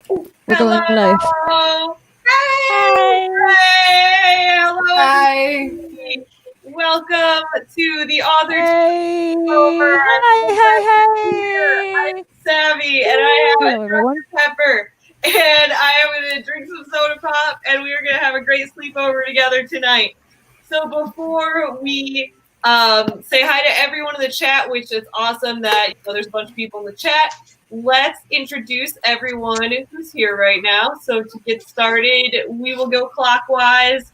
We're going live. Hello. Hi. Hey. Hello. Hi. Everybody. Welcome to the AuthorTube Hey! SLEEPOVER. Hi! I'm Savvy, and I Hello, have everyone. Pepper, and I am going to drink some soda pop, and we are going to have a great sleepover together tonight. So before we say hi to everyone in the chat, which is awesome that there's a bunch of people in the chat, let's introduce everyone who's here right now. So to get started, we will go clockwise.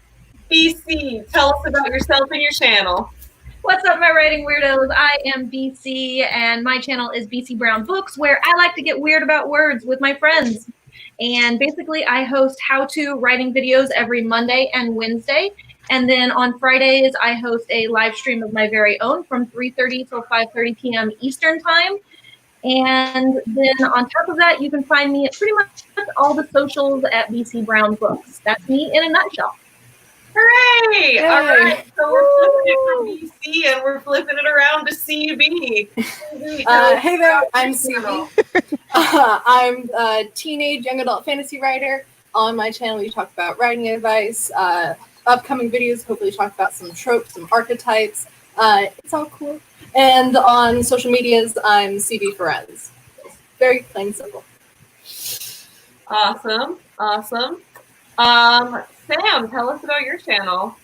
BC, tell us about yourself and your channel. What's up, my writing weirdos? I am BC, and my channel is BC Brown Books, where I like to get weird about words with my friends. And basically, I host how-to writing videos every Monday and Wednesday. And then on Fridays, I host a live stream of my very own from 3:30 till 5:30 p.m. Eastern Time. And then on top of that, you can find me at pretty much all the socials at BC Brown Books. That's me in a nutshell. Hooray! Yay. All right, so we're flipping it from BC and we're flipping it around to CB. Hey there, I'm CB. I'm a teenage young adult fantasy writer. On my channel, we talk about writing advice, upcoming videos, hopefully talk about some tropes, some archetypes. It's all cool. And on social medias, I'm CB Friends. Very plain and simple. Awesome, awesome. Sam, tell us about your channel.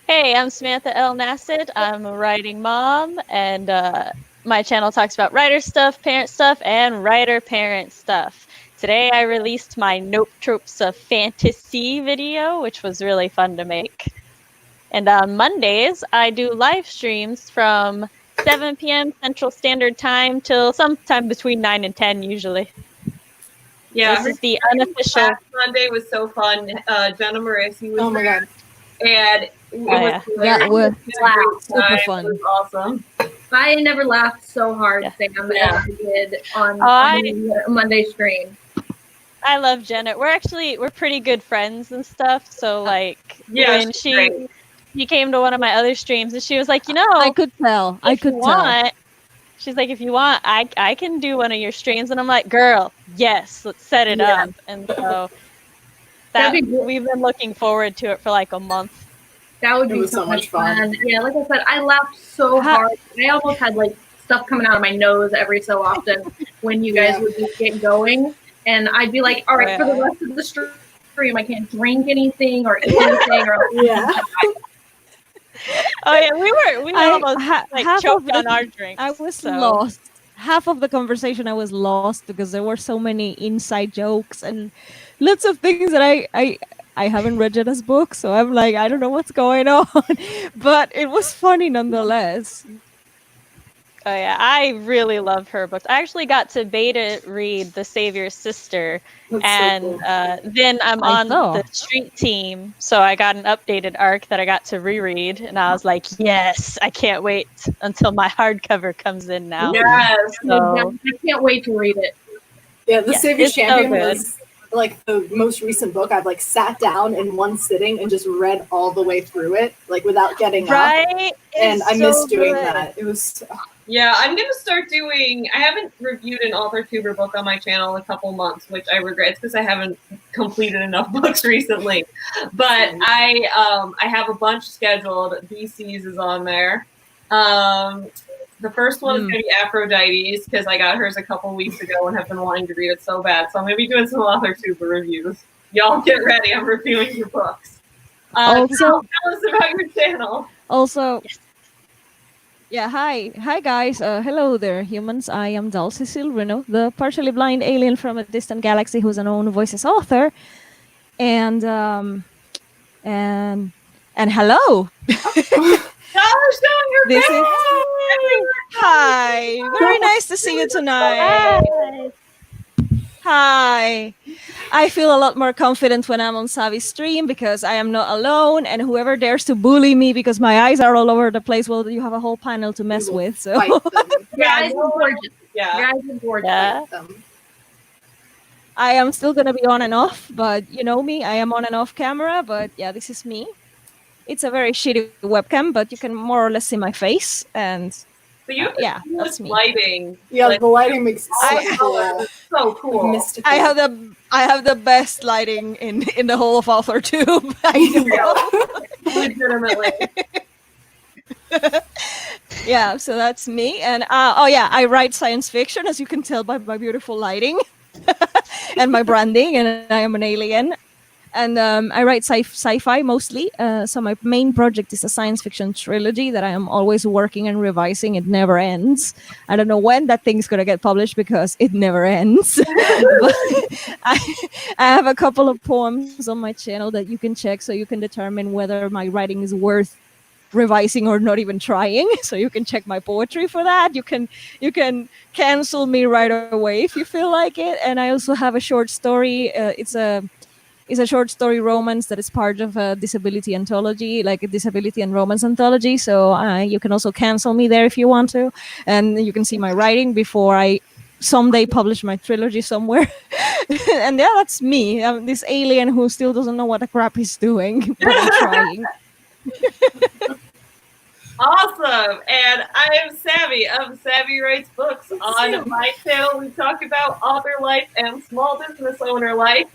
Hey, I'm Samantha L. Nassett. I'm a writing mom, and my channel talks about writer stuff, parent stuff, and writer-parent stuff. Today I released my Nope Tropes of Fantasy video, which was really fun to make. And on Mondays, I do live streams from 7 p.m. Central Standard Time till sometime between 9 and 10 usually. Yeah, this is the unofficial. Last Monday was so fun. Jenna Morrissey was my God. And it was that was super time. fun. It was awesome. I never laughed so hard, Sam, as I did on the Monday stream. I love Jenna. We're pretty good friends and stuff. So when she came to one of my other streams and she was like, I could tell. She's like, if you want, I can do one of your streams. And I'm like, girl, yes, let's set it up. And so we've been looking forward to it for like a month. That would be so much fun. Yeah, like I said, I laughed so hard. I almost had like stuff coming out of my nose every so often when you guys would just get going. And I'd be like, all right, for the rest of the stream, I can't drink anything or eat anything. Oh yeah, we almost choked on our drinks. I was lost. Half of the conversation I was lost because there were so many inside jokes and lots of things that I haven't read Jenna's book, so I'm like, I don't know what's going on. But it was funny nonetheless. Oh yeah, I really love her books. I actually got to beta read The Savior's Sister, and so cool. Then I'm on the street team, so I got an updated arc that I got to reread, and I was like, yes, I can't wait until my hardcover comes in now. Yes, I can't wait to read it. Yeah, The Savior's Champion was like the most recent book I've like sat down in one sitting and just read all the way through it, like without getting up. And I miss doing that. It was Yeah, I'm going to start doing, I haven't reviewed an AuthorTuber book on my channel in a couple months, which I regret because I haven't completed enough books recently. But I have a bunch scheduled. BC's is on there. The first one is going to be Aphrodite's because I got hers a couple weeks ago and have been wanting to read it so bad. So I'm going to be doing some AuthorTuber reviews. Y'all get ready. I'm reviewing your books. So tell us about your channel. Also... Yeah, hi guys. Hello there, humans. I am Dulce Silverino, the partially blind alien from a distant galaxy who's an own voices author. And hello. This is hi. Very nice to see you tonight. Hi. I feel a lot more confident when I'm on Savi's stream because I am not alone, and whoever dares to bully me because my eyes are all over the place, well, you have a whole panel to mess with. So your eyes are gorgeous. Your eyes are gorgeous. I am still gonna be on and off, but you know me, I am on and off camera, but yeah, this is me. It's a very shitty webcam, but you can more or less see my face, and So you have yeah, the that's coolest me. lighting. Yeah, like, the lighting makes it all so the cool. colors. It's so cool. Mystical. I have the best lighting in the whole of AuthorTube. I know. Legitimately. Yeah, so that's me. And oh yeah, I write science fiction, as you can tell by my beautiful lighting and my branding. And I am an alien. And I write sci-fi mostly. So my main project is a science fiction trilogy that I am always working and revising. It never ends. I don't know when that thing's gonna get published because it never ends. But I have a couple of poems on my channel that you can check, so you can determine whether my writing is worth revising or not even trying. So you can check my poetry for that. You can cancel me right away if you feel like it. And I also have a short story. It's a short story romance that is part of a disability anthology, like a disability and romance anthology. So you can also cancel me there if you want to, and you can see my writing before I someday publish my trilogy somewhere. And yeah, that's me. I'm this alien who still doesn't know what the crap he's doing, but I'm trying. Awesome. And I am Savvy of Savvy Writes Books. On my channel, we talk about author life and small business owner life.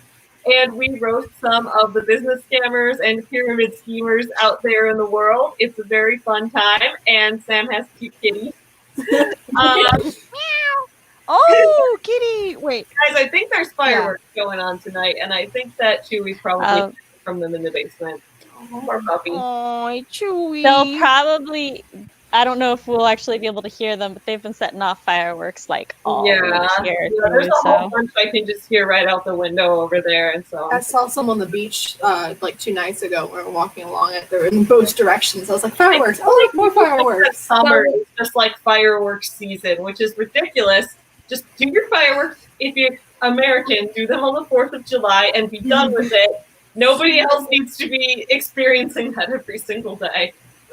And we roast some of the business scammers and pyramid schemers out there in the world. It's a very fun time. And Sam has cute kitties. Oh, kitty! Wait, Guys, I think there's fireworks going on tonight. And I think that Chewy's probably from them in the basement. Poor puppy. oh, Chewy. They'll probably. I don't know if we'll actually be able to hear them, but they've been setting off fireworks like all Yeah, here. there's a whole So bunch I can just hear right out the window over there, and so I saw some on the beach like 2 nights ago. We were walking along it. They were in both directions. I was like, fireworks! Oh, look, more fireworks! summer is just like fireworks season, which is ridiculous. Just do your fireworks. If you're American, do them on the 4th of July and be done with it. Nobody else needs to be experiencing that every single day.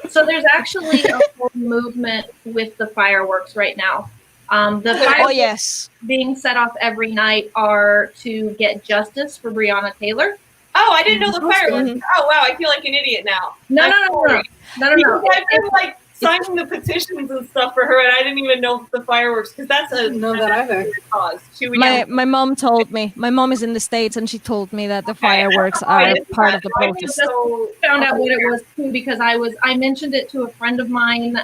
So there's actually a whole movement with the fireworks right now. The Oh fireworks yes. being set off every night are to get justice for Breonna Taylor. Oh, I didn't know the That's fireworks. good. Oh, wow, I feel like an idiot now. No, I'm no, no, no, sorry. no. Because I've been like signing the petitions and stuff for her, and I didn't even know the fireworks because that's I a didn't know that either. cause. Chewy, My mom told me. My mom is in the States, and she told me that the fireworks are part of the protest. Found out what it was too because I mentioned it to a friend of mine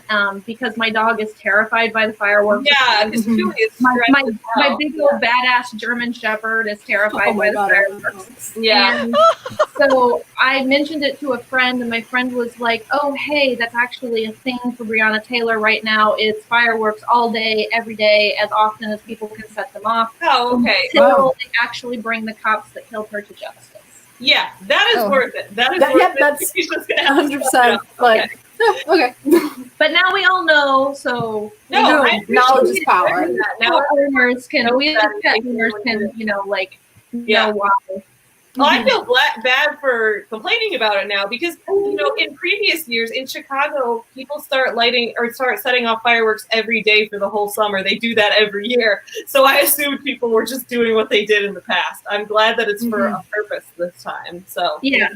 because my dog is terrified by the fireworks. Yeah, because Chewy is my big old badass German Shepherd is terrified by the fireworks. Yeah. And so I mentioned it to a friend, and my friend was like, "Oh, hey, that's actually a thing for Breonna Taylor right now. It's fireworks all day, every day, as often as people can set them off Oh, okay. until they actually bring the cops that killed her to justice." Yeah, that is Oh. worth it. That is That- worth yeah, it. that's She's just gonna have to 100%. Like, okay. But now we all know, so No, We I do. Knowledge is appreciate power. hearing that. pet Now, owners can, we as that pet makes owners me can, wonder. know why. I feel bad for complaining about it now because in previous years in Chicago, people start setting off fireworks every day for the whole summer. They do that every year, so I assumed people were just doing what they did in the past. I'm glad that it's for a purpose this time. So Yeah.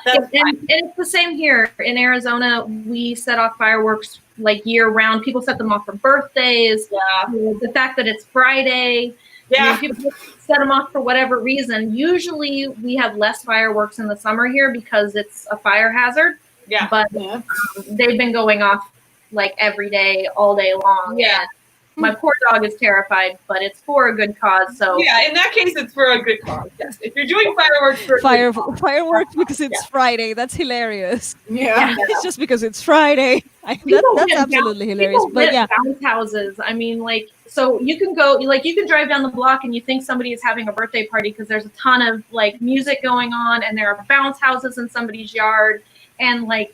That's And it's the same here in Arizona. We set off fireworks like year round. People set them off for birthdays. The fact that it's Friday. Yeah. People set them off for whatever reason. Usually we have less fireworks in the summer here because it's a fire hazard. Yeah. But Yeah. they've been going off like every day, all day long. Yeah. And my poor dog is terrified, but it's for a good cause. So Yeah, in that case, it's for a good cause. Yes, if you're doing fireworks for a good cause. Fireworks because it's Friday. That's hilarious. Yeah. It's just because it's Friday. That's absolutely hilarious. People But rent yeah, bounce houses. I mean, like, so you can go, like, you can drive down the block and you think somebody is having a birthday party because there's a ton of like music going on and there are bounce houses in somebody's yard. And like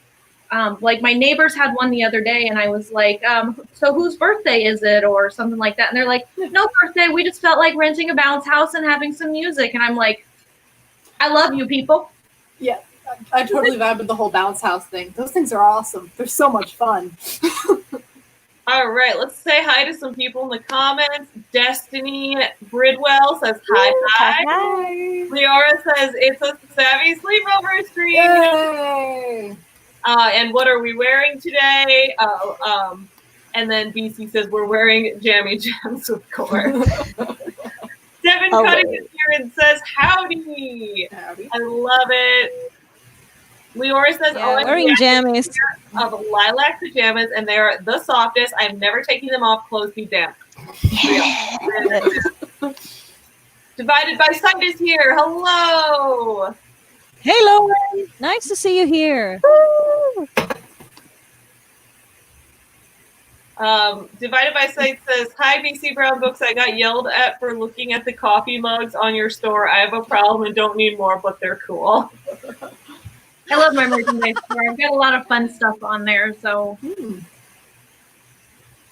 my neighbors had one the other day and I was like, so whose birthday is it or something like that? And they're like, no birthday. We just felt like renting a bounce house and having some music. And I'm like, I love you people. Yeah. I totally vibe with the whole bounce house thing. Those things are awesome. They're so much fun. All right, let's say hi to some people in the comments. Destiny Bridwell says hi. Hi. Leora says it's a Savvy sleepover stream. Yay. And what are we wearing today? And then BC says, we're wearing jammy jams, of course. Devin Oh, Cutting wait. is here and says, howdy. Howdy. I love it. Leora says, Yeah, I'm wearing jammies. of lilac pajamas, and they're the softest. I'm never taking them off. Clothes be damp. Divided by Sight is here. Hello. Hey, Lauren. Nice to see you here. Divided by Sight says, hi, BC Brown Books. I got yelled at for looking at the coffee mugs on your store. I have a problem and don't need more, but they're cool. I love my merchandise store. I've got a lot of fun stuff on there. So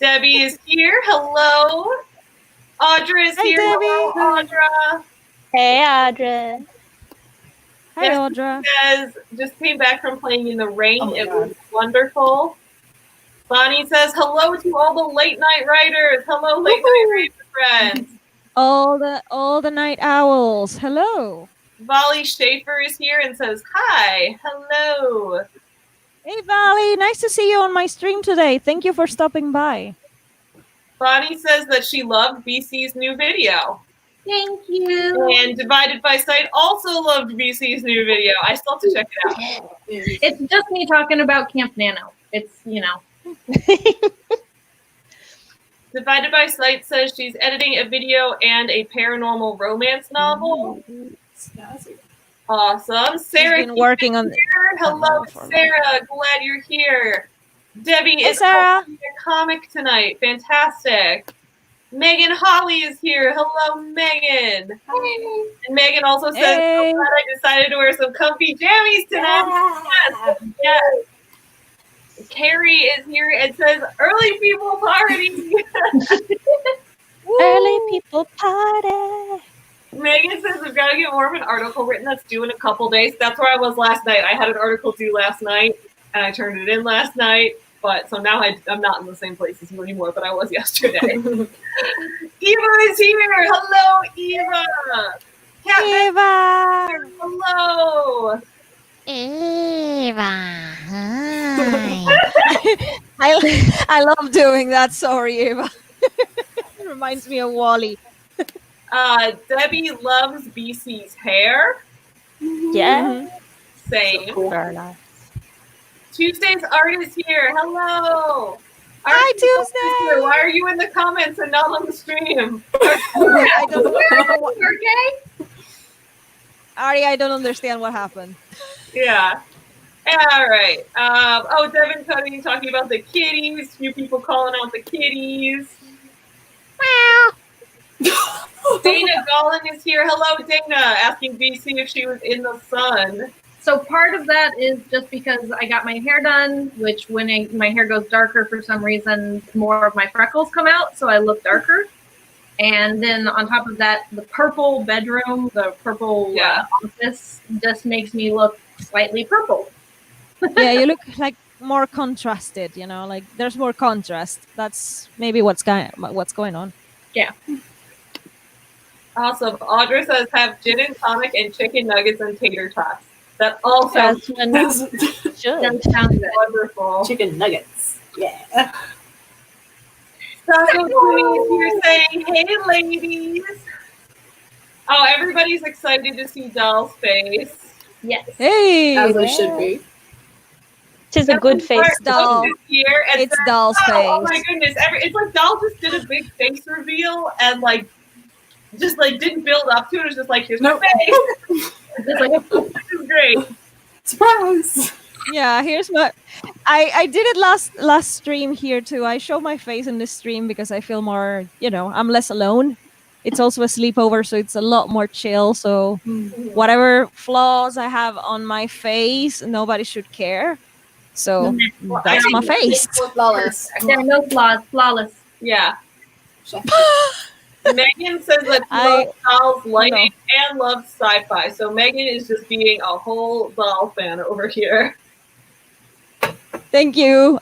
Debbie is here. Hello. Audra is Hi, here. Debbie. Hello, Audra. Hey, Audra. Hi, Yes. Audra. Says, just came back from playing in the rain. Oh my It God. was wonderful. Bonnie says, hello to all the late night writers. Hello, late night writer friends. All the night owls. Hello. Molly Schaefer is here and says, hi. Hello. Hey, Valley. Nice to see you on my stream today. Thank you for stopping by. Bonnie says that she loved BC's new video. thank you. And Divided by Sight also loved BC's new video. I still have to check it out. It's just me talking about Camp Nano. It's, you know. Divided by Sight says she's editing a video and a paranormal romance novel. Snazzy. Awesome. Sarah She's been working on here. Hello, Sarah. Glad you're here. Debbie Hey, is Sarah. hosting a comic tonight. Fantastic. Megan Holly is here. Hello, Megan. And Megan also says, Hey. so glad I decided to wear some comfy jammies tonight. Yes. Yes. Carrie is here and says, early people party. Early people party. Megan says we've got to get more of an article written that's due in a couple days. That's where I was last night. I had an article due last night, and I turned it in last night. But so now I'm not in the same place as you anymore, but I was yesterday. Eva is here. Hello, Eva. Cat Eva. hello. Eva, hi. I love doing that. Sorry, Eva. It reminds me of Wally. Debbie loves BC's hair. Yeah. Same. Very nice. Tuesday's art is here. Hello. Hi, Art is Tuesday. here. Why are you in the comments and not on the stream? I don't know what, Okay. Ari, I don't understand what happened. Yeah. All right. Oh, Devin Cutting talking about the kitties. Few people calling out the kitties. Dana Gollin is here. Hello, Dana. Asking BC if she was in the sun. So part of that is just because I got my hair done, which when my hair goes darker for some reason, more of my freckles come out, so I look darker. And then on top of that, the purple bedroom, the purple office just makes me look slightly purple. Yeah, you look like more contrasted. You know, like there's more contrast. That's maybe what's going on. Yeah. Awesome. Audra says have gin and tonic and chicken nuggets and tater tots. That all sounds That's when should. That sounds good. wonderful. Chicken nuggets. Yeah. Taco Queen is here saying, hey, ladies. Oh, everybody's excited to see Doll's face. Yes. Hey, As they should be. Tis a good face. Mark Doll. is here and it's says, Doll's oh my face. goodness. It's like Doll just did a big face reveal and just didn't build up to it. It was just like, here's Nope. my face. Just like, This is great. Surprise! Yeah, here's what I did it last stream here too. I show my face in this stream because I feel more, I'm less alone. It's also a sleepover, so it's a lot more chill. So whatever flaws I have on my face, nobody should care. So that's my face. Flawless. there are no flaws, flawless. Yeah. Chef. Megan says that she I- loves Doll's lighting and loves sci-fi. So Megan is just being a whole Doll fan over here. Thank you.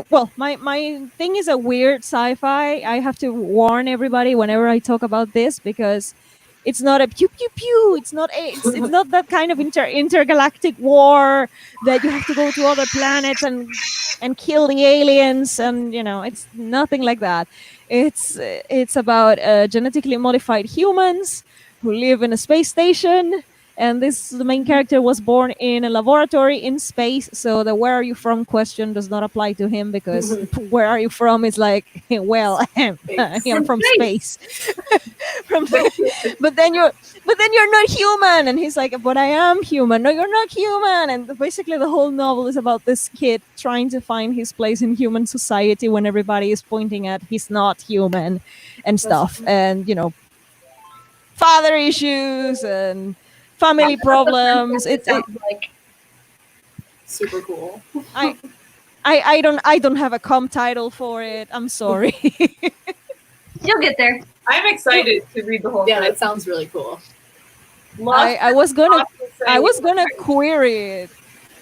Well, my thing is a weird sci-fi. I have to warn everybody whenever I talk about this because It's not a pew pew pew. It's not that kind of intergalactic war that you have to go to other planets and kill the aliens, and it's nothing like that. It's about genetically modified humans who live in a space station, and the main character was born in a laboratory in space, so the "where are you from" question does not apply to him, because where are you from is like, well, I'm from space. but then you're not human, and he's like, but I am human. No, you're not human. And basically the whole novel is about this kid trying to find his place in human society when everybody is pointing at he's not human and stuff. And father issues and family problems. It sounds like Super cool. I don't have a title for it. I'm sorry. you'll get there. I'm excited to read the whole Yeah, thing. that sounds really cool. I was gonna query it.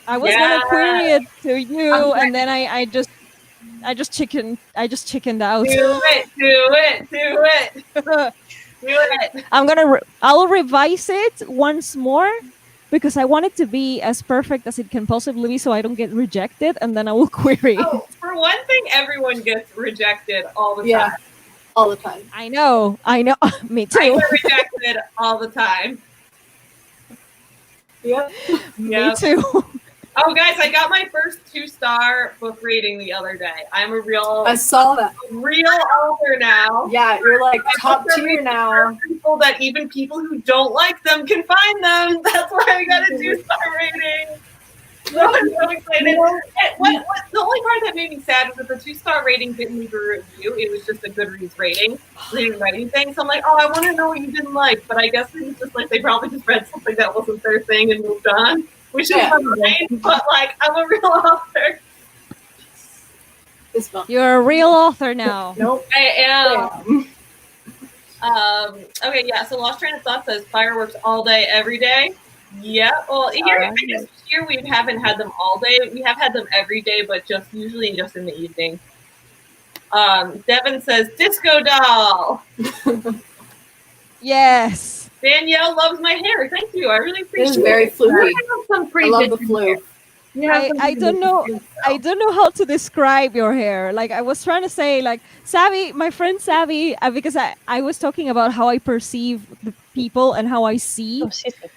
I was gonna query it to you, and then I just chickened out. Do it. I'll revise it once more, because I want it to be as perfect as it can possibly be, so I don't get rejected, and then I will query it. Oh, for one thing, everyone gets rejected all the Yeah, time. all the time. I know. Me I too. get rejected all the time. Yeah. Me too. Oh, guys, I got my first 2-star book rating the other day. I'm a I saw that. real author now. Yeah, you're like I top hope that tier makes now. People that even people who don't like them can find them. That's why I got a 2-star rating. So I'm so excited. The only part that made me sad is that the 2-star rating didn't leave a review. It was just a Goodreads rating. They didn't write anything. So I'm like, oh, I want to know what you didn't like. But I guess it was just like they probably just read something that wasn't their thing and moved on. Which is fine, but like, I'm a real author. It's fun. You're a real author now. Nope. I am. Damn. Okay, yeah, so Lost Train of Thought says fireworks all day, every day. Yeah, well, here, I guess here we haven't had them all day. We have had them every day, but usually just in the evening. Devin says, disco doll. Yes. Danielle loves my hair. Thank you. I really It appreciate is it. very fluffy. Some I love the flu. I don't know. I don't know how to describe your hair. Like, I was trying to say, like, Savvy, my friend Savvy, because I was talking about how I perceive the people and how I see,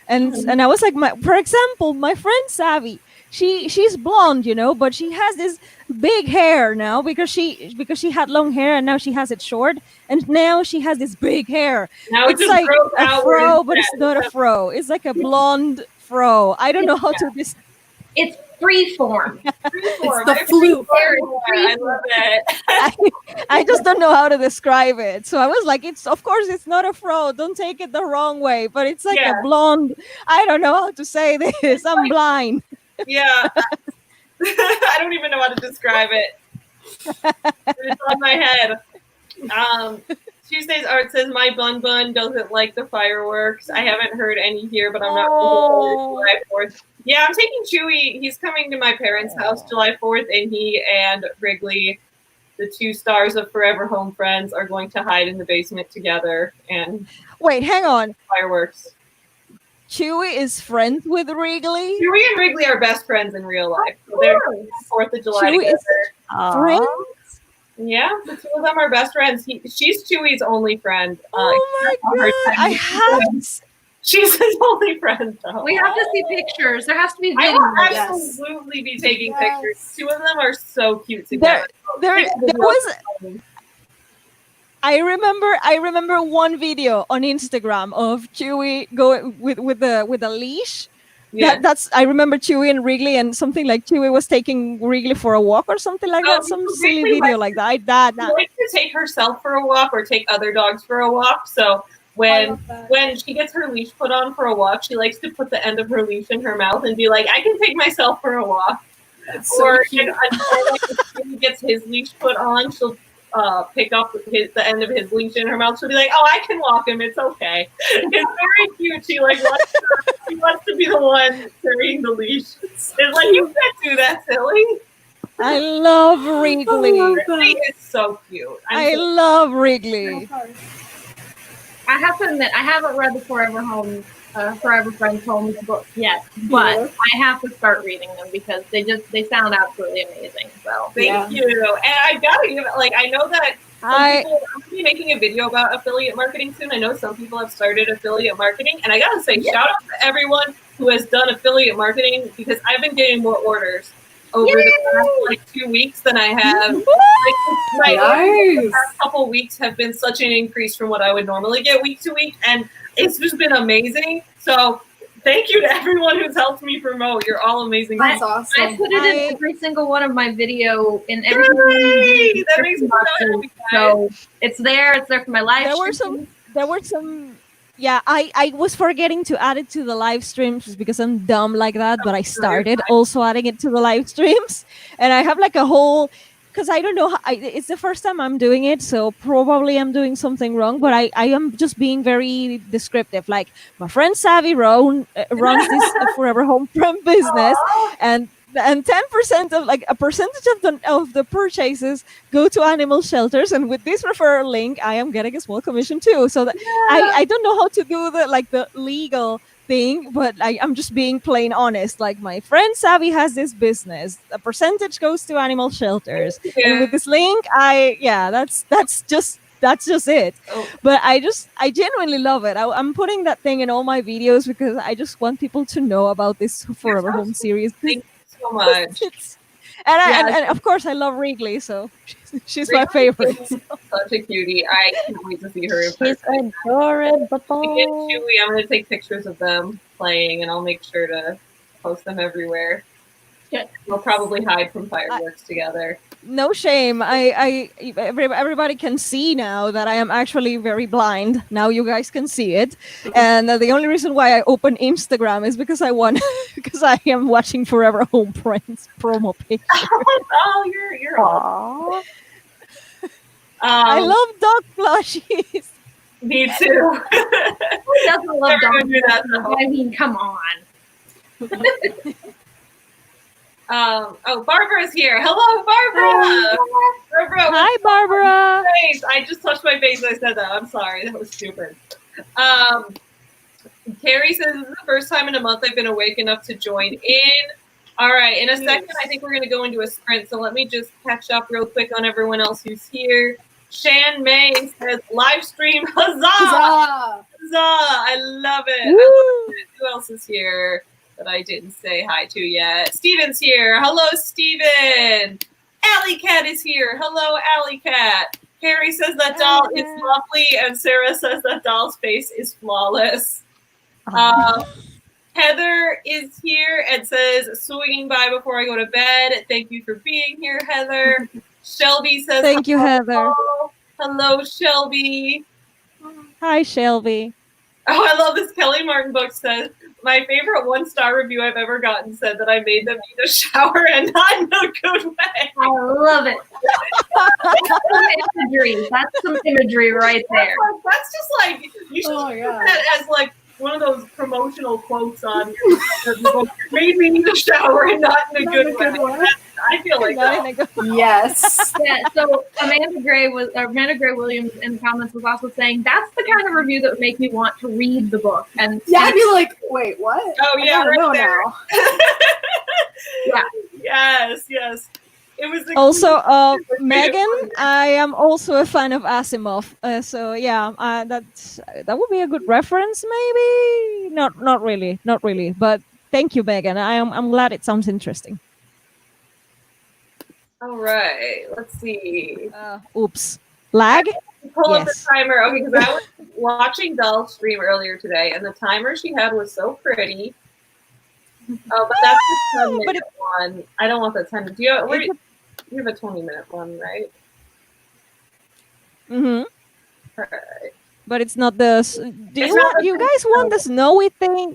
and I was like, for example, my friend Savvy, she's blonde, but she has this big hair now because she had long hair and now she has it short, and now she has this big hair. Now It's like a fro, but it's not a fro. It's like a blonde fro. I don't know how to describe. It's freeform. It's the flu. I love it. I just don't know how to describe it. So I was like, of course it's not a fro. Don't take it the wrong way. But it's like a blonde. I don't know how to say this. I'm blind. Yeah. I don't even know how to describe it. It's on my head. Tuesday's art says my bun doesn't like the fireworks. I haven't heard any here, but I'm not July 4th. Yeah, I'm taking Chewy. He's coming to my parents' house July 4th, and he and Wrigley, the 2 stars of Forever Home Friends, are going to hide in the basement together and wait, hang on. Fireworks. Chewy is friends with Wrigley? Chewy and Wrigley are best friends in real life. So they're 4th of July Chewy together. Friends? Yeah, the 2 of them are best friends. She's Chewy's only friend. Oh my god! She's his only friend, though. We have to see pictures. There has to be I video. will absolutely be taking pictures. 2 of them are so cute together. There was. I remember one video on Instagram of Chewy going with a leash. Yeah. I remember Chewy and Wrigley, and something like Chewy was taking Wrigley for a walk or something like that. Some silly video like that. She likes to take herself for a walk or take other dogs for a walk. So when she gets her leash put on for a walk, she likes to put the end of her leash in her mouth and be like, "I can take myself for a walk." That's or so cute. if he gets his leash put on, she'll pick up the end of his leash in her mouth. She'll be like, "Oh, I can walk him. It's okay." It's very cute. She wants to be the one carrying the leash. It's like, you can't do that, silly. I love Wrigley. Wrigley is so cute. I love Wrigley. I have to admit, I haven't read the Forever Friends Homes book yet, but I have to start reading them because they sound absolutely amazing. So Thank you. And I gotta give it, like, I know that I'm going to be making a video about affiliate marketing soon. I know some people have started affiliate marketing, and I gotta say, shout out to everyone who has done affiliate marketing because I've been getting more orders over the past like 2 weeks than I have. Like, the past couple weeks have been such an increase from what I would normally get week to week, and it's just been amazing. So thank you to everyone who's helped me promote. You're all amazing. That's awesome. I put it in every single one of my video in every Yay! That makes me so happy, guys. So it's there for my live There were some yeah, I was forgetting to add it to the live streams because I'm dumb like that, but I started also adding it to the live streams, and I have like a whole, because I don't know how, it's the first time I'm doing it, so probably I'm doing something wrong, but I am just being very descriptive. Like, my friend Savvy runs this Forever Home Prem business, and 10% of, like, a percentage of the purchases go to animal shelters, and with this referral link I am getting a small commission too. So that I don't know how to do the legal thing, but I'm just being plain honest. Like, my friend Savvy has this business, a percentage goes to animal shelters, and with this link that's just it. But I genuinely love it. I'm putting that thing in all my videos because I just want people to know about this Forever Home series. Thank you so much. And of course I love Wrigley, so she's my favorite. Such a cutie. I can't wait to see her in person. She's adorable. I'm going to take pictures of them playing, and I'll make sure to post them everywhere. We'll probably hide from fireworks together. No shame. Everybody can see now that I am actually very blind. Now you guys can see it, and the only reason why I open Instagram is because because I am watching Forever Home Friends promo page. Oh, you're aww. I love dog plushies. Me too. Who doesn't love dog plushies? I mean, come on. Barbara's here. Hello, Barbara. Barbara. Hi, Barbara. I just touched my face when I said that. I'm sorry. That was stupid. Carrie says, this is the first time in a month I've been awake enough to join in. All right. In a second, I think we're going to go into a sprint. So let me just catch up real quick on everyone else who's here. Shan May says, live stream. Huzzah! Huzzah! Huzzah! I love it. I love it. Who else is here that I didn't say hi to yet? Steven's here. Hello, Steven. Alley Cat is here. Hello, Alley Cat. Carrie says that doll is lovely, and Sarah says that doll's face is flawless. Heather is here and says, swinging by before I go to bed. Thank you for being here, Heather. Shelby says, thank you, Heather. Hello, Shelby. Hi, Shelby. Oh, I love this. Kelly Martin book says, my favorite 1-star review I've ever gotten said that I made them need a shower and not in a good way. I love it. That's some imagery. That's some imagery right there. That's just like, you should use that as like one of those promotional quotes on your book. Made me need a shower and not in a good way. I feel like that. Yes. Yeah, so Amanda Gray Williams in the comments was also saying that's the kind of review that would make me want to read the book. And I'd be like, wait, what? Oh yeah, right there. Yeah. Yes. It was also Megan. I am also a fan of Asimov. So yeah, that would be a good reference. Maybe not really. But thank you, Megan. I'm glad it sounds interesting. All right, let's see. Oops. Lag? Pull up the timer. Okay, because I was watching Belle stream earlier today, and the timer she had was so pretty. Oh, but that's the 10-minute one. I don't want the 10. You have a 20-minute one, right? Mm-hmm. All right. But it's not the... you guys want the snowy thing?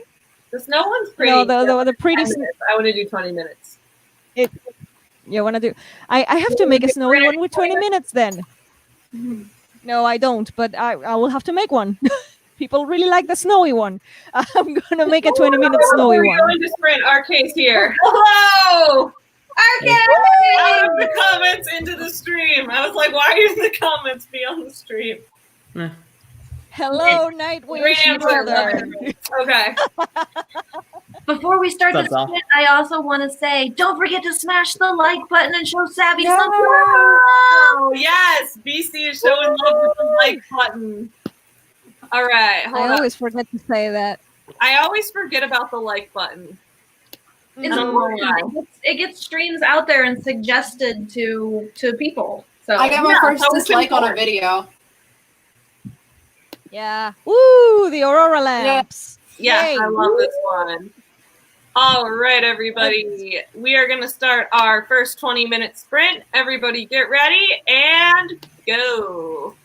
The snow one's pretty. No, the pretty... I want to do 20 minutes. You want to do... I have to make a snowy one with 20 minutes then. No, I don't, but I will have to make one. People really like the snowy one. I'm going to make a 20-minute snowy one. We're going to sprint. RK's here. Hello! RK! Out of the comments into the stream. I was like, why are the comments be on the stream? Hello, Nightwish Great answer. brother. Love it. Okay. Before we start What's this up, bit, I also want to say, don't forget to smash the like button and show Savvy Yeah. some love. Oh, yes. BC is showing love with the like button. All right. Hold I on. always forget to say that. I always forget about the like button. It's I don't know why. important. It gets streams out there and suggested to people. So I got my Yeah, first so it's dislike on a important. video. Yeah. Woo! The Aurora lamps. Yeah, Yay. I love this one. All right, everybody. We are going to start our first 20-minute sprint. Everybody get ready and go.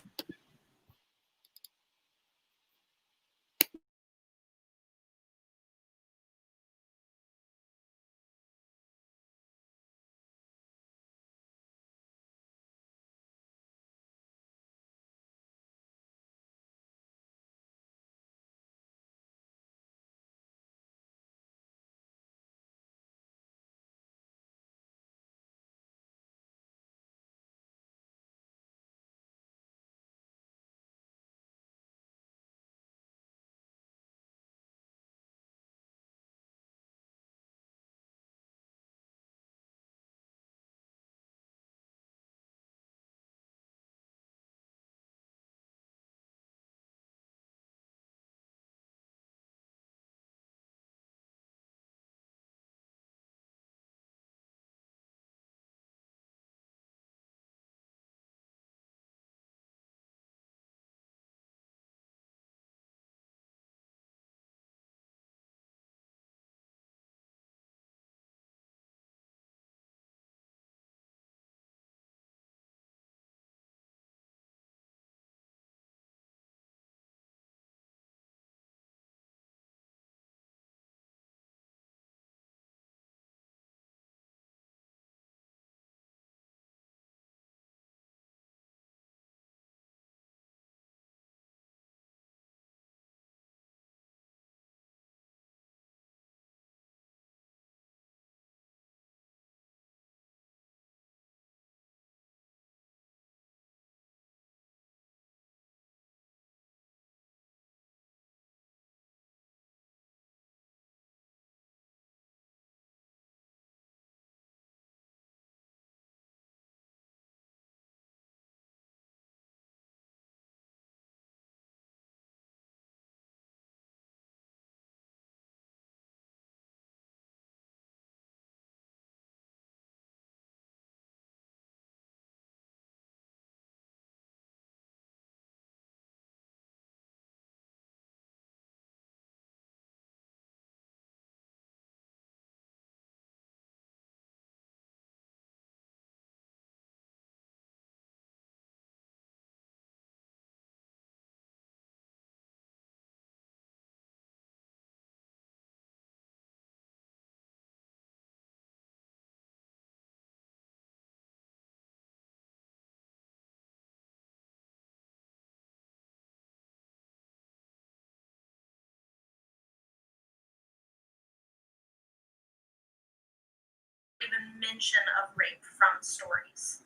even mention of rape from stories.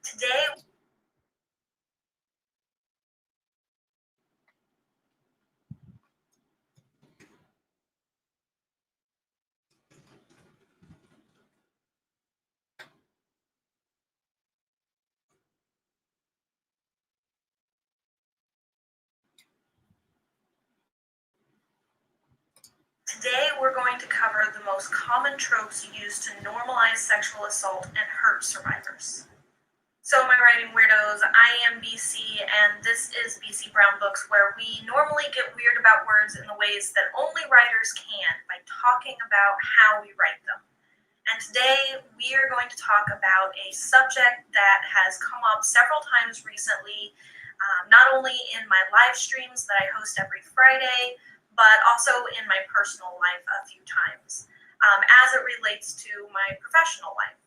Today, we're going to cover the most common tropes used to normalize sexual assault and hurt survivors. So my writing weirdos, I am BC, and this is BC Brown Books, where we normally get weird about words in the ways that only writers can by talking about how we write them. And today we are going to talk about a subject that has come up several times recently, not only in my live streams that I host every Friday, but also in my personal life a few times, as it relates to my professional life.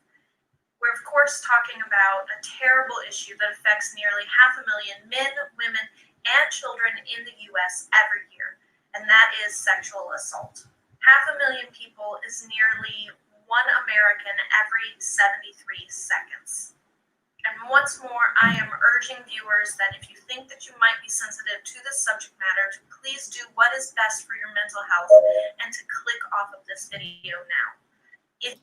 We're, of course, talking about a terrible issue that affects nearly 500,000 men, women, and children in the U.S. every year, and that is sexual assault. 500,000 people is nearly one American every 73 seconds. And once more, I am urging viewers that if you think that you might be sensitive to this subject matter, to please do what is best for your mental health and to click off of this video now. If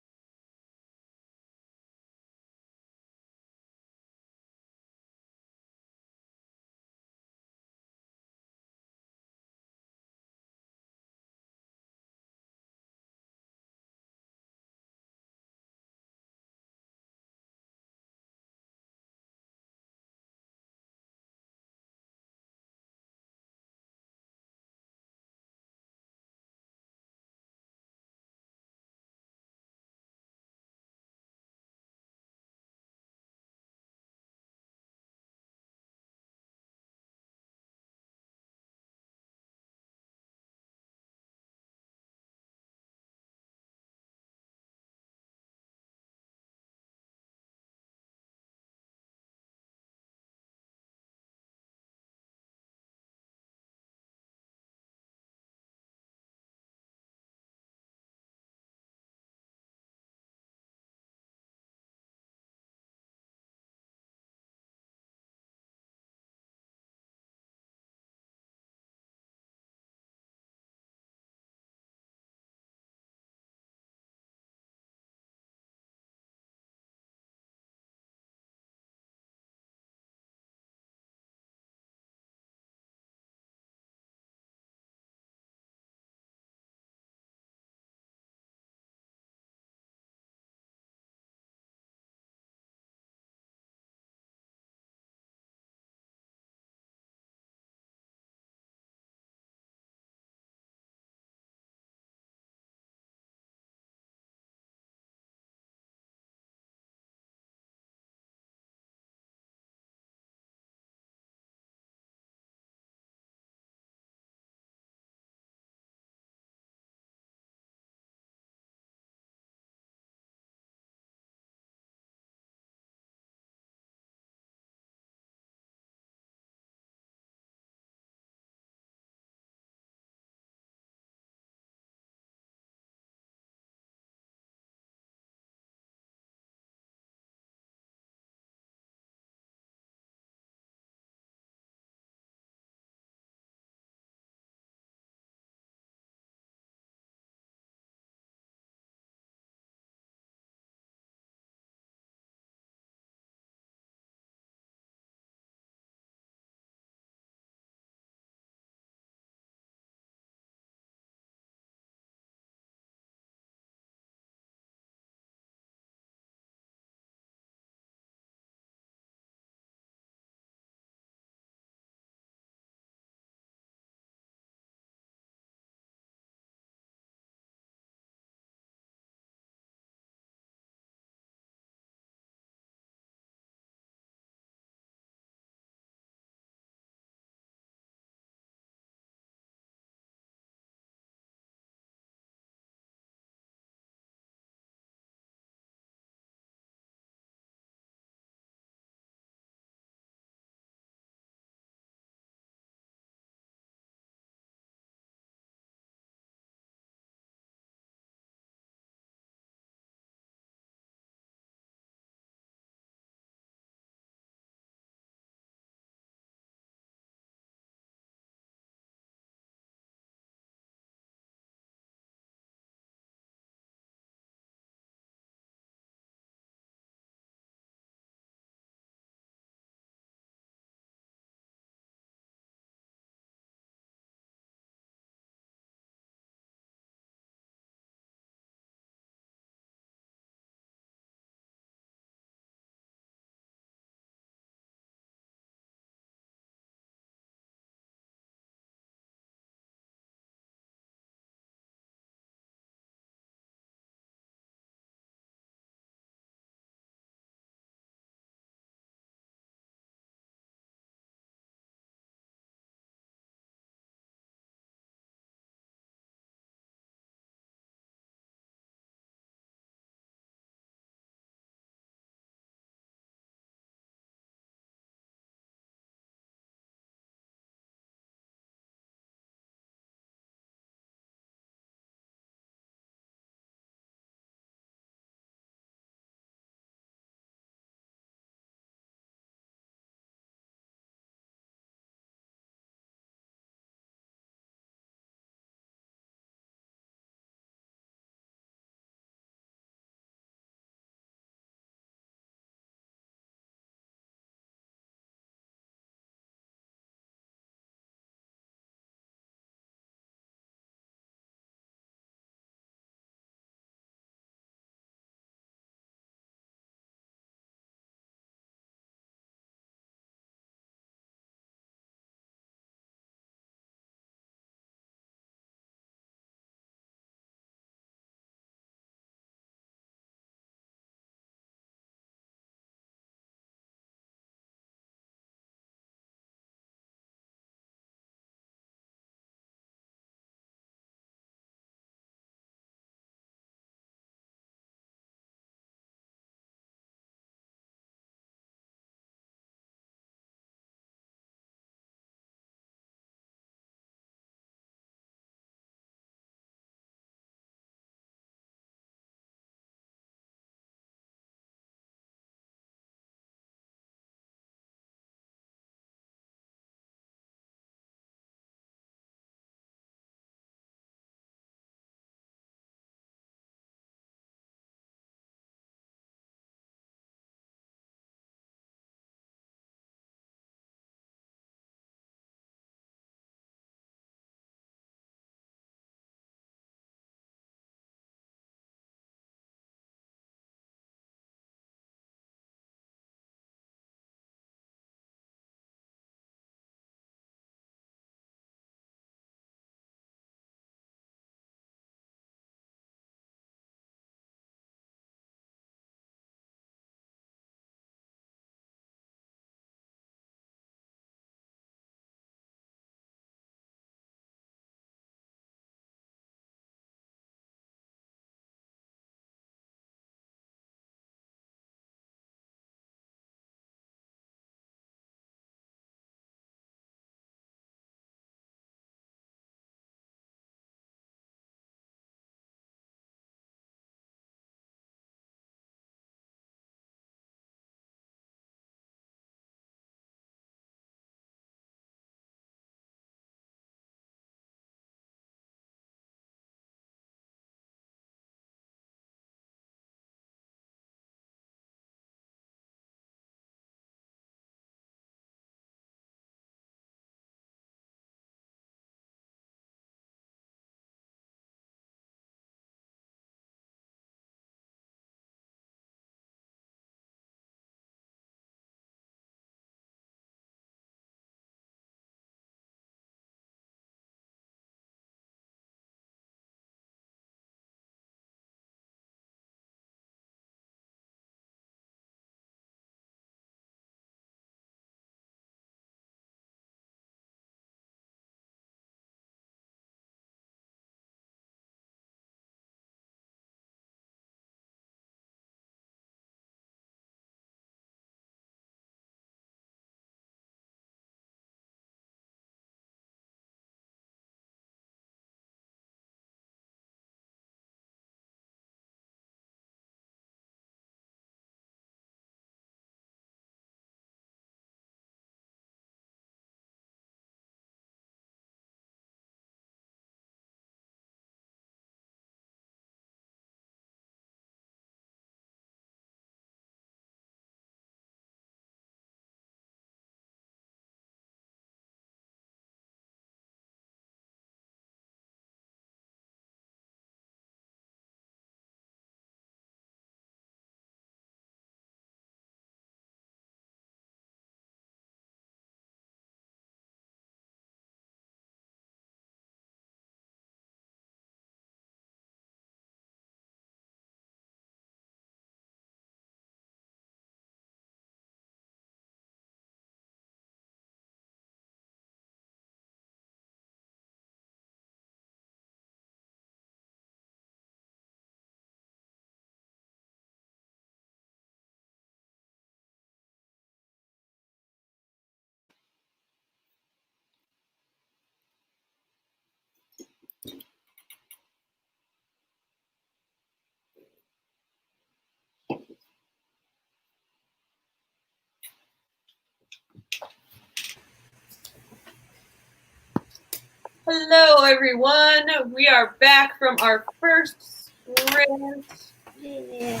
Hello, everyone. We are back from our first sprint. Yay.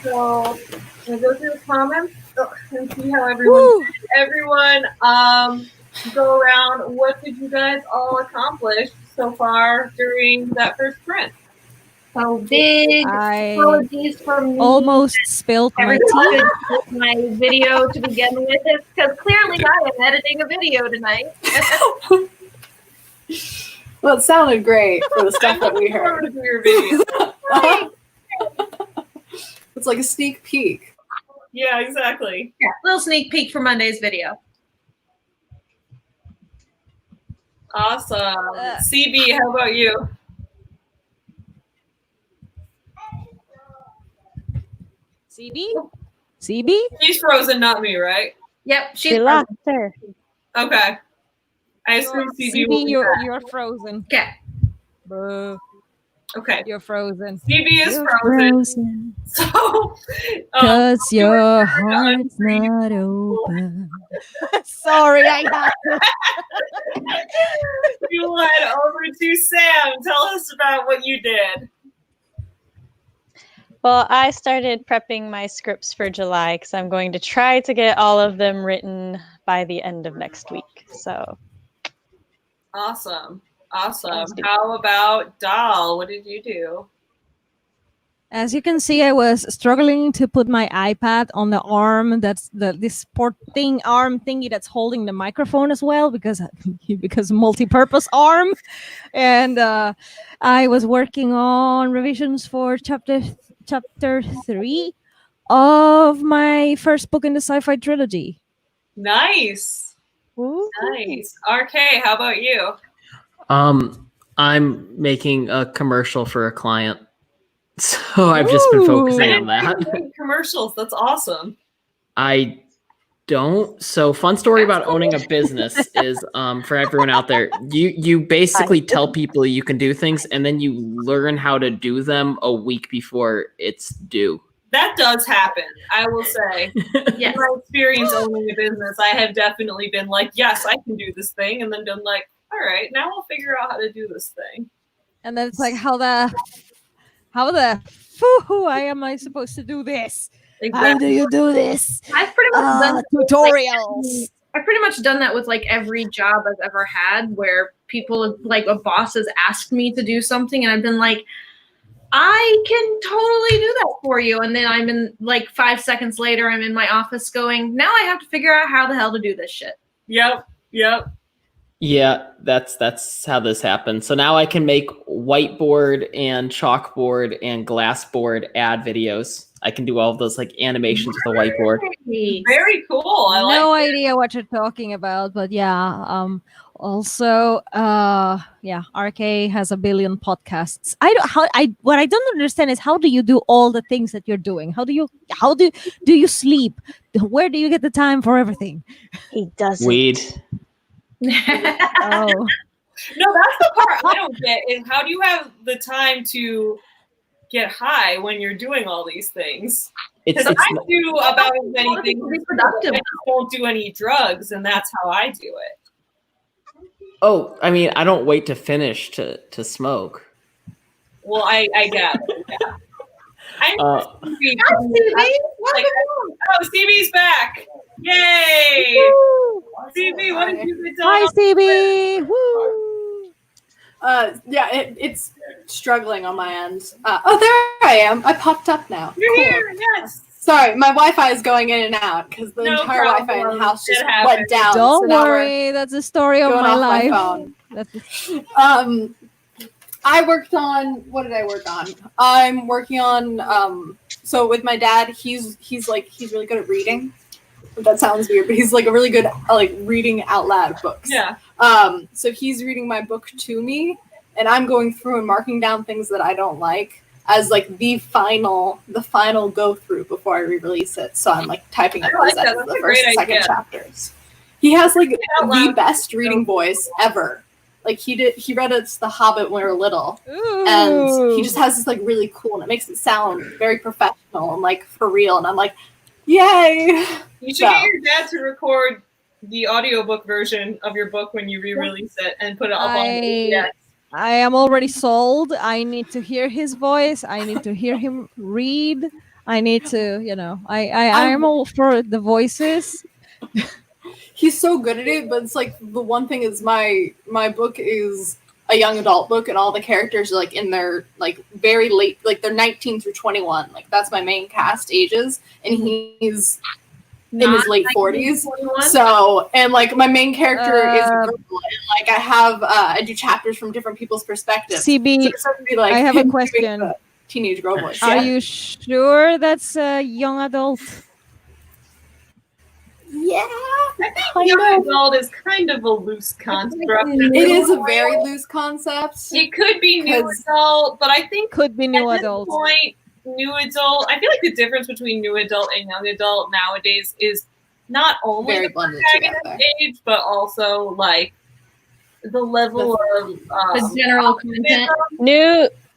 So, I'm go through the comments and see how everyone go around. What did you guys all accomplish so far during that first sprint? So big apologies from me. Almost spilled my tea. My video to begin with, because clearly I am editing a video tonight. Well, it sounded great for the stuff that we heard. To your video. It's like a sneak peek. Yeah, exactly. Yeah, little sneak peek for Monday's video. Awesome. CB, how about you? CB? CB? She's frozen, not me, right? Yep, she's We lost her. Okay. I assume CB will CB, be you're back. frozen. okay. Boo. Okay. You're frozen. CB is frozen. So, Cause your heart's not open. Sorry, I got it. you went over to Sam. Tell us about what you did. Well, I started prepping my scripts for July because I'm going to try to get all of them written by the end of next week. So Awesome. How about Doll? What did you do? As you can see, I was struggling to put my iPad on the arm. That's this sport thing arm thingy that's holding the microphone as well, because multi-purpose arm. And I was working on revisions for chapter 3 of my first book in the sci-fi trilogy. Nice. Nice. RK, how about you? I'm making a commercial for a client. So I've just been focusing on that. Commercials. That's awesome. I don't. So fun story about owning a business is for everyone out there, you basically tell people you can do things and then you learn how to do them a week before it's due. That does happen, I will say. Yes. In my experience owning a business, I have definitely been like, yes, I can do this thing, and then been like, all right, now we'll figure out how to do this thing. And then it's like, how the foo am I supposed to do this? Exactly. How do you do this? I've pretty much done Tutorials. I've pretty much done that with like every job I've ever had, where people, like a boss has asked me to do something and I've been like, I can totally do that for you. And then I'm in like 5 seconds later, I'm in my office going, now I have to figure out how the hell to do this shit. Yep. Yeah, that's how this happens. So now I can make whiteboard and chalkboard and glassboard ad videos. I can do all of those like animations with a whiteboard. Very cool. I No like idea what you're talking about, but yeah. Also, RK has a billion podcasts. What I don't understand is, how do you do all the things that you're doing? How do you sleep? Where do you get the time for everything? he doesn't. Weed. Oh, No, that's the part I don't get, is how do you have the time to get high when you're doing all these things? Because I do about as many things. I just don't do any drugs, and that's how I do it. Oh, I mean, I don't wait to finish to smoke. Well, I get it. Yeah. Hi, CB. Oh, CB's back! Yay! CB, what did you get done? hi, CB. Woo. Yeah, it's struggling on my end. Oh, there I am. I popped up now. You're Cool. here, yes. Sorry, my Wi-Fi is going in and out because the No entire problem. Wi-Fi in the house just It happens. went down. Don't so now we're worry, that's the story of going my off life. my phone. I worked on, what did I work on? I'm working on so with my dad, he's really good at reading. That sounds weird, but he's like a really good reading out loud books. Yeah. So he's reading my book to me, and I'm going through and marking down things that I don't like as like the final go through before I re-release it. So I'm like typing up those as the first and second chapters. He has like the best reading voice ever. Like he read it's The Hobbit when we were little. Ooh. And he just has this like really cool, and it makes it sound very professional and like for real. And I'm like, yay! You should get your dad to record the audiobook version of your book when you re-release it and put it up on the I am already sold. I need to hear his voice. I need to hear him read. I need to, I am all for the voices. He's so good at it, but it's like the one thing is my book is a young adult book, and all the characters are like in their like very late, like they're 19 through 21. Like that's my main cast ages, and he's in his late 40s. So, and like my main character is a girl, and like I do chapters from different people's perspectives. CB, so be like, I have a question. Teenage girl voice. Are you sure that's a young adult? Yeah, I think young adult is kind of a loose concept. It is a very loose concept. It could be new adult, but I think could be new at adult. This point, new adult. I feel like the difference between new adult and young adult nowadays is not only very the blended protagonist age, but also like the level of the general content.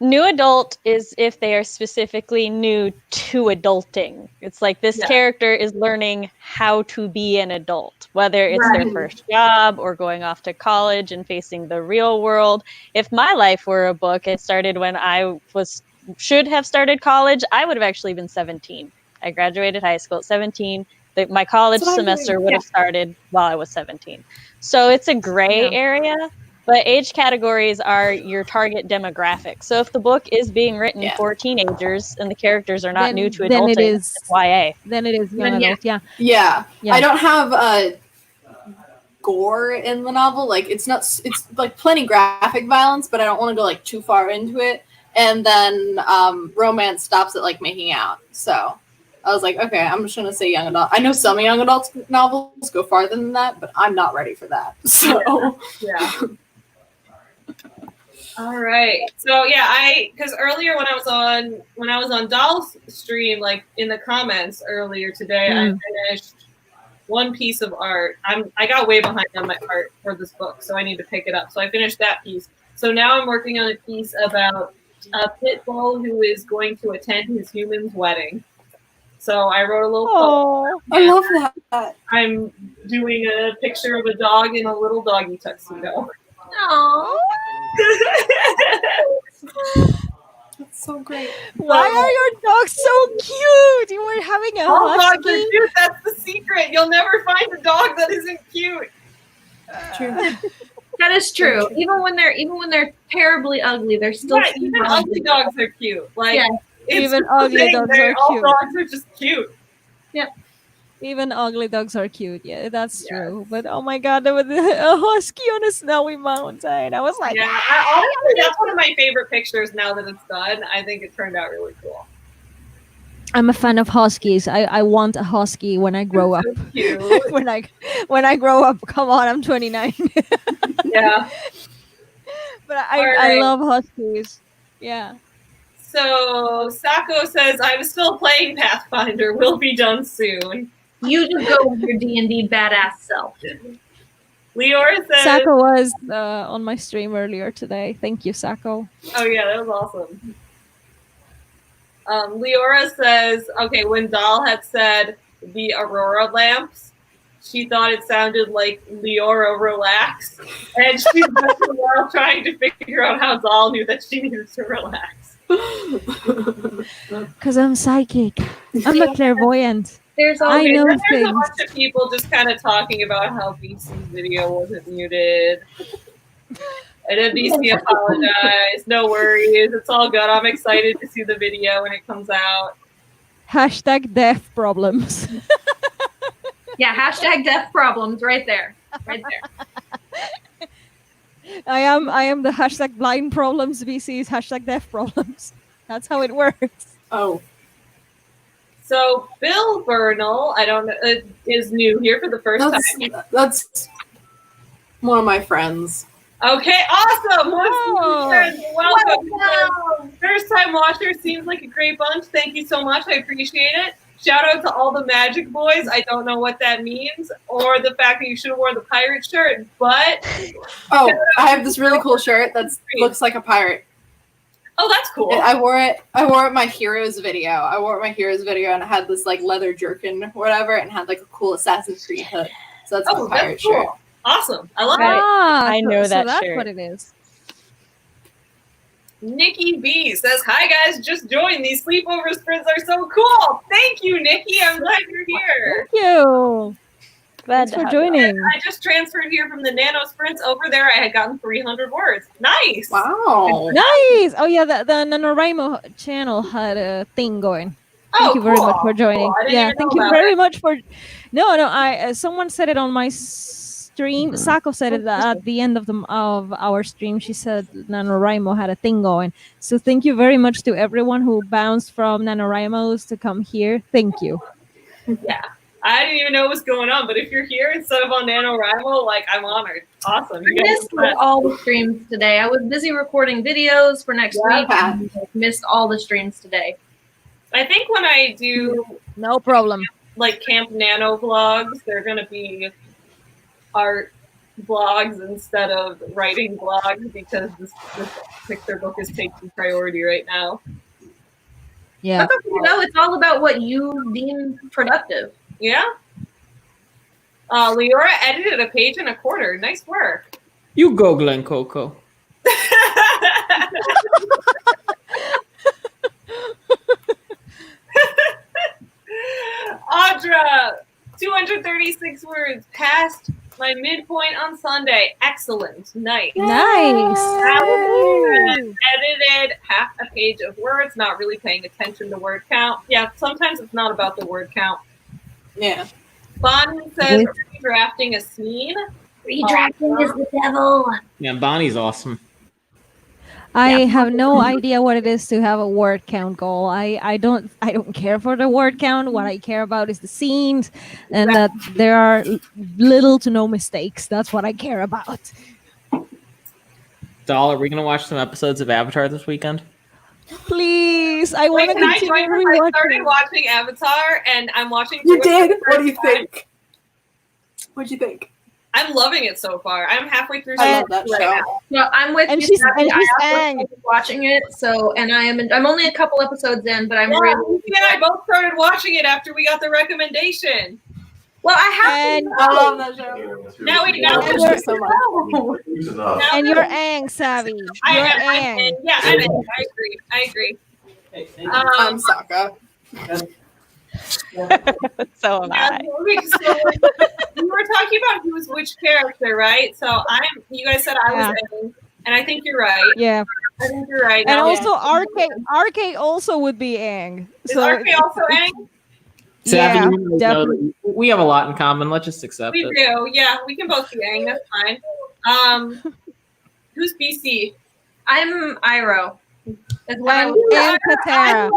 New adult is if they are specifically new to adulting. It's like this character is learning how to be an adult, whether it's their first job or going off to college and facing the real world. If my life were a book, it started when I should have started college. I would have actually been 17. I graduated high school at 17. My college semester would have started while I was 17. So it's a gray area. But age categories are your target demographic. So if the book is being written for teenagers and the characters are not new to adulting, it's YA. Then it is young adult, yeah. I don't have gore in the novel. Like it's like plenty graphic violence, but I don't want to go like too far into it. And then romance stops at like making out. So I was like, okay, I'm just gonna say young adult. I know some young adult novels go farther than that, but I'm not ready for that. So yeah. All right. So because earlier when I was on Doll's stream, like in the comments earlier today, I finished one piece of art. I got way behind on my art for this book, so I need to pick it up. So I finished that piece. So now I'm working on a piece about a pit bull who is going to attend his human's wedding. So I wrote a little poem. I love that. I'm doing a picture of a dog in a little doggy tuxedo. Aww. That's so great. Why are your dogs so cute? You were having a all husky. dogs are cute. That's the secret. You'll never find a dog that isn't cute. True. That is true. Even when they're terribly ugly, they're still even ugly dogs are cute. Like even ugly dogs are all cute. Dogs are just cute. Yep. Even ugly dogs are cute. Yeah, that's true. But oh my god, there was a husky on a snowy mountain. I was like, honestly, that's one of my favorite pictures now that it's done. I think it turned out really cool. I'm a fan of huskies. I want a husky when I grow up. So cute. when I grow up, come on, I'm 29. Yeah. But I love huskies. Yeah. So Sako says, I'm still playing Pathfinder. Will be done soon. You just go with your D&D badass self. Leora says... Sako was on my stream earlier today. Thank you, Sako. Oh, yeah, that was awesome. Leora says, okay, when Doll had said the Aurora lamps, she thought it sounded like Leora relax. And she spent a while trying to figure out how Doll knew that she needed to relax. Because I'm psychic. I'm a clairvoyant. There's I know there's things. a bunch of people just kind of talking about how BC's video wasn't muted. And then BC apologized. No worries. It's all good. I'm excited to see the video when it comes out. Hashtag death problems. Yeah, hashtag death problems right there. Right there. I am the hashtag blind problems. BC's hashtag death problems. That's how it works. Oh. So Bill Bernal, I don't know, is new here for the first time. That's one of my friends. Okay, awesome! Welcome. First time watcher, seems like a great bunch. Thank you so much. I appreciate it. Shout out to all the Magic Boys. I don't know what that means, or the fact that you should have worn the pirate shirt, but... Oh, I have this really cool shirt that looks like a pirate. Oh, that's cool. I wore it at my Heroes video. And it had this like leather jerkin or whatever and had like a cool Assassin's Creed hood. So that's my pirate shirt. Cool. Awesome. I love it. I know so that that's shirt. what it is. Nikki B says, "Hi guys, just joined. These sleepover sprints are so cool. Thank you, Nikki. I'm glad you're here. Thank you. Glad Thanks to for have you. joining. I just transferred here from the nano sprints. Over there, I had gotten 300 words. Nice. Wow. Nice. Oh yeah, the NaNoWriMo channel had a thing going. Thank you very cool. much for joining. Cool. I didn't Yeah, even thank know you about very it. much for. No, I someone said it on my stream. Sako said it at the end of our stream. She said NaNoWriMo had a thing going. So thank you very much to everyone who bounced from NaNoWriMos to come here. Thank you. Yeah. I didn't even know what was going on, but if you're here instead of on NaNoWriMo, like, I'm honored. Awesome. You I guys missed all the streams today. I was busy recording videos for next week. And missed all the streams today. I think when I do No problem. like Camp Nano vlogs, they're gonna be art vlogs instead of writing vlogs because this picture book is taking priority right now. Yeah. That's okay, though. It's all about what you deem productive. Yeah. Leora edited a page and a quarter. Nice work. You go, Glen Coco. Audra, 236 words. Passed my midpoint on Sunday. Excellent. Nice. Nice. Edited half a page of words, not really paying attention to word count. Yeah, sometimes it's not about the word count. Yeah. Bonnie says redrafting a scene. Redrafting is the devil. Yeah, Bonnie's awesome. I have no idea what it is to have a word count goal. I don't care for the word count. What I care about is the scenes and that there are little to no mistakes. That's what I care about. Doll, are we gonna watch some episodes of Avatar this weekend? Please, I want to Can I continue join? I started rewatching. watching Avatar and I'm watching. You did? for the What do you first time. think? What'd you think? I'm loving it so far. I'm halfway through. I season love that two right show. now. No, I'm with And you. she's- Stephanie. and she's I also angry. started watching it, so and I'm only a couple episodes in, but I'm Yeah, really Lucy and I both started watching it after we got the recommendation. well. I have And to I know. love that show. Now we I know. love that show so much. Now and that you're we- ang savvy. I You're am. ang. Yeah, I'm in. I agree. I'm Saka. So am Yeah, I. okay, so we were talking about who was which character, right? So you guys said I was Eng, and I think you're right. Yeah. I think you're right. And Now, also RK also would be ang. is So RK also Eng? Savvy, Yeah, you know that definitely. we have a lot in common. Let's just accept We it. do. Yeah, we can both be Eng. That's fine. Who's BC? I'm Iroh. That's what And Katara.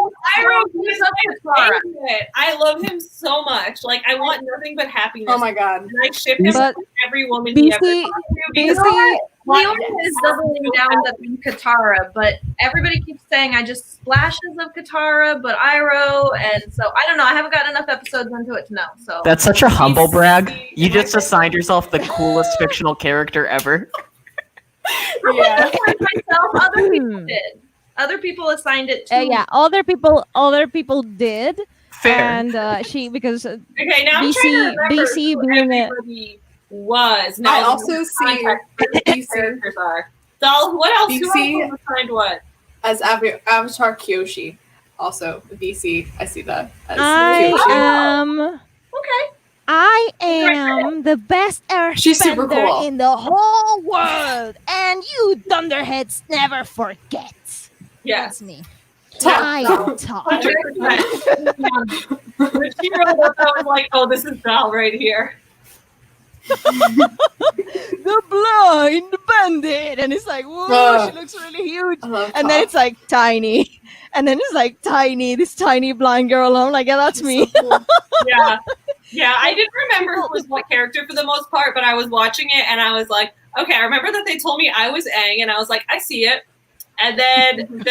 I love him so much. Like, I want nothing but happiness. Oh my god. And I ship him But with every woman he ever BC, talked to because BC, Leora is doubling down that I'm Katara, but everybody keeps saying I just splashes of Katara, but Iroh, and so I don't know. I haven't gotten enough episodes into it to know. So That's such a humble brag. BC, You just assigned yourself the coolest fictional character ever. Yeah. myself, other people did. Other people assigned it to. yeah, other people did, Fair. and she because Okay, now I'm trying to BC remember BC who being a everybody was. Now I also see BC characters are. Doll, what else? Who BC else assigned what? as Avatar Kyoshi. Also, BC. I see that as I Kyoshi. am Okay. I am the best She's super airbender cool. in the whole world, and you thunderheads never forget. Yes. That's me. Top. I am top. 100%. When she rolled up, I was like, oh, this is Doll right here. The blind bandit, and it's like, whoa, she looks really huge. I love And then Top. it's like tiny, and then it's like tiny, this tiny blind girl. I'm like, yeah, that's me. So cool. Yeah. Yeah, I didn't remember who was what character for the most part, but I was watching it and I was like, okay, I remember that they told me I was Aang, and I was like, I see it. And then when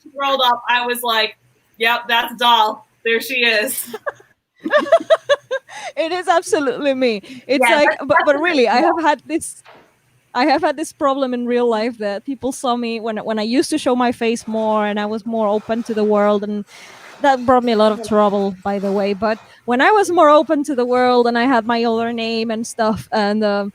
she rolled up, I was like, yep, that's Doll. There she is. It is absolutely me. It's Yeah, like, but really, I have had this problem in real life that people saw me when I used to show my face more and I was more open to the world, and that brought me a lot of trouble, by the way. But when I was more open to the world and I had my older name and stuff, and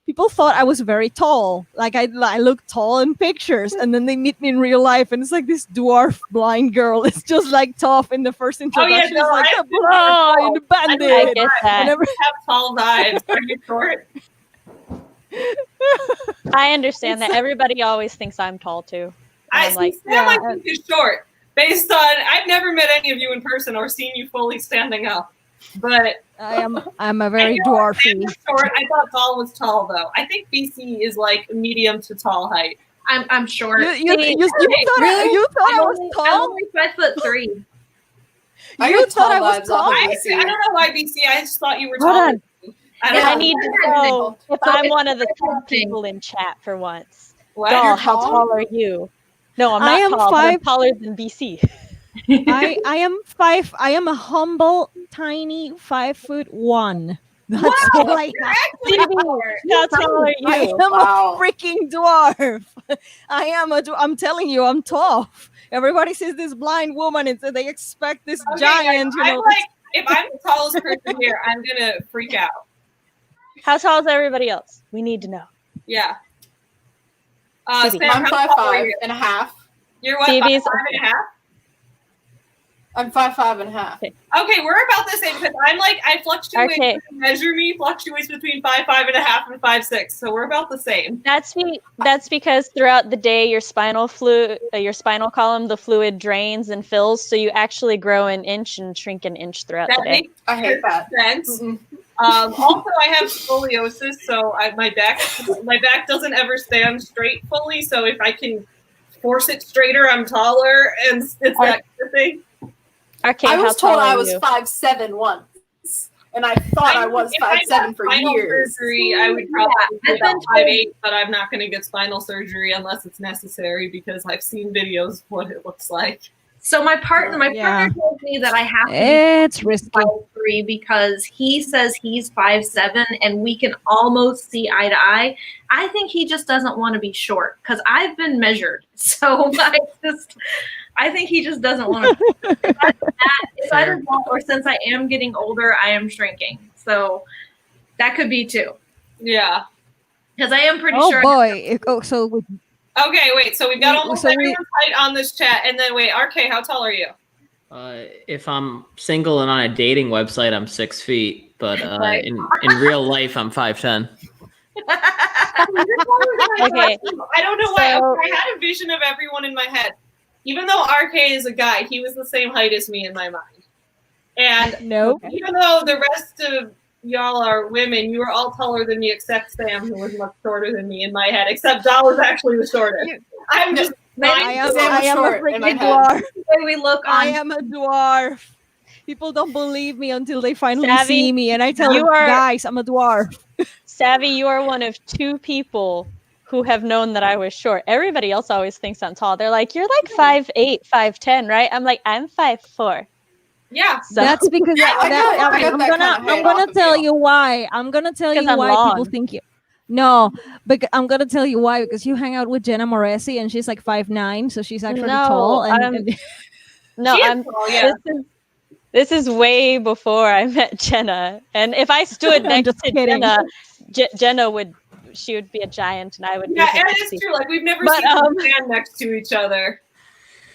people thought I was very tall. Like I look tall in pictures, and then they meet me in real life, and it's like this dwarf blind girl. It's just like tough in the first introduction. no, it's like I the blind bandit. I get that. You have tall vibes. Are you short? I understand that. Everybody always thinks I'm tall too. I'm like, Sam, I think you're short. Based on, I've never met any of you in person or seen you fully standing up. But I'm a very dwarfy. Short. I thought tall was tall though. I think BC is like medium to tall height. I'm short. You thought I was I'm tall? only 5'3". I You got thought I tall was vibes tall? off I of BC. don't know why BC. I just thought you were Hold tall. on. I need to know if So I'm it's one of the a tall thing. people in chat for once. What? Doll, You're how tall? tall are you? No, I'm not I am tall, but I'm 5 taller than BC. I am 5. I am a humble, tiny 5'1". That's all I have. How tall are I you? am Wow. a freaking dwarf. I'm telling you, I'm tough. Everybody sees this blind woman and so they expect this Okay, giant, I'm like, if I'm the tallest person here, I'm gonna freak out. How tall is everybody else? We need to know. Yeah. Phoebe. Sam, I'm how tall are 5'5" you? and a half. You're what? Phoebe's 5'5" I'm 5'5" and a half. Okay, we're about the same because I'm like I fluctuate. Okay. Measure me fluctuates between 5'5" and a half and 5'6", so we're about the same. That's because throughout the day your spinal column, the fluid drains and fills, so you actually grow an inch and shrink an inch throughout the That day. makes I hate that. sense. Mm-mm. Also, I have scoliosis, so my back doesn't ever stand straight fully. So if I can force it straighter, I'm taller, and it's that kind of thing. Arcade, I how was tall told I are was you? 5'7" once, and I thought I was If I 5'7" got for spinal years. surgery, I would probably Yeah, be about 5'8", but I'm not going to get spinal surgery unless it's necessary because I've seen videos of what it looks like. So my partner tells me that I have to it's risky. be 5'3" because he says he's 5'7" and we can almost see eye to eye. I think he just doesn't want to be short because I've been measured. So I think he just doesn't want to. It's either that or since I am getting older, I am shrinking. So that could be too. Yeah. Because I am pretty Oh sure. boy! So with Okay, wait. So we've got almost So everyone's height on this chat, and then wait, RK, how tall are you? If I'm single and on a dating website, I'm 6 feet, but Right. in real life, I'm 5'10". Okay. I don't know why. So- I had a vision of everyone in my head. Even though RK is a guy, he was the same height as me in my mind. And no, even though the rest of y'all are women, you are all taller than me except Sam, who was much shorter than me in my head, except Doll was actually the shortest. I'm just I am Sam was a short in my freaking head. dwarf. The way we look on. I am a dwarf. People don't believe me until they finally Savvy, see me, and I tell you them, are- guys, I'm a dwarf. Savvy, you are one of 2 people who have known that I was short. Everybody else always thinks I'm tall. They're like, you're like 5'8", 5'10", right? I'm like, I'm 5'4". yeah. So That's because Yeah, I got I'm that gonna kinda height I'm gonna off of tell you. you why. I'm gonna tell you Because I'm why people long. think you. No, but I'm gonna tell you why because you hang out with Jenna Moresi and she's like 5'9", so she's actually No, tall. no, She is I'm. tall, yeah. This is way before I met Jenna. And if I stood I'm next just to kidding. Jenna would be a giant, and I would. Yeah, be and petite. it's true. Like we've never But, seen them stand next to each other.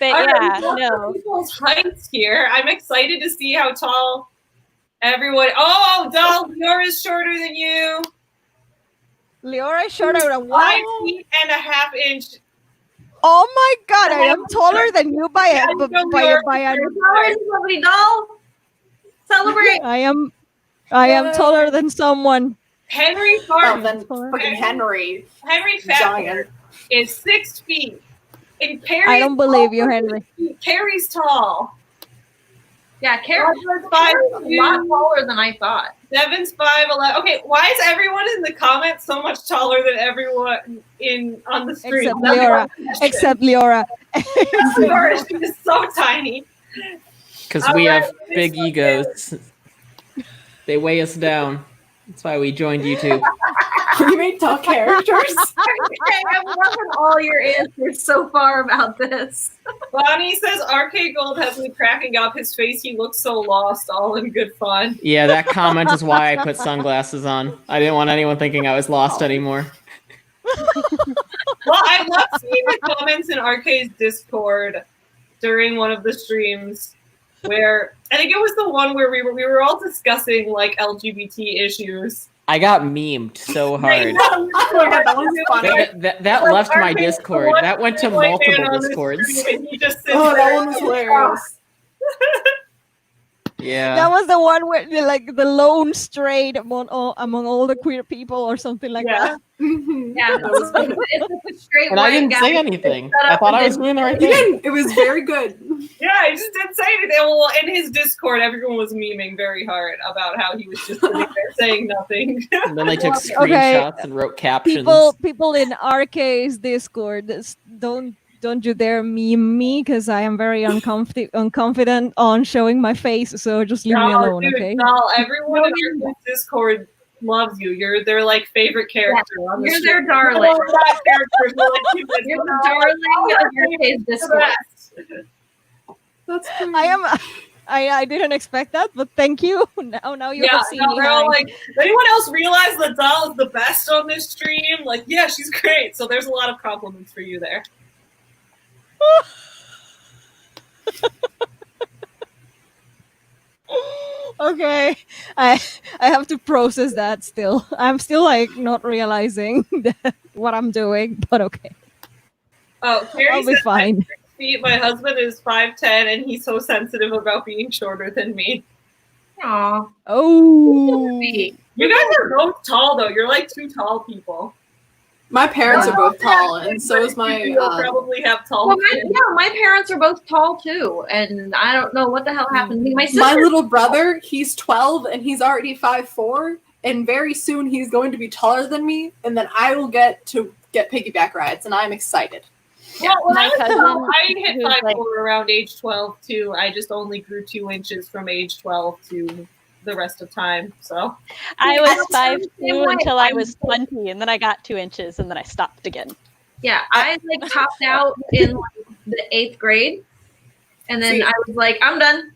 But All right, yeah, we got no. people's heights here. I'm excited to see how tall everyone. Oh, Doll, yours is shorter than you. Leora is shorter than 5 what? feet and a half inch. Oh my god, I am taller than you by a I know by you're- a Sorry, lovely doll. Celebrate. I am taller than someone. Henry Well, Farton. then freaking Henry, Henry Fatford giant. is 6 feet. And Carrie's I don't believe you, taller Henry. than- Carrie's tall. Yeah, Carrie's Carrie's a lot taller than I thought. Devin's 5'11". Okay, why is everyone in the comments so much taller than everyone on the street? Except That's Leora. my question. Except Leora. Leora, she is so tiny. Because All we right, have big egos. They weigh us down. That's why we joined YouTube. We made tall characters. Okay, I'm loving all your answers so far about this. Bonnie says RK Gold has me cracking up. His face, he looks so lost, all in good fun. Yeah, that comment is why I put sunglasses on. I didn't want anyone thinking I was lost anymore. Well, I love seeing the comments in RK's Discord during one of the streams where I think it was the one where we were all discussing like LGBT issues. I got memed so hard. That was funny. That left my Discord. That went to multiple Discords. That one was hilarious. Yeah. That was the one where like the lone straight among all the queer people or something like that. Yeah, it's a straight And I white didn't guy. say anything. I thought I was doing the right You thing. didn't. It was very good. Yeah, I just didn't say anything. Well, in his Discord, everyone was memeing very hard about how he was just sitting there saying nothing. And then they took screenshots and wrote captions. People in RK's Discord, don't you dare meme me because I am very unconfident on showing my face. So just leave me alone, dude, okay? No, everyone in your Discord loves you. They're like favorite character on the You're show. their darling. All of that characters are like, You're the darling of your kid's Discord. That's crazy. I didn't expect that, but thank you. Now you have seen me. They're all like, does anyone else realize that Doll is the best on this stream? Like, yeah, she's great. So there's a lot of compliments for you there. Okay, I have to process that still. I'm still like not realizing what I'm doing, but okay. Oh, Carrie I'll be says, fine. "I'm 6 feet. My husband is 5'10", and he's so sensitive about being shorter than me. Aw. Oh, You guys are both tall, though. You're like two tall people. My parents are both tall, and so is my. You'll probably have tall. Well, kids. my parents are both tall too, and I don't know what the hell happened to me. My sister, My little brother, he's 12 and he's already 5'4", and very soon he's going to be taller than me, and then I will get piggyback rides, and I'm excited. Well, when My I was cousin, little, I hit who's 5'4" like- around age 12 too. I just only grew 2 inches from age 12 to the rest of time. So I was I'm the same 5'2" way. until I was 20, and then I got 2 inches, and then I stopped again. yeah, I like topped out in like, the 8th grade, and then See. I was like, I'm done.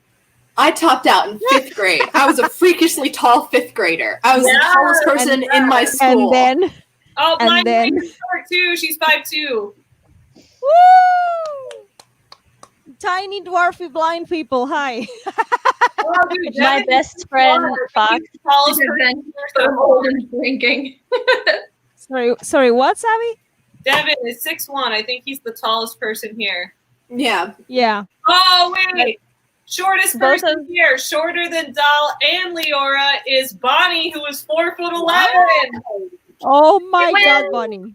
I topped out in 5th grade. I was a freakishly tall 5th grader. I was the Yeah, tallest person in my school. and then oh, And Blind then- Lady's short too. She's 5'2". woo! Tiny dwarfy blind people. Hi. Oh, dude, My Devin best is friend, taller. Fox. He's the tallest Because person then so I'm old and drinking. Sorry. What, Savvy? Devin is 6'1". I think he's the tallest person here. Yeah. Yeah. Oh wait, shortest Both person here, shorter than Doll and Leora, is Bonnie, who is 4'11". Oh my You God, win. Bonnie.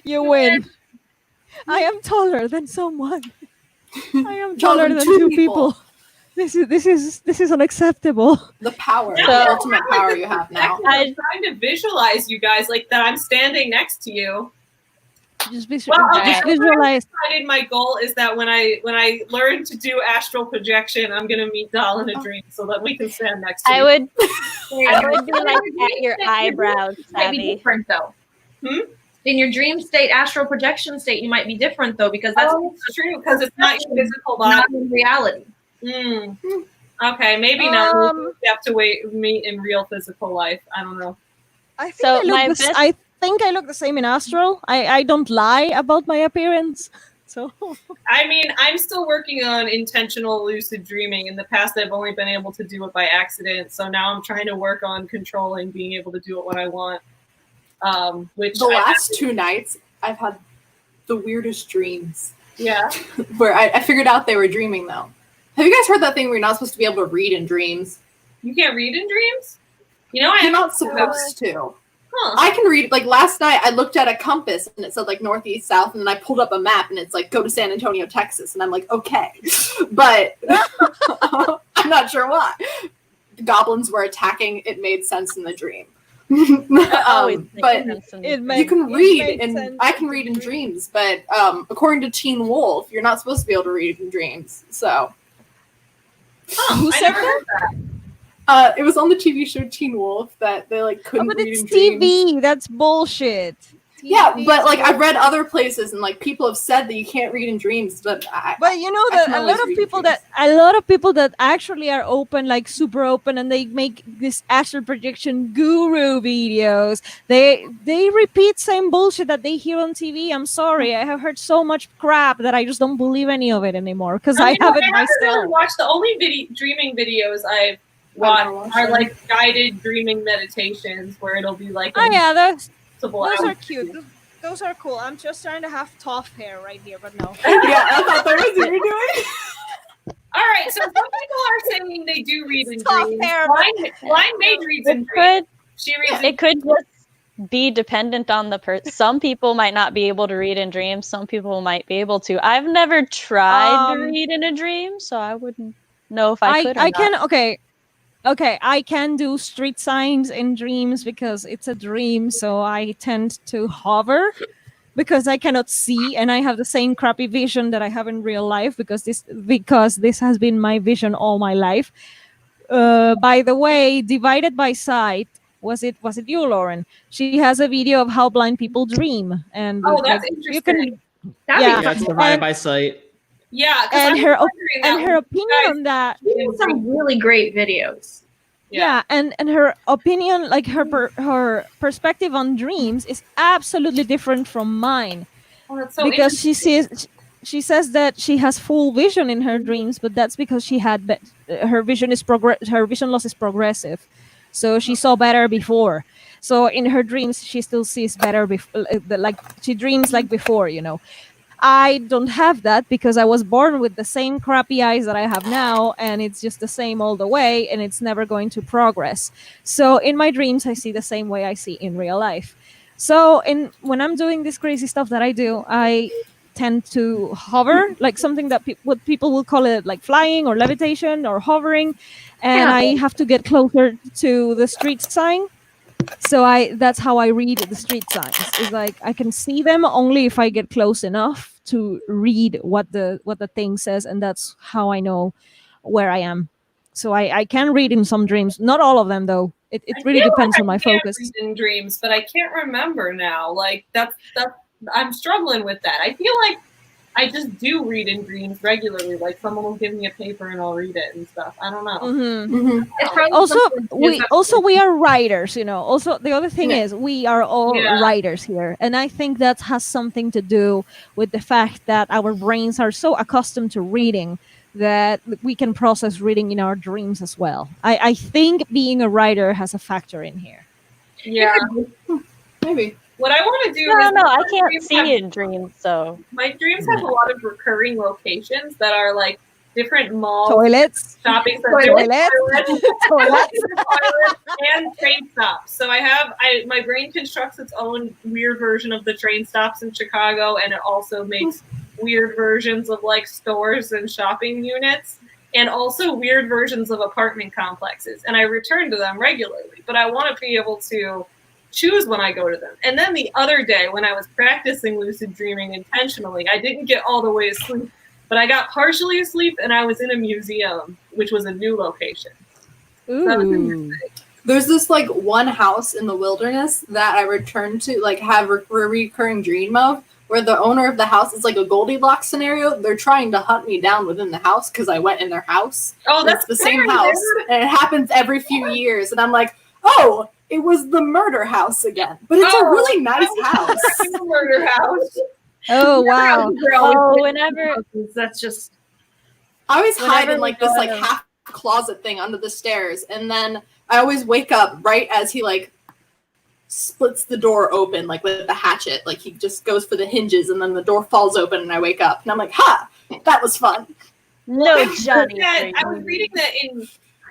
You win. I am taller than someone. I am taller than two people. This is unacceptable. The power, Yeah. the ultimate power you have now. I'm trying to visualize you guys like that. I'm standing next to you. Just Well, okay. visualize. My goal is that when I learn to do astral projection, I'm gonna meet Doll in a dream so that we can stand next to I you. would be like at your eyebrows, Might be Savvy. different though. Hmm? In your dream state, astral projection state, you might be different though because that's It's true because it's not your physical body. not in reality. Mm. Okay, maybe not. Um, We have to meet in real physical life. I don't know. I think So I look my the, best- I think I look the same in astral. I don't lie about my appearance. So I mean, I'm still working on intentional lucid dreaming. In the past, I've only been able to do it by accident. So now I'm trying to work on controlling being able to do it when I want. Which The I last 2 nights, I've had the weirdest dreams. yeah. Where I figured out they were dreaming, though. Have you guys heard that thing where you're not supposed to be able to read in dreams? You can't read in dreams? You know, You're not supposed to. Huh. I can read, like last night I looked at a compass and it said like northeast, south, and then I pulled up a map and it's like go to San Antonio, Texas. And I'm like, okay. But I'm not sure why. Goblins were attacking, it made sense in the dream. But you can read and I can read in dreams, but according to Teen Wolf, you're not supposed to be able to read in dreams. So Huh, Who I said never heard It was on the TV show Teen Wolf that they like Oh, couldn't but read it's in dreams. TV. That's bullshit. Yeah, TV but is like I've read bullshit. other places and like people have said that you can't read in dreams, but But you know I that can a always lot of read in people dreams. that actually are open, like super open, and they make this astral projection guru videos. They repeat same bullshit that they hear on TV. I'm sorry, I have heard so much crap that I just don't believe any of it anymore because I have it I haven't really myself. watched. The only dreaming videos I've watched are like guided dreaming meditations where it'll be like Oh yeah, those those are cute. Those are cool. I'm just trying to have tough hair right here, but no. Yeah, I thought that was what you were doing. All right, so some people are saying they do read in Tough dreams. hair, Blind Maid reads in It dreams. could She reads. it could just be dependent on the person. Some people might not be able to read in dreams. Some people might be able to. I've never tried to read in a dream, so I wouldn't know if I could or I not. can okay, I can do street signs in dreams because it's a dream, so I tend to hover because I cannot see and I have the same crappy vision that I have in real life because this has been my vision all my life. By the way, Divided by Sight, was it you, Lauren? She has a video of how blind people dream, and Oh, that's like, interesting. you can That'd Yeah. be Yeah, it's fun. divided And- by sight. Yeah, and her opinion on that. She has some really great videos. Yeah, and her opinion, like her perspective on dreams is absolutely different from mine. Oh, that's so Because she says that she has full vision in her dreams, but that's because she had her vision loss is progressive, so she saw better before. So in her dreams, she still sees better. Like she dreams like before, you know. I don't have that because I was born with the same crappy eyes that I have now, and it's just the same all the way, and it's never going to progress. So in my dreams, I see the same way I see in real life. So when I'm doing this crazy stuff that I do, I tend to hover, like something that what people will call it like flying or levitation or hovering, and I have to get closer to the street sign. So that's how I read the street signs. It's like I can see them only if I get close enough to read what the thing says, and that's how I know where I am. So I can read in some dreams, not all of them though. It really depends on my focus. Read in dreams, but I can't remember now. Like that's I'm struggling with that. I feel like I just do read in dreams regularly. Like someone will give me a paper and I'll read it and stuff. I don't know. Mm-hmm. It's probably Also we are writers, you know. Also the other thing is we are all writers here, and I think that has something to do with the fact that our brains are so accustomed to reading that we can process reading in our dreams as well. I think being a writer has a factor in here. Yeah, maybe. What I want to do No, is I can't see in dreams, so my dreams have a lot of recurring locations that are like different malls, Toilets, shopping toilets, toilets, and train stops. So my brain constructs its own weird version of the train stops in Chicago, and it also makes weird versions of like stores and shopping units, and also weird versions of apartment complexes. And I return to them regularly, but I want to be able to choose when I go to them. And then the other day when I was practicing lucid dreaming intentionally, I didn't get all the way asleep, but I got partially asleep and I was in a museum, which was a new location. Ooh. There's this like one house in the wilderness that I return to, like have a recurring dream of, where the owner of the house is like a Goldilocks scenario. They're trying to hunt me down within the house because I went in their house. Oh, that's the same house, and it happens every few years. And I'm like, oh, it was the murder house again, but it's a really nice house. The murder house. Oh wow! Oh, whenever that's just. I always hide in we like this go like to- half closet thing under the stairs, and then I always wake up right as he like splits the door open, like with the hatchet. Like he just goes for the hinges, and then the door falls open, and I wake up, and I'm like, "Ha! That was fun." No, Johnny. Yeah, I was reading that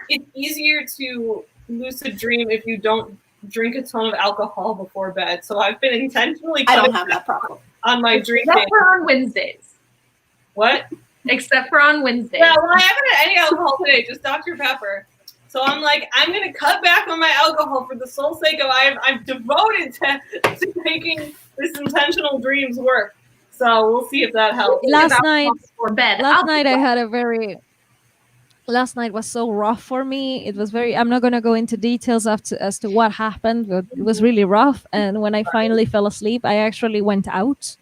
it's easier to lucid dream if you don't drink a ton of alcohol before bed. So I've been intentionally I don't cutting have that problem. on my drinking. Except for on Wednesdays. What? Except for on Wednesdays. Yeah, well, I haven't had any alcohol today, just Dr. Pepper. So I'm like, I'm gonna cut back on my alcohol for the sole sake of I'm devoted to making this intentional dreams work. So we'll see if that helps. Last night For bed. I had a very last night was so rough for me. It was very, I'm not going to go into details as to what happened, but it was really rough. And when I finally fell asleep, I actually went out.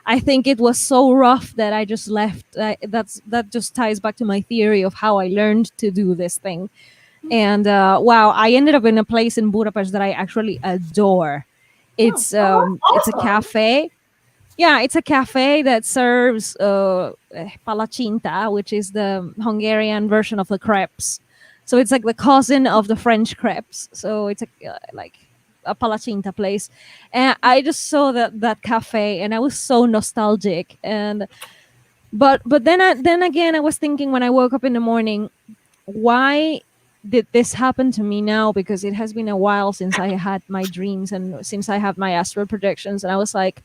I think it was so rough that I just left. That just ties back to my theory of how I learned to do this thing. And wow, I ended up in a place in Budapest that I actually adore. It's a cafe. Yeah, it's a cafe that serves palacinta, which is the Hungarian version of the crepes. So it's like the cousin of the French crepes. So it's like a palacinta place, and I just saw that cafe, and I was so nostalgic. And but then again, I was thinking when I woke up in the morning, why did this happen to me now? Because it has been a while since I had my dreams and since I have my astral projections, and I was like,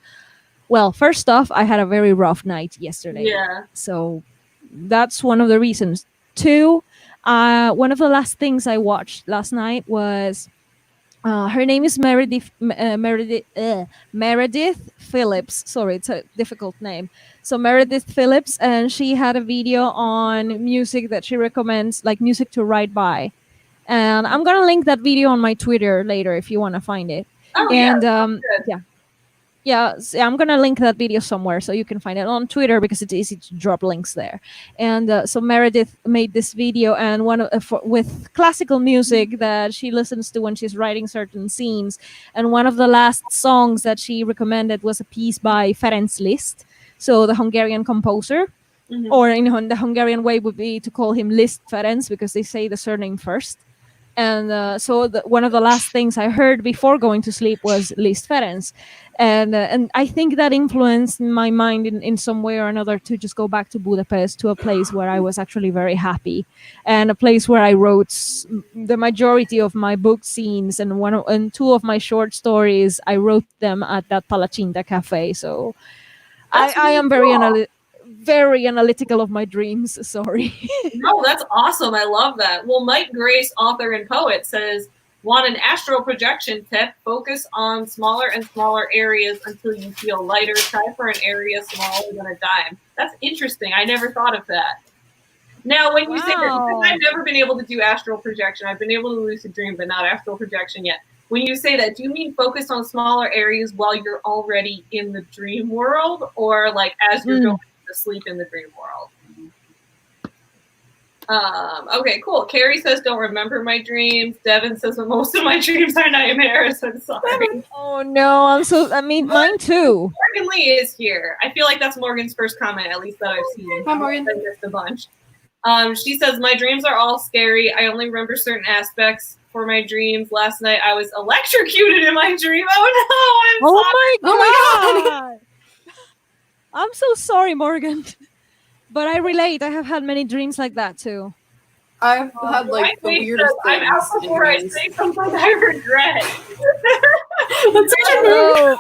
well, first off, I had a very rough night yesterday. Yeah. So that's one of the reasons. Two, one of the last things I watched last night was her name is Meredith Phillips. Sorry, it's a difficult name. So Meredith Phillips, and she had a video on music that she recommends, like music to ride by. And I'm gonna link that video on my Twitter later if you want to find it. Oh, And yeah. yeah, I'm gonna link that video somewhere so you can find it on Twitter because it's easy to drop links there. And so Meredith made this video, and with classical music that she listens to when she's writing certain scenes. And one of the last songs that she recommended was a piece by Ferenc Liszt, so the Hungarian composer, or in the Hungarian way would be to call him Liszt Ferenc because they say the surname first. And so one of the last things I heard before going to sleep was Liszt Ferenc. And I think that influenced my mind in some way or another to just go back to Budapest, to a place where I was actually very happy, and a place where I wrote the majority of my book scenes, and two of my short stories. I wrote them at that Palacinta cafe. So I am very analytical of my dreams. Sorry. No, that's awesome. I love that. Well, Mike Grace, author and poet, says, want an astral projection tip? Focus on smaller and smaller areas until you feel lighter. Try for an area smaller than a dime. That's interesting. I never thought of that. Now, when you say that, because I've never been able to do astral projection. I've been able to lucid dream, but not astral projection yet. When you say that, do you mean focus on smaller areas while you're already in the dream world, or like as you're going to sleep in the dream world? Okay, cool. Carrie says, don't remember my dreams. Devin says, well, most of my dreams are nightmares. I'm sorry. Oh, no. Mine too. Morgan Lee is here. I feel like that's Morgan's first comment, at least that I've seen. Hi, Morgan. I missed a bunch. She says, my dreams are all scary. I only remember certain aspects for my dreams. Last night, I was electrocuted in my dream. Oh, no. Oh, my God. I'm so sorry, Morgan. But I relate. I have had many dreams like that too. I've had like the weirdest things. I'm out before I say something I regret. That's such a move.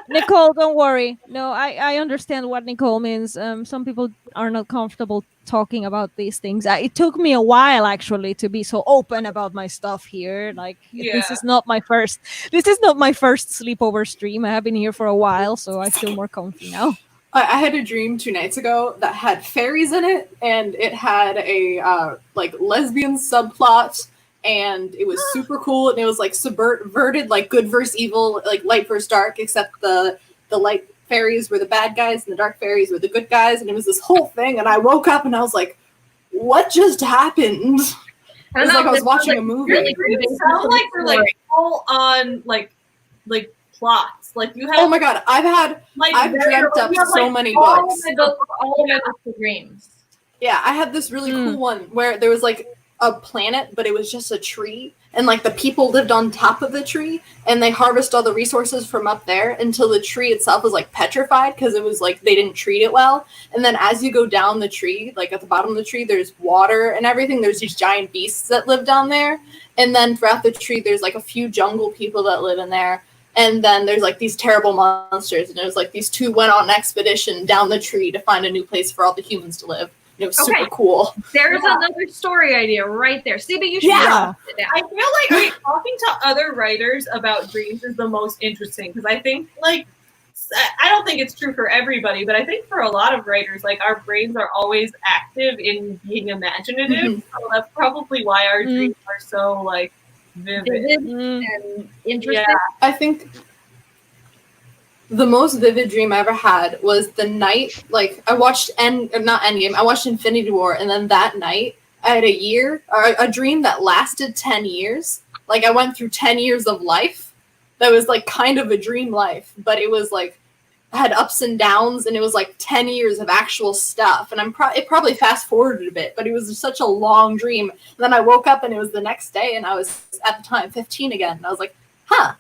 Nicole, don't worry. No, I understand what Nicole means. Some people are not comfortable talking about these things. It took me a while actually to be so open about my stuff here. Like this is not my first sleepover stream. I have been here for a while, so I feel more comfy now. I had a dream 2 nights ago that had fairies in it, and it had a like lesbian subplot, and it was super cool, and it was like subverted, like good versus evil, like light versus dark, except the light fairies were the bad guys and the dark fairies were the good guys, and it was this whole thing, and I woke up and I was like, what just happened? It was like I was watching a movie. It sounds like they're like full on like plots. Like you have. Oh my God, I've dreamt up so many books. All my books are dreams. Yeah, I had this really cool one where there was like a planet, but it was just a tree, and like the people lived on top of the tree, and they harvest all the resources from up there until the tree itself was like petrified because it was like they didn't treat it well. And then as you go down the tree, like at the bottom of the tree, there's water and everything. There's these giant beasts that live down there, and then throughout the tree, there's like a few jungle people that live in there. And then there's like these terrible monsters, and it was like these two went on an expedition down the tree to find a new place for all the humans to live. And it was super cool. There's another story idea right there. See, but you should sit down. I feel like talking to other writers about dreams is the most interesting because I think like I don't think it's true for everybody, but I think for a lot of writers, like our brains are always active in being imaginative. So that's probably why our dreams are so like vivid and interesting. Yeah. I think the most vivid dream I ever had was the night, like I watched not Endgame, I watched Infinity War, and then that night I had a dream that lasted 10 years. Like I went through 10 years of life. That was like kind of a dream life, but it was like had ups and downs, and it was like 10 years of actual stuff. And it probably fast forwarded a bit, but it was such a long dream. And then I woke up and it was the next day, and I was at the time 15 again. And I was like, huh,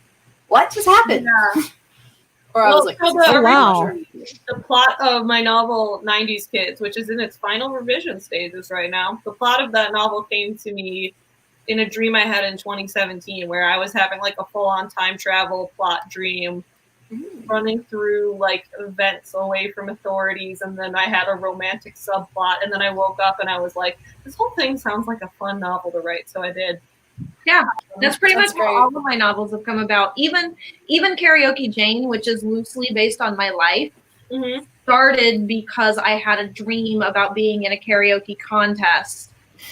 what just happened? Yeah. Or I was like, oh, wow. The plot of my novel 90s Kids, which is in its final revision stages right now, the plot of that novel came to me in a dream I had in 2017, where I was having like a full-on time travel plot dream, running through like events away from authorities, and then I had a romantic subplot, and then I woke up and I was like, this whole thing sounds like a fun novel to write, so I did. Yeah, that's pretty much great. how all of my novels have come about. Even Karaoke Jane, which is loosely based on my life, started because I had a dream about being in a karaoke contest,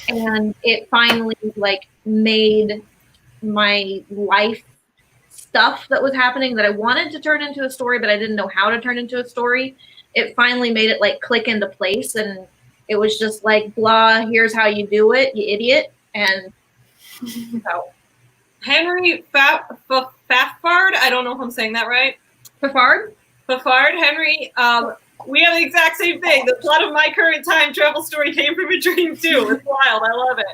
and it finally like made my life stuff that was happening that I wanted to turn into a story, but I didn't know how to turn into a story. It finally made it like click into place, and it was just like, blah, here's how you do it, you idiot. And so Henry Faffard, I don't know if I'm saying that right. Faffard, Henry, we have the exact same thing. The plot of my current time travel story came from a dream too. It's wild. I love it.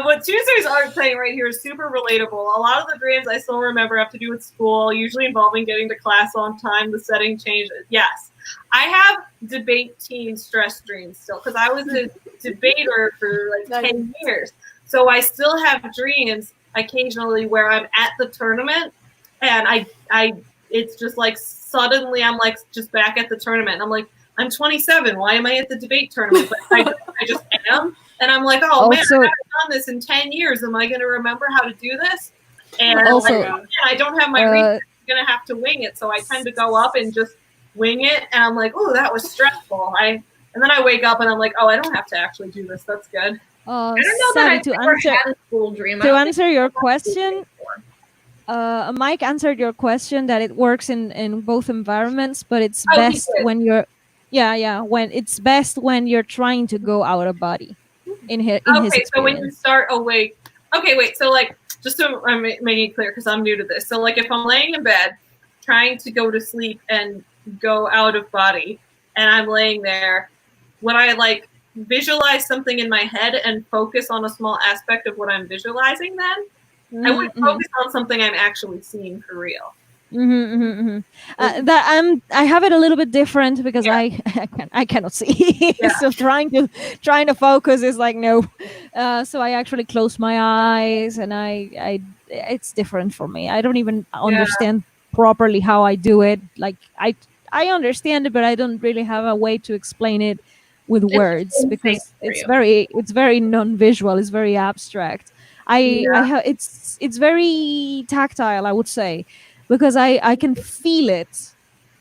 What Tuesdays are saying right here is super relatable. A lot of the dreams I still remember have to do with school, usually involving getting to class on time. The setting changes. Yes. I have debate team stress dreams still, because I was a debater for like 10 years. So I still have dreams occasionally where I'm at the tournament, and I it's just like suddenly I'm like just back at the tournament. And I'm like, I'm 27. Why am I at the debate tournament? But I just am. And I'm like, oh man, I haven't done this in 10 years. Am I going to remember how to do this? And I don't have my research. I'm going to have to wing it. So I tend to go up and just wing it. And I'm like, oh, that was stressful. And then I wake up and I'm like, oh, I don't have to actually do this. That's good. I don't know that I ever had a school dream. To answer your question, Mike answered your question that it works in both environments, but it's best when you're, when it's best when you're trying to go out of body. In his experience. So when you start awake, wait. So like, just to make it clear, because I'm new to this. So like, if I'm laying in bed, trying to go to sleep and go out of body, and I'm laying there, would I like visualize something in my head and focus on a small aspect of what I'm visualizing then? I wouldn't focus on something I'm actually seeing for real. That I have it a little bit different because I cannot see. So trying to focus is like no. So I actually close my eyes, and I it's different for me. I don't even understand properly how I do it. Like I understand it, but I don't really have a way to explain it with words, because it's very non-visual. It's very abstract. It's very tactile, I would say, because I can feel it.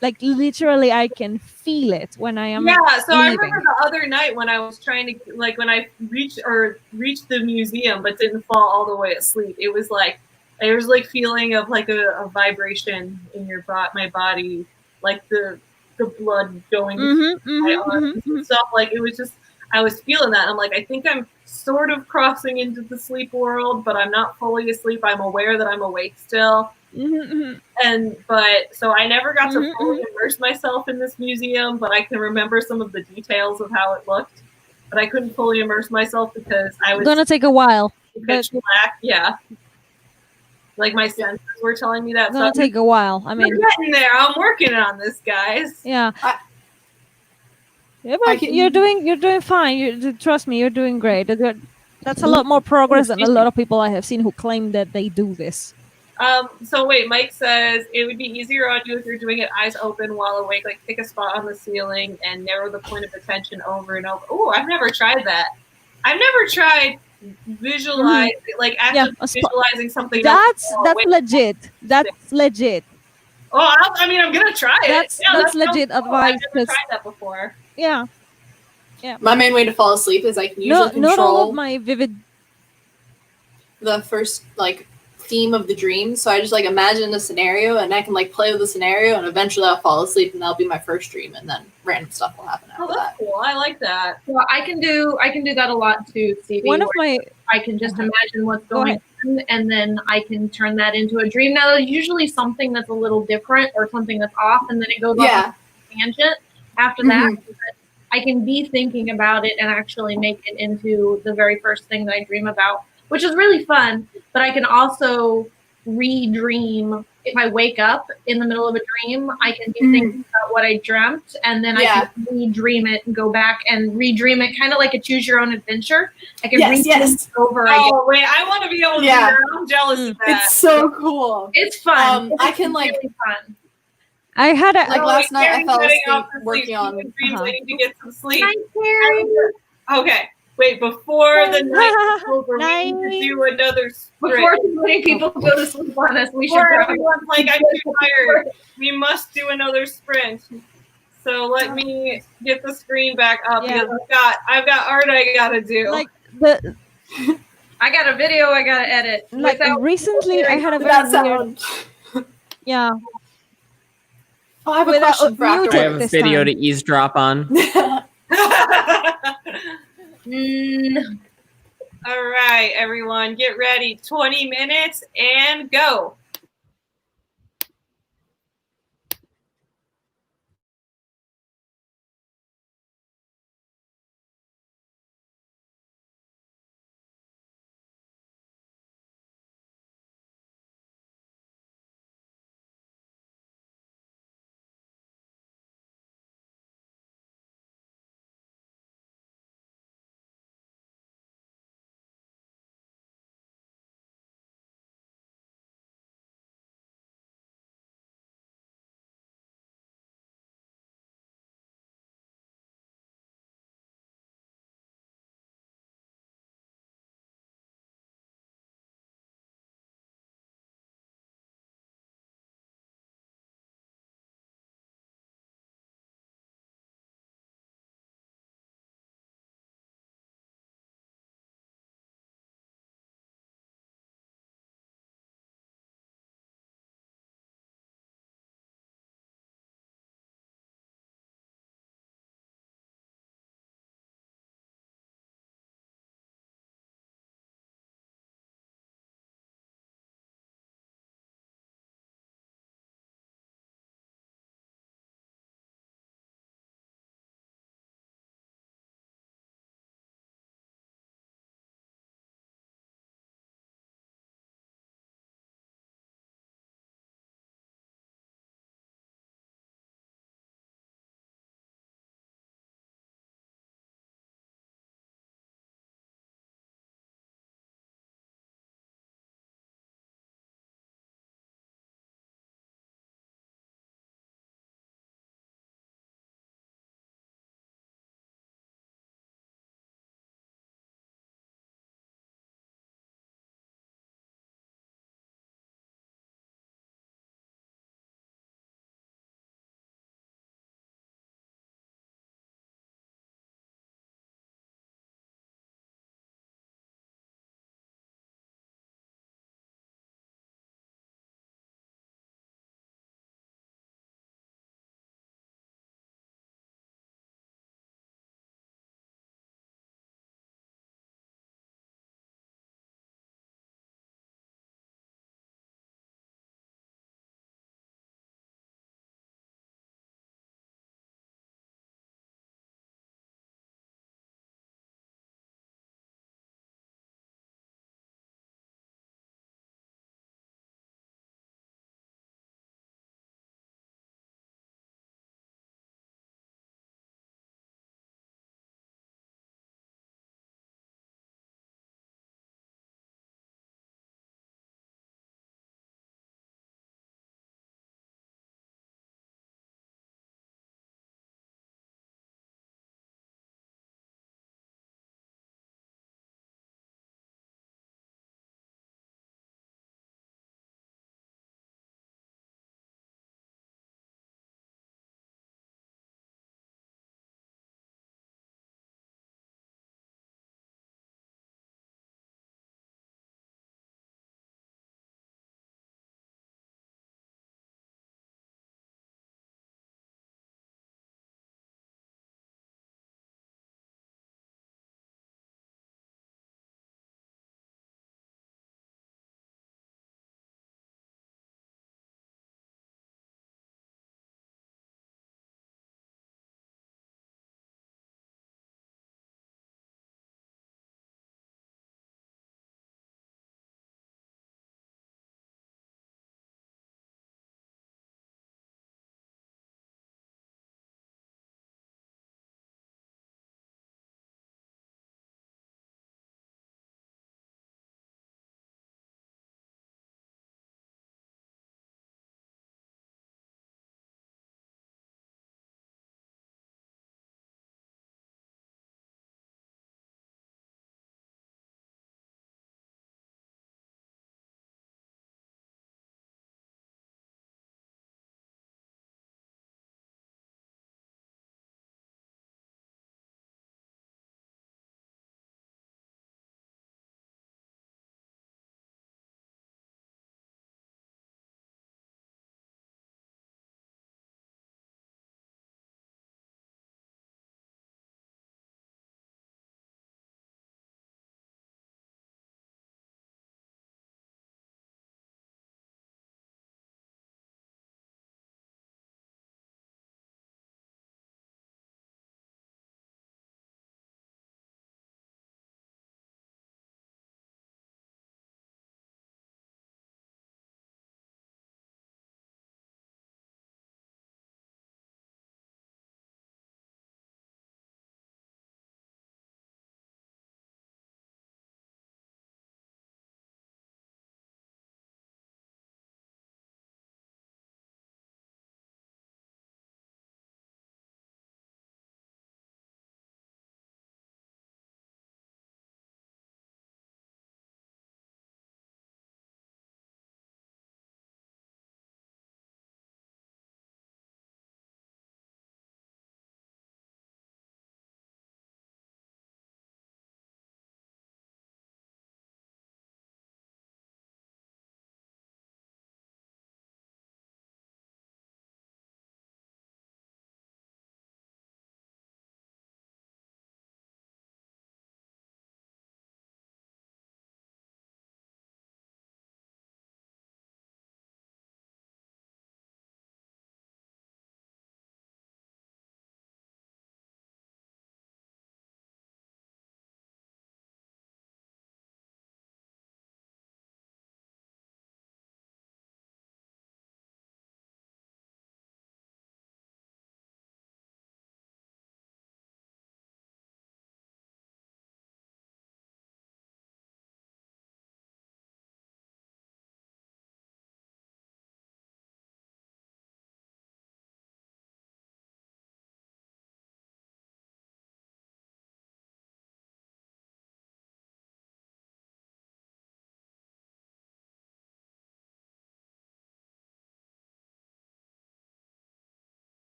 Like literally I can feel it when I am so leaving. I remember the other night when I was trying to, like, when I reached the museum but didn't fall all the way asleep, it was like feeling of like a vibration in my body, like the blood going to my arms and stuff. Like it was just, I was feeling that. I'm like, I think I'm sort of crossing into the sleep world, but I'm not fully asleep. I'm aware that I'm awake still. But so I never got to fully immerse myself in this museum, but I can remember some of the details of how it looked. But I couldn't fully immerse myself because I was gonna take a while. Pitch black, like my senses were telling me that. It's gonna take a while. I mean, I'm getting there. I'm working on this, guys. Yeah. But you're doing fine. Trust me, you're doing great. That's a lot more progress than a lot of people I have seen who claim that they do this. So wait, Mike says it would be easier on you if you're doing it eyes open while awake, like pick a spot on the ceiling and narrow the point of attention over and over. Oh, I've never tried that. I've never tried visualizing, like actually visualizing something. That's legit. That's legit. Oh, I mean, I'm gonna try it. That's That sounds legit cool. advice. I've never 'Cause- tried that before. yeah. My main way to fall asleep is I can usually Not all of control my vivid. the first like theme of the dream. So I just like imagine a scenario and I can like play with the scenario and eventually I'll fall asleep and that'll be my first dream and then random stuff will happen after Oh, that's that. cool. I like that. Well, I can do that a lot too, Stevie. One of where my I can just imagine what's Go going on, and then I can turn that into a dream. Now, there's usually something that's a little different or something that's off, and then it goes off on a tangent after that. But I can be thinking about it and actually make it into the very first thing that I dream about, which is really fun. But I can also re-dream. If I wake up in the middle of a dream, I can be thinking about what I dreamt, and then I can re-dream it and go back and re-dream it, kind of like a choose your own adventure. I can re-dream it over again. Oh, wait, I want to be able to do that. I'm jealous of that. It's so cool. It's fun. I can like really fun. I had a like last night I fell asleep working on dreams. I need to get some sleep. Night, Carrie. Okay, wait, before the night is over, we Night. need to do another sprint. Before too many people go to sleep on us, we should Before probably everyone's like, I'm too tired. We must do another sprint. So let me get the screen back up because I've got art I gotta do. like the I got a video I gotta edit. like without recently I had a that very weird sound. yeah. Oh, I have a Without question for music. I afterwards. have a This video time. to eavesdrop on. All right, everyone, get ready. 20 minutes and go.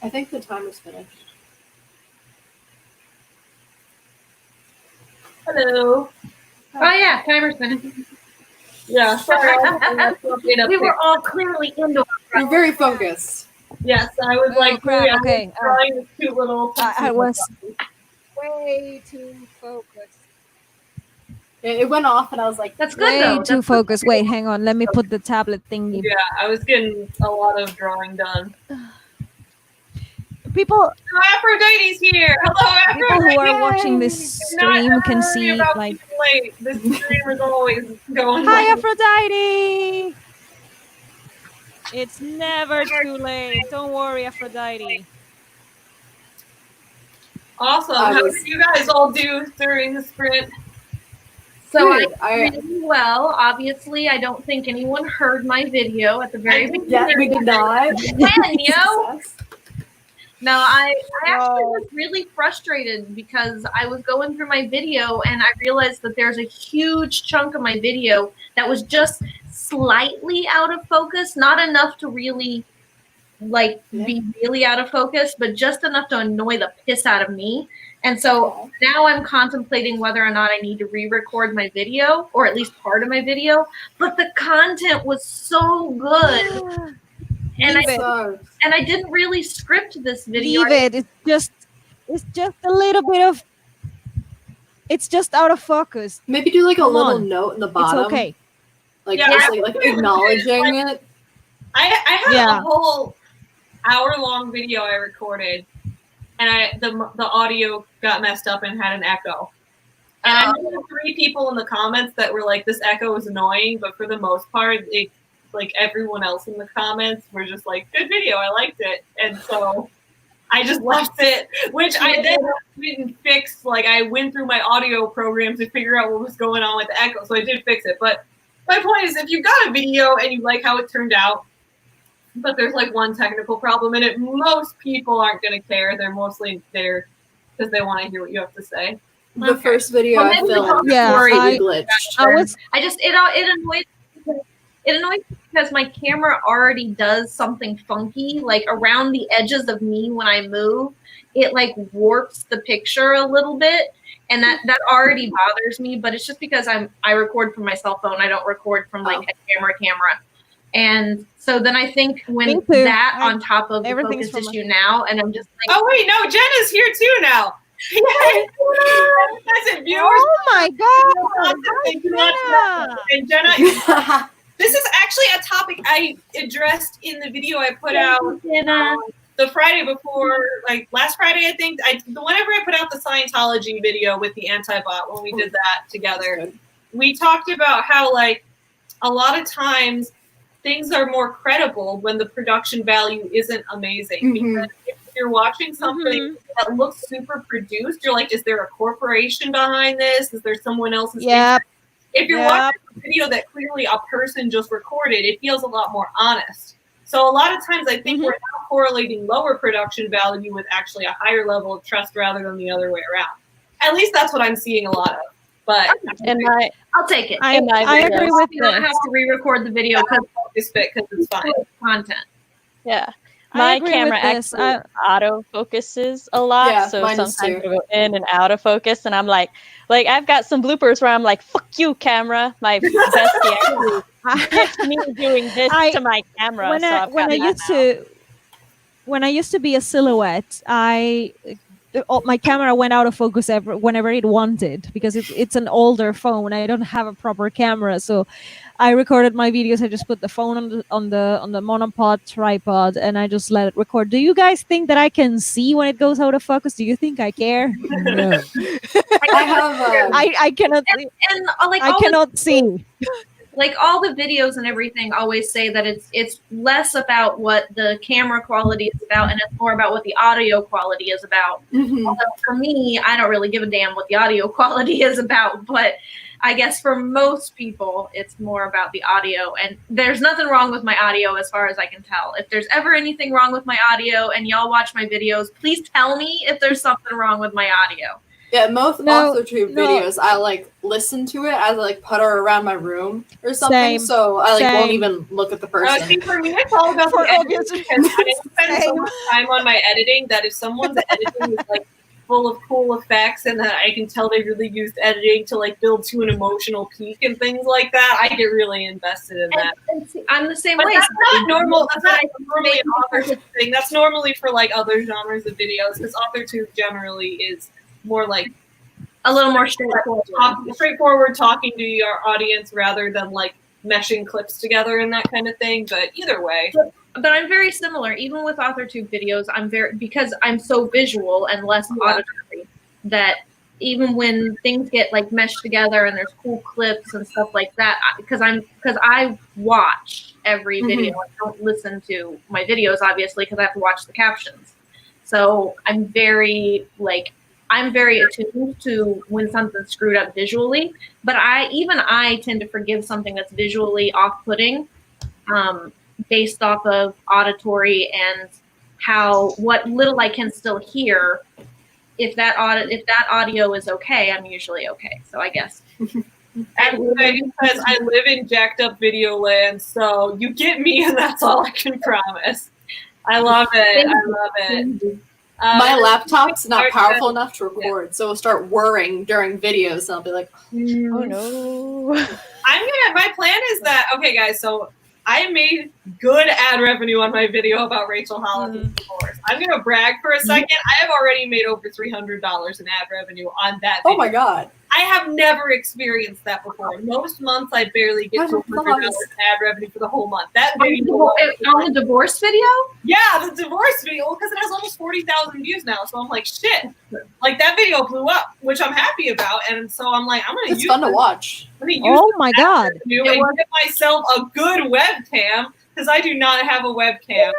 I think the timer's finished. Hello. Oh yeah, timer's finished. Yeah, sorry. We were all clearly into You're very focused. Yes, I was Oh, like, crap, I was okay. drawing this cute little. I was way too focused. It went off, and I was like, That's good Way though. too That's focused. Wait, hang on. Let me put the tablet thingy. Yeah, I was getting a lot of drawing done. People Oh, Aphrodite's here. Hello, people Aphrodite. who are watching this Do not stream ever can worry see about like being late. This stream is always going. Hi late. Aphrodite! It's never too late. Don't worry, Aphrodite. Awesome. How did you guys all do during the sprint? So Good. I did really well. Obviously, I don't think anyone heard my video at the very beginning. yeah, we did not. Man, yo. Success. No, I actually was really frustrated because I was going through my video and I realized that there's a huge chunk of my video that was just slightly out of focus, not enough to really be really out of focus, but just enough to annoy the piss out of me. And so now I'm contemplating whether or not I need to re-record my video, or at least part of my video. But the content was so good. And I didn't really script this video. Leave it. It's just a little bit of. It's just out of focus. Maybe do like a Come little on. note in the bottom. It's okay. Like Yeah, just like acknowledging it. I had a whole hour-long video I recorded, and the audio got messed up and had an echo. And I know there were 3 people in the comments that were like, "This echo is annoying," but for the most part, like everyone else in the comments were just like, "Good video, I liked it," and so I just left it, which I then didn't fix. Like I went through my audio program to figure out what was going on with the echo, so I did fix it. But my point is, if you got a video and you like how it turned out, but there's like one technical problem in it, most people aren't going to care. They're mostly there because they want to hear what you have to say. The first video I filmed, I glitched. It annoys me because my camera already does something funky, like around the edges of me when I move. It like warps the picture a little bit, and that already bothers me. But it's just because I record from my cell phone. I don't record from like a camera. And so then I think when that on top of the focus issue now, and I'm just like, oh wait, no, Jenna's here too now. That's it, viewers. Oh my god! And Jenna, this is actually a topic I addressed in the video I put out the Friday before, like last Friday, I think. Whenever I put out the Scientology video with the anti-bot, when we did that together, we talked about how like a lot of times things are more credible when the production value isn't amazing. Because if you're watching something that looks super produced, you're like, is there a corporation behind this? Is there someone else's? Yep. If you're watching a video that clearly a person just recorded, it feels a lot more honest. So a lot of times I think we're now correlating lower production value with actually a higher level of trust rather than the other way around. At least that's what I'm seeing a lot of. But I'll take it. I agree with you. I have to re-record the video because it's fine. Content. Yeah. My camera actually auto focuses a lot, so sometimes it'll go in and out of focus, and I'm like I've got some bloopers where I'm like, "Fuck you, camera!" My bestie actually gets me doing this to my camera. When I used to be a silhouette, my camera went out of focus whenever it wanted because it's an older phone. I don't have a proper camera, so I recorded my videos. I just put the phone on the monopod tripod, and I just let it record. Do you guys think that I can see when it goes out of focus? Do you think I care? No. I cannot. I cannot see. Like all the videos and everything always say that it's less about what the camera quality is about, and it's more about what the audio quality is about. Although for me, I don't really give a damn what the audio quality is about, but I guess for most people, it's more about the audio. And there's nothing wrong with my audio as far as I can tell. If there's ever anything wrong with my audio and y'all watch my videos, please tell me if there's something wrong with my audio. Yeah, most No, AuthorTube no. videos, I like listen to it as I like putter around my room or something, Same, so I like won't same. even look at the person. See, for me, it's all about For the editing obvious because I reasons. spend so Same. much time on my editing that if someone's editing is like full of cool effects and that I can tell they really used editing to like build to an emotional peak and things like that, I get really invested in that. And see, I'm the same But way. that's not normal. That's not I normally an AuthorTube thing. That's normally for like other genres of videos because AuthorTube generally is more like a little more straightforward. straightforward talking to your audience rather than like meshing clips together and that kind of thing. But either way. But I'm very similar. Even with AuthorTube videos, because I'm so visual and less auditory, that even when things get like meshed together and there's cool clips and stuff like that, because I watch every video. I don't listen to my videos obviously because I have to watch the captions. So I'm very attuned to when something's screwed up visually. But I tend to forgive something that's visually off-putting. Based off of auditory and what little I can still hear. If that audio is okay, I'm usually okay. So I guess. Everybody says I live in jacked up video land, so you get me, and that's all I can promise. I love it. I love it. My laptop's not powerful enough to record, so it'll start whirring during videos, and I'll be like, oh no. My plan is that, okay, guys, so I made good ad revenue on my video about Rachel Hollis' divorce. I'm going to brag for a second. I have already made over $300 in ad revenue on that video. oh my god. I have never experienced that before. Most months, I barely get to $100 in ad revenue for the whole month. That video on the divorce video? Yeah, the divorce video, because it has almost 40,000 views now. So I'm like, shit. Like, that video blew up, which I'm happy about. And so I'm like, I'm going to use it. It's fun to watch. Oh my god. And get myself a good webcam, because I do not have a webcam.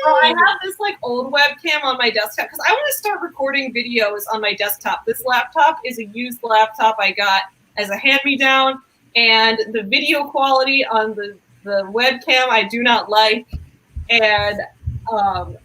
So I have this like old webcam on my desktop because I want to start recording videos on my desktop. This laptop is a used laptop I got as a hand-me-down, and the video quality on the webcam I do not like. And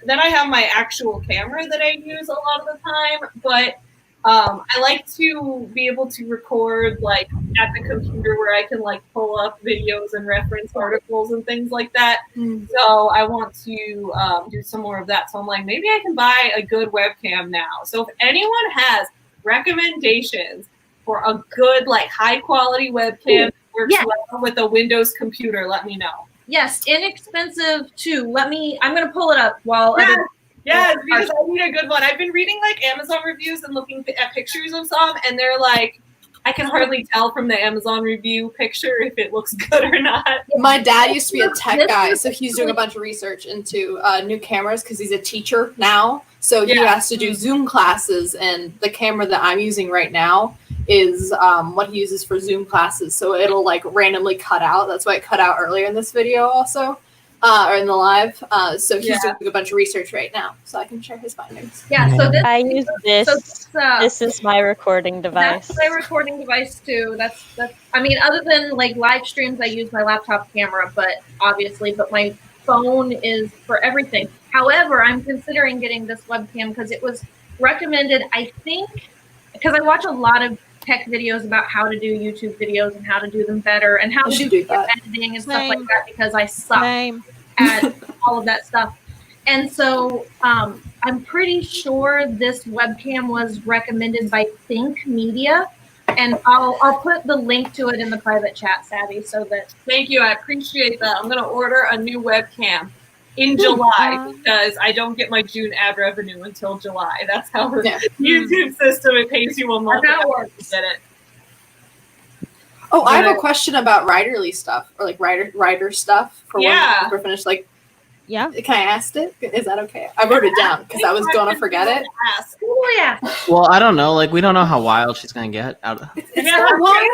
then I have my actual camera that I use a lot of the time, but I like to be able to record like at the computer where I can like pull up videos and reference articles and things like that. So I want to do some more of that. So I'm like, maybe I can buy a good webcam now. So if anyone has recommendations for a good like high quality webcam that works well with a Windows computer, let me know. Yes, inexpensive too. I'm going to pull it up while Yes, because I need a good one. I've been reading like Amazon reviews and looking at pictures of some, and they're like, I can hardly tell from the Amazon review picture if it looks good or not. My dad used to be a tech guy, so he's doing a bunch of research into new cameras because he's a teacher now. So he has to do Zoom classes, and the camera that I'm using right now is what he uses for Zoom classes. So it'll like randomly cut out. That's why it cut out earlier in this video also. Or in the live. So he's doing a bunch of research right now, so I can share his findings. Yeah, so I use this. This is my recording device. That's my recording device too. That's. I mean, other than like live streams, I use my laptop camera, but my phone is for everything. However, I'm considering getting this webcam because it was recommended. I think because I watch a lot of tech videos about how to do YouTube videos and how to do them better and how to do editing and stuff like that because I suck at all of that stuff. And so I'm pretty sure this webcam was recommended by Think Media, and I'll put the link to it in the private chat, Savvy, so that. Thank you, I appreciate that. I'm gonna order a new webcam in July because I don't get my June ad revenue until July. That's how the YouTube system, it pays you a month after you get it. Oh, I have a question about writerly stuff or like writer stuff for when we're finished. Like, can I ask it? Is that okay? I wrote it down because I was going to forget it. Oh yeah. Well, I don't know. Like, we don't know how wild she's gonna get out of. It's not wild.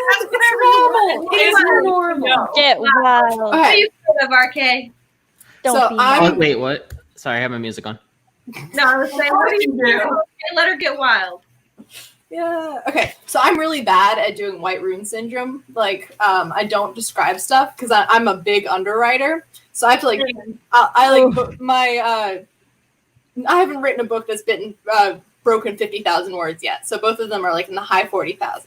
It's normal. It's normal. Get wild. How you feel, RK? Don't be Oh, wait, what? Sorry, I have my music on. No, I was saying, what do you do? Let her get wild. Yeah. Okay. So I'm really bad at doing white rune syndrome. Like, I don't describe stuff because I'm a big underwriter. So I have to like, I haven't written a book that's been broken 50,000 words yet. So both of them are like in the high 40,000s.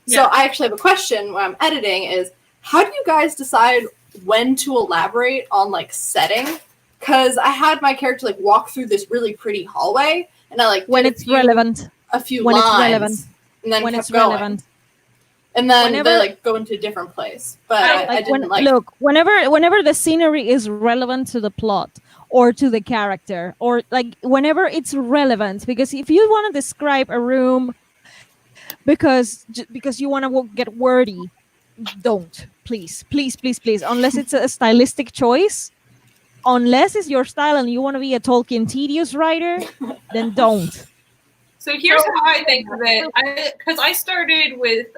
Yeah. So I actually have a question when I'm editing is, how do you guys decide when to elaborate on like setting? Because I had my character like walk through this really pretty hallway, and I like When did it's relevant. a few When lines, it's relevant. and then When kept it's going. relevant. And then Whenever- they like go into a different place. But I didn't like. Look, whenever the scenery is relevant to the plot or to the character, or like whenever it's relevant, because if you want to describe a room because you want to get wordy, don't, please, unless it's a stylistic choice. Unless it's your style and you want to be a Tolkien tedious writer, then don't. So here's how I think of it. Because I started with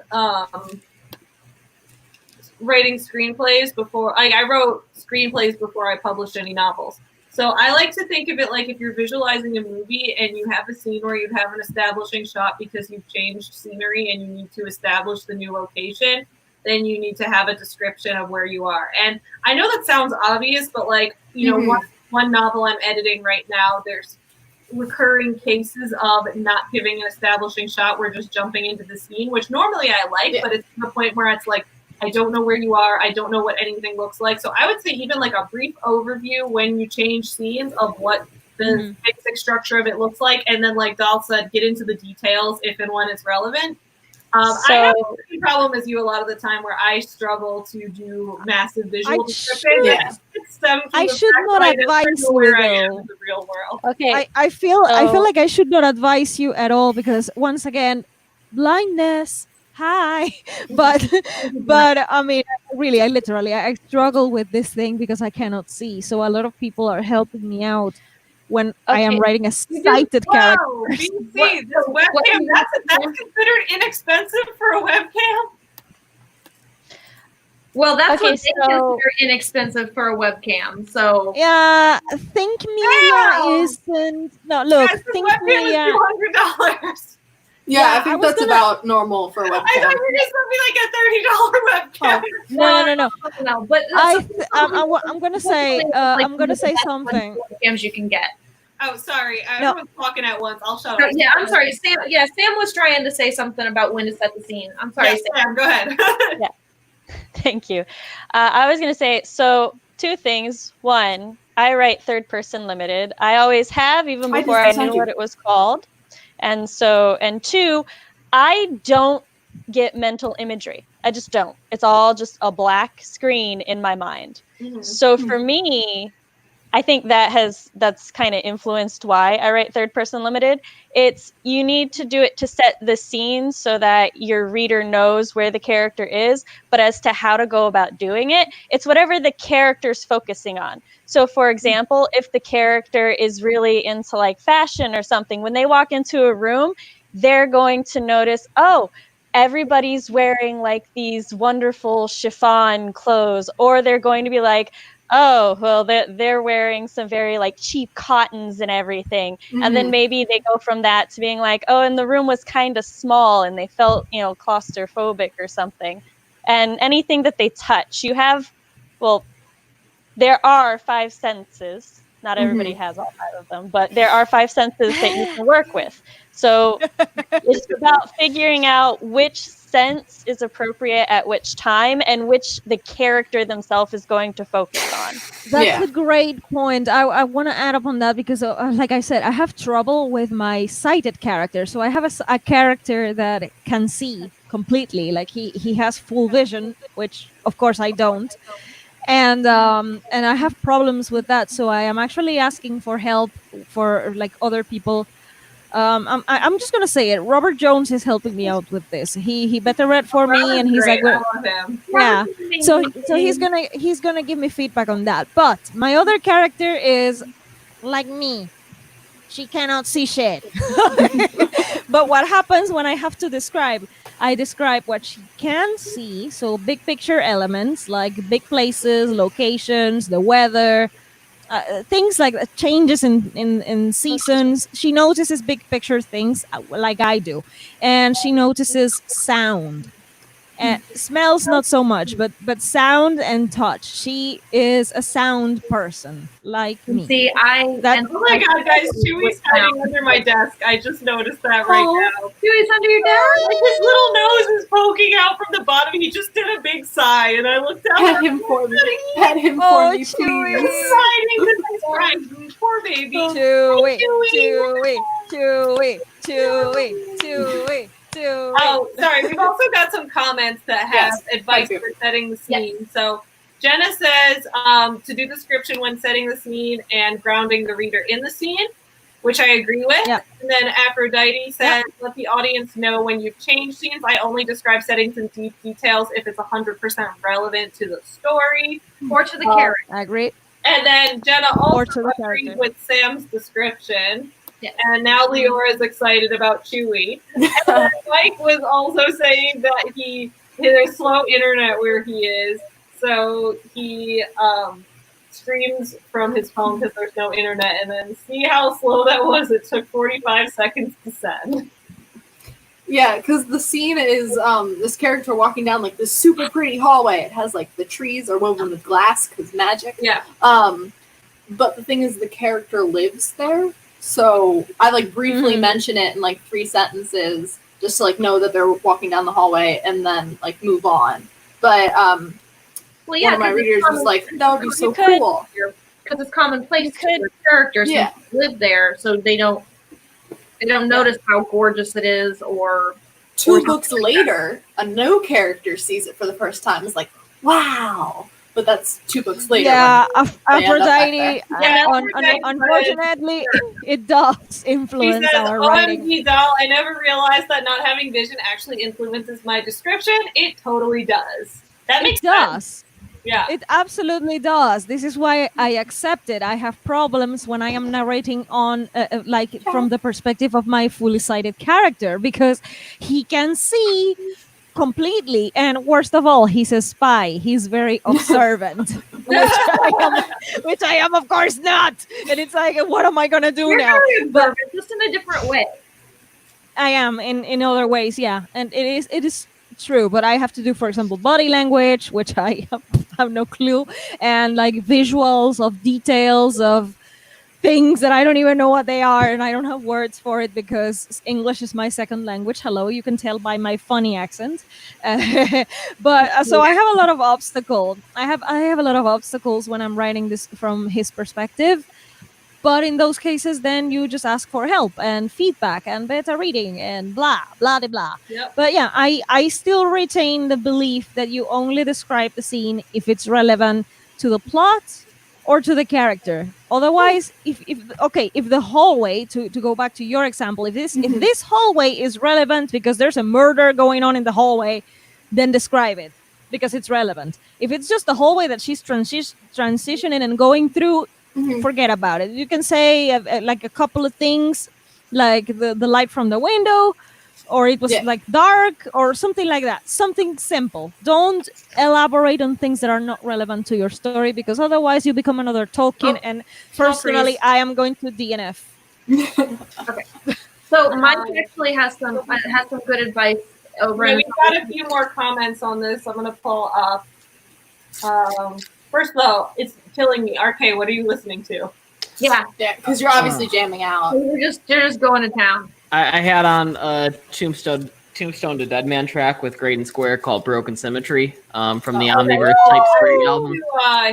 writing screenplays before. I wrote screenplays before I published any novels. So I like to think of it like if you're visualizing a movie and you have a scene where you have an establishing shot because you've changed scenery and you need to establish the new location, then you need to have a description of where you are. And I know that sounds obvious, but like, you know, one novel I'm editing right now, there's recurring cases of not giving an establishing shot. We're just jumping into the scene, which normally I like, but it's to the point where it's like, I don't know where you are. I don't know what anything looks like. So I would say even like a brief overview when you change scenes of what the basic structure of it looks like. And then like Dahl said, get into the details if and when it's relevant. I have the same problem as you a lot of the time where I struggle to do massive visual descriptions. I should not advise you where I am in the real world. Okay. I feel like I should not advise you at all because once again, blindness. Hi, but I mean, really, I struggle with this thing because I cannot see. So a lot of people are helping me out when I am writing a sighted character. BC, this webcam, that's considered inexpensive for a webcam? Well, that's what they so- consider inexpensive for a webcam. So Yeah, Think Media isn't. No, look, Guys, this Think webcam Media. is $200. Yeah, I think that's about normal for a webcam. I thought you were just going to be like a $30 webcam. No. But I'm gonna say something. Webcams you can get. Oh, sorry. Everyone's talking at once. I'll shut up. Yeah, I'm sorry. Sam was trying to say something about when to set the scene. I'm sorry, Yes, Sam, go ahead. Thank you. I was going to say, so 2 things. 1, I write third person limited. I always have, even before I knew what it was called. And 2, I don't get mental imagery. I just don't. It's all just a black screen in my mind. So for me, I think that's kind of influenced why I write third person limited. It's you need to do it to set the scene so that your reader knows where the character is, but as to how to go about doing it, it's whatever the character's focusing on. So for example, if the character is really into like fashion or something, when they walk into a room, they're going to notice, oh, everybody's wearing like these wonderful chiffon clothes, or they're going to be like, oh, well, they're wearing some very like cheap cottons and everything. And then maybe they go from that to being like, oh, and the room was kind of small and they felt, claustrophobic or something. And anything that they touch, there are 5 senses. Not everybody has all 5 of them, but there are 5 senses that you can work with. So it's about figuring out which sense is appropriate at which time and which the character themselves is going to focus on. That's a great point. I want to add up on that because, like I said, I have trouble with my sighted character. So I have a character that can see completely. Like he has full vision, which of course I don't. And I have problems with that. So I am actually asking for help for like other people. I'm just gonna say it. Robert Jones is helping me out with this. He better read for me, and he's great. like, I love him. yeah. So he's gonna give me feedback on that. But my other character is like me. She cannot see shit. But what happens when I have to describe? I describe what she can see. So big picture elements like big places, locations, the weather. Things like changes in seasons. She notices big picture things like I do, and she notices sound. Smells not so much, but sound and touch. She is a sound person like And me. see, That- Oh my god, guys, Chewy's hiding under my desk. I just noticed that right now. Chewy's under your desk. Like his little nose is poking out from the bottom. He just did a big sigh, and I looked down. Pet him for me. Pet him Oh, for me, Chewy. He's please. hiding because he's crying. Poor baby. Chewy, Chewy. Chewy, Chewy, Chewy, Chewy. Oh, sorry. We've also got some comments that have advice thank you. for setting the scene. So Jenna says to do description when setting the scene and grounding the reader in the scene, which I agree with. Yeah. And then Aphrodite says, let the audience know when you've changed scenes. I only describe settings in deep details if it's 100% relevant to the story. Or to the character. I agree. And then Jenna Or to also the agreed character. with Sam's description. Yeah. And now Leora is excited about Chewy. And then Mike was also saying that there's slow internet where he is. So he streams from his phone because there's no internet. And then see how slow that was. It took 45 seconds to send. Yeah, because the scene is this character walking down like this super pretty hallway. It has like the trees are woven with glass because magic. Yeah. But the thing is, the character lives there. So I like briefly mention it in like 3 sentences just to like know that they're walking down the hallway and then like move on. But Well, yeah, one of my 'cause it's readers was like, that would be so could- cool. because it's commonplace to could- their characters Yeah. who live there, so they don't notice how gorgeous it is, or 2 or books something like later, a no character sees it for the first time. It's like, wow. But that's 2 books later. Yeah, they end up back Aphrodite. there. Yeah, Unfortunately, it does He influence says, our writing. OMG doll, I never realized that not having vision actually influences my description. It totally does. That makes It does. sense. Yeah. It absolutely does. This is why I accept it. I have problems when I am narrating on, from the perspective of my fully sighted character, because he can see completely. And worst of all, he's a spy. He's very observant, which I am, of course, not. And it's like, what am I going to do You're now? very But observant, just in a different way. I am in other ways, yeah, and it is true. But I have to do, for example, body language, which I have no clue, and like visuals of details of things that I don't even know what they are, and I don't have words for it because English is my second language. Hello, you can tell by my funny accent. But so I have a lot of obstacles. I have a lot of obstacles when I'm writing this from his perspective. But in those cases, then you just ask for help and feedback and beta reading and blah, blah, blah, blah. Yep. But yeah, I still retain the belief that you only describe the scene if it's relevant to the plot or to the character. Otherwise, if the hallway, to go back to your example, if this hallway is relevant because there's a murder going on in the hallway, then describe it because it's relevant. If it's just the hallway that she's transitioning and going through, forget about it. You can say like a couple of things, like the light from the window, or it was like dark, or something like that. Something simple. Don't elaborate on things that are not relevant to your story, because otherwise you become another Tolkien. And personally, I am going to DNF. Okay. So Mike actually has some good advice over. Yeah, we've got a few more comments on this. I'm going to pull up. First, though, it's killing me. RK, what are you listening to? Yeah, because you're obviously jamming out. You're just going to town. I had on a Tombstone to Dead Man track with Great and Square called Broken Symmetry from the Omniverse Type Straight album.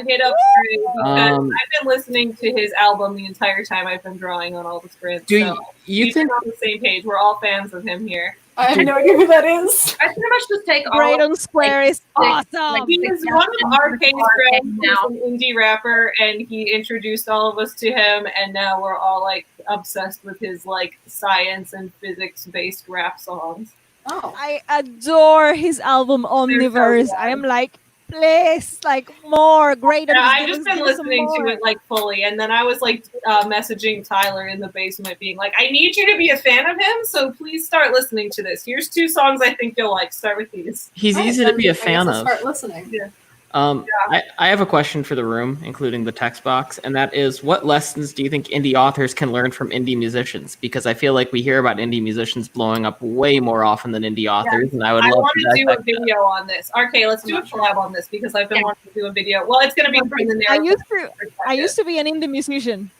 Hit up Straight because I've been listening to his album the entire time I've been drawing on all the scripts. Do you think we're on the same page? We're all fans of him here. I have no idea who that is. I pretty much just take all. Great on Square is awesome. He is one of RK's friends, who's an indie rapper, and he introduced all of us to him, and now we're all like obsessed with his like science and physics based rap songs. Oh, I adore his album Omniverse. I am like, please, like more. Great. Yeah, I've just been listening to it like fully, and then I was like messaging Tyler in the basement, being like, "I need you to be a fan of him, so please start listening to this. Here's 2 songs I think you'll like. Start with these." He's easy to be a fan of. Start listening. Yeah. I have a question for the room, including the text box, and that is, what lessons do you think indie authors can learn from indie musicians? Because I feel like we hear about indie musicians blowing up way more often than indie authors, and I would love want to to do a dissect that. video on this. RK, let's do a collab on this because I've been wanting to do a video. Well, it's going to be from the narrative. I used to be an indie musician.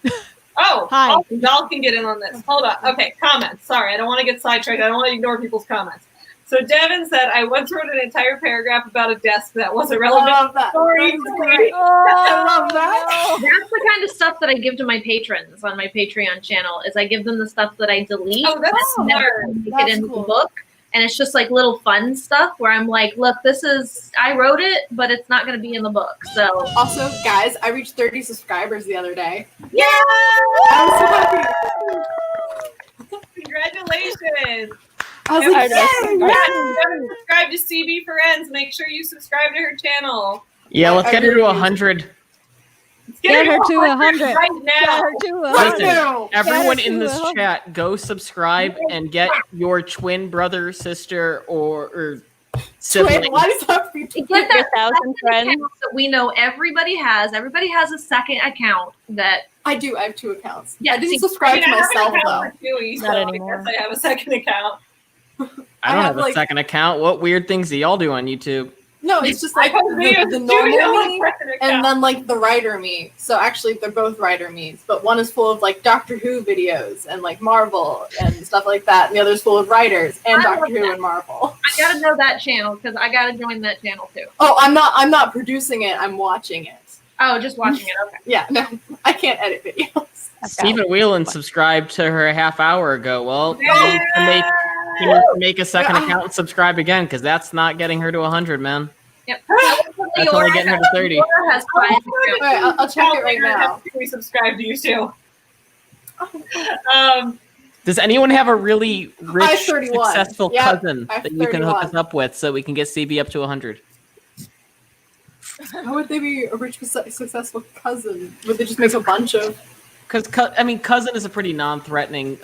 Oh, Hi. awesome. Y'all can get in on this. Hold on. Okay, comments. Sorry, I don't want to get sidetracked. I don't want to ignore people's comments. So Devin said, I once wrote an entire paragraph about a desk that wasn't relevant. I love that. Story. That's great. I love that. That's the kind of stuff that I give to my patrons on my Patreon channel. Is I give them the stuff that I delete. Oh, that's never smart. make That's it into cool. the book. And it's just like little fun stuff where I'm like, look, I wrote it, but it's not going to be in the book. So Also, guys, I reached 30 subscribers the other day. Yeah! I was so happy. Congratulations. I was like, Devin, subscribe to CB Friends. Make sure you subscribe to her channel. Yeah, let's I get her to really 100. Get her to 100. Right Get now. her to Listen, 100. everyone Get her in to this 100. chat, go subscribe and get your twin brother, sister, or sibling. Twin, why does that have to be twin? get that Your 1,000 second friends. account that we know everybody has. Everybody has a second account that I do. I have 2 accounts. Yeah, I didn't see, subscribe to I have an myself account though. for Chewy, Not so anymore. I guess I have a second account. I don't have a like, second account. What weird things do y'all do on YouTube? No, it's just I like post videos the of Chewy normal on me, my second and account. then like the writer me. So actually, they're both writer me's, but one is full of like Doctor Who videos and like Marvel and stuff like that, and the other's full of writers and I love Doctor Who that. and Marvel. I gotta know that channel because I gotta join that channel too. Oh, I'm not producing it. I'm watching it. Oh, just watching it. Okay. Yeah, no, I can't edit videos. Stephen Whelan subscribed to her a half hour ago. Well, you need to make a second account and subscribe again, because that's not getting her to 100, man. Yep. That's only getting her to 30. Laura has 5 accounts. Alright, I'll check it right now. We subscribe to you too. Does anyone have a really I have rich, 31. successful Yep, cousin I have that you can hook us 31. up with so we can get CB up to 100? How would they be a rich, successful cousin? Would they just make a bunch of? Because, cousin is a pretty non-threatening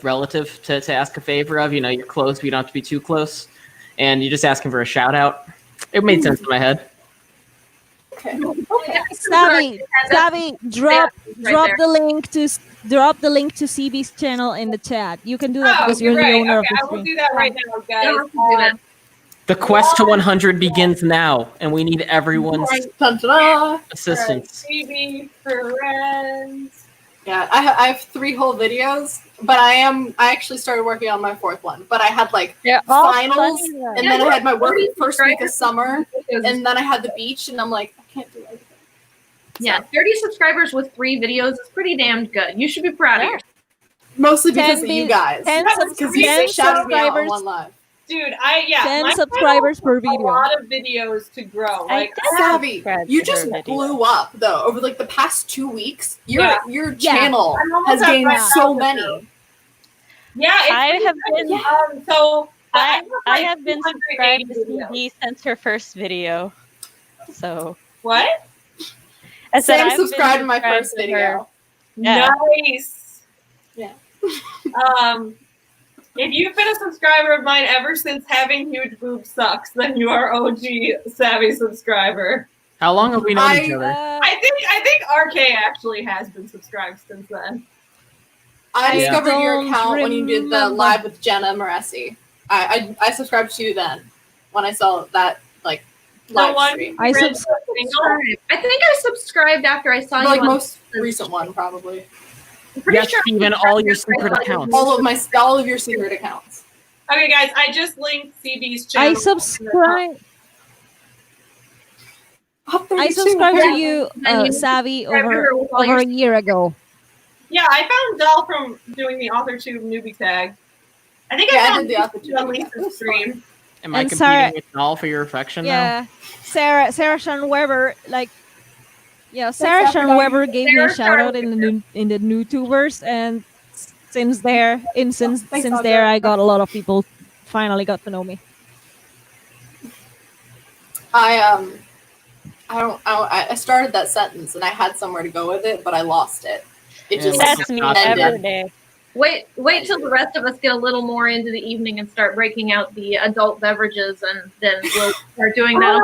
relative to ask a favor of. You know, you're close, but you don't have to be too close. And you're just asking for a shout-out. It made sense in my head. Okay. Savvy, drop there. the link to CB's channel in the chat. You can do that because you're the right. owner of Okay, the I will stream. do that right now, I don't guys. have to do that. The quest to 100 begins now, and we need everyone's Dun, dun, dun. assistance. CB Friends. Yeah, I have 3 whole videos, but I actually started working on my 4th one. But I had like They're all finals, funny, though. and then I had my work Yeah, first week of summer, and then I had the beach, and I'm like, I can't do everything. Yeah, 30 subscribers with 3 videos is pretty damn good. You should be proud of yourself. Mostly because 10 of you guys. 10 Because you 10 shouted me out on subscribers. one live. Dude, 10 my subscribers channel per took video. A lot of videos to grow. I Like, did Savvy, subscribe you to her just video. blew up though over like the past 2 weeks. Your Yeah. channel I'm almost has at gained 5,000 so now. many. yeah, it's I pretty have good. been- So I like have been 280 subscribed to videos. CB since her first video. So What? I said Sam I've been subscribed to my subscribed first to her. video. Yeah. Nice. Yeah. If you've been a subscriber of mine ever since having huge boobs sucks, then you are OG savvy subscriber. How long have we known each other? I think RK actually has been subscribed since then. I Yeah. discovered your Don't account when you did the remember. live with Jenna Moresi. I subscribed to you then when I saw that like live one stream. I Red subscribed. single. I think I subscribed after I saw The, you like on most recent one probably. I'm pretty Yes, sure Steven, all your secret accounts. All of your secret accounts. Okay, guys, I just linked CB's channel. I subscribe. Up I 32. subscribed to Yeah. you, And you Savvy, subscribed to over her with all over your a year ago. Yeah, I found Dell from doing the AuthorTube newbie tag. I think Yeah, I I found did the AuthorTube. on Lisa's stream. Am I And competing Sarah- with Null for your affection now? Yeah, Sarah Shan Weber, like, yeah, Sarah that Shan for Weber gave me a Sarah shout out Shan in the NewTubers, and since there, Thanks, there, Audra. I got a lot of people finally got to know me. I started that sentence and I had somewhere to go with it, but I lost it. It Yeah, just That's me Gotcha. every day. Wait till the rest of us get a little more into the evening and start breaking out the adult beverages, and then we'll start doing that.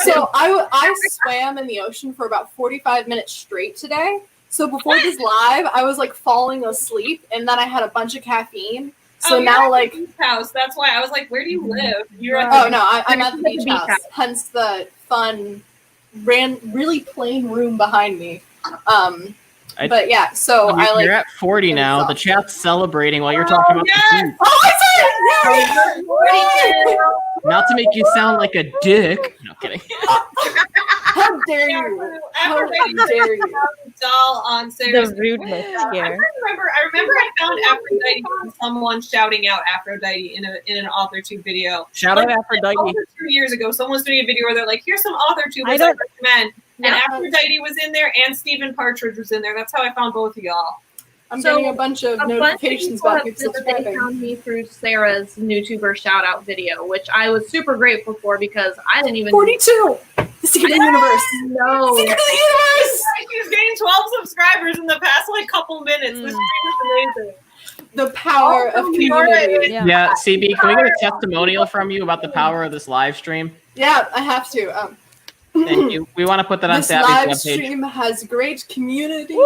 So I swam in the ocean for about 45 minutes straight today. So before this live, I was like falling asleep, and then I had a bunch of caffeine. So now, like, house. That's why I was like, "Where do you live?" You're at oh no, I'm at the beach house. Hence the fun, really plain room behind me. But yeah, so I like. You're at 40 now. The chat's celebrating while you're talking about the food. Oh, I said it! Not to make you sound like a dick. No kidding. How dare you? How dare you? Doll on Sarah's. The rudeness here. I remember I found Aphrodite from someone shouting out Aphrodite in an AuthorTube video. Shout out Aphrodite. 2 years ago, someone was doing a video where they're like, "Here's some AuthorTubers I recommend." And Aphrodite was in there, and Stephen Partridge was in there. That's how I found both of y'all. I'm getting a bunch of notifications about people subscribing. They found me through Sarah's YouTuber shout out video, which I was super grateful for because I didn't even 42. The secret of the universe. No. Secret of the universe. She's getting 12 subscribers in the past couple minutes. This is amazing. The power of community. Yeah, CB, can we get a testimonial from you about the power of this live stream? Yeah, I have to. Thank you. We want to put that on this Savvy's live webpage. stream has great community,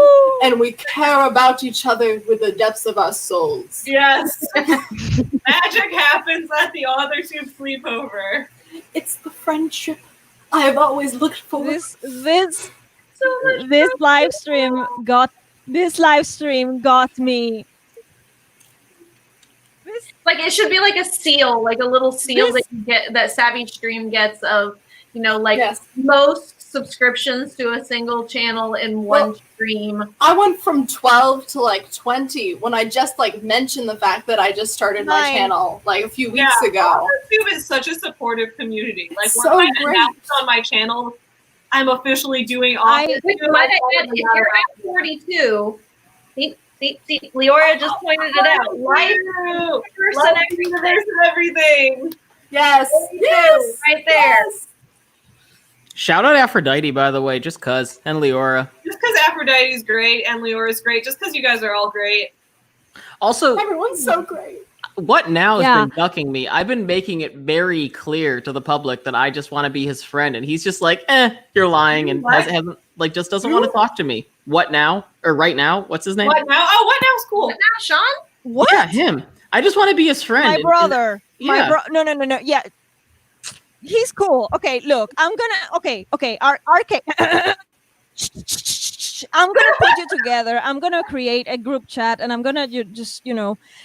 and we care about each other with the depths of our souls. Yes. Magic happens at the AuthorTube sleepover. It's the friendship I have always looked for. This live stream got me. Like it should be like a seal, like a little seal that you get that Savvy Stream gets of, most subscriptions to a single channel in one stream. I went from 12 to 20 when I just mentioned the fact that I just started my channel a few weeks ago. AuthorTube is such a supportive community. So when I great. announced on my channel, I'm officially doing if you're at 42, see, Leora just pointed it out. Life, universe, and everything. Yes. Yes. Right there. Yes. Shout out Aphrodite, by the way, just cuz, and Leora. Just because Aphrodite's great and Leora's great, just because you guys are all great. Also, everyone's so great. What Now has been ducking me. I've been making it very clear to the public that I just want to be his friend, and he's just like, you're lying, and hasn't just doesn't want to talk to me. What Now? Or Right Now? What's his name? What Now? Oh, What Now's cool. What Now, Sean? What? Yeah, him. I just want to be his friend. My brother. Yeah. No. Yeah. He's cool. Okay, look, I'm gonna. Okay. I'm gonna put you together. I'm gonna create a group chat, and I'm gonna just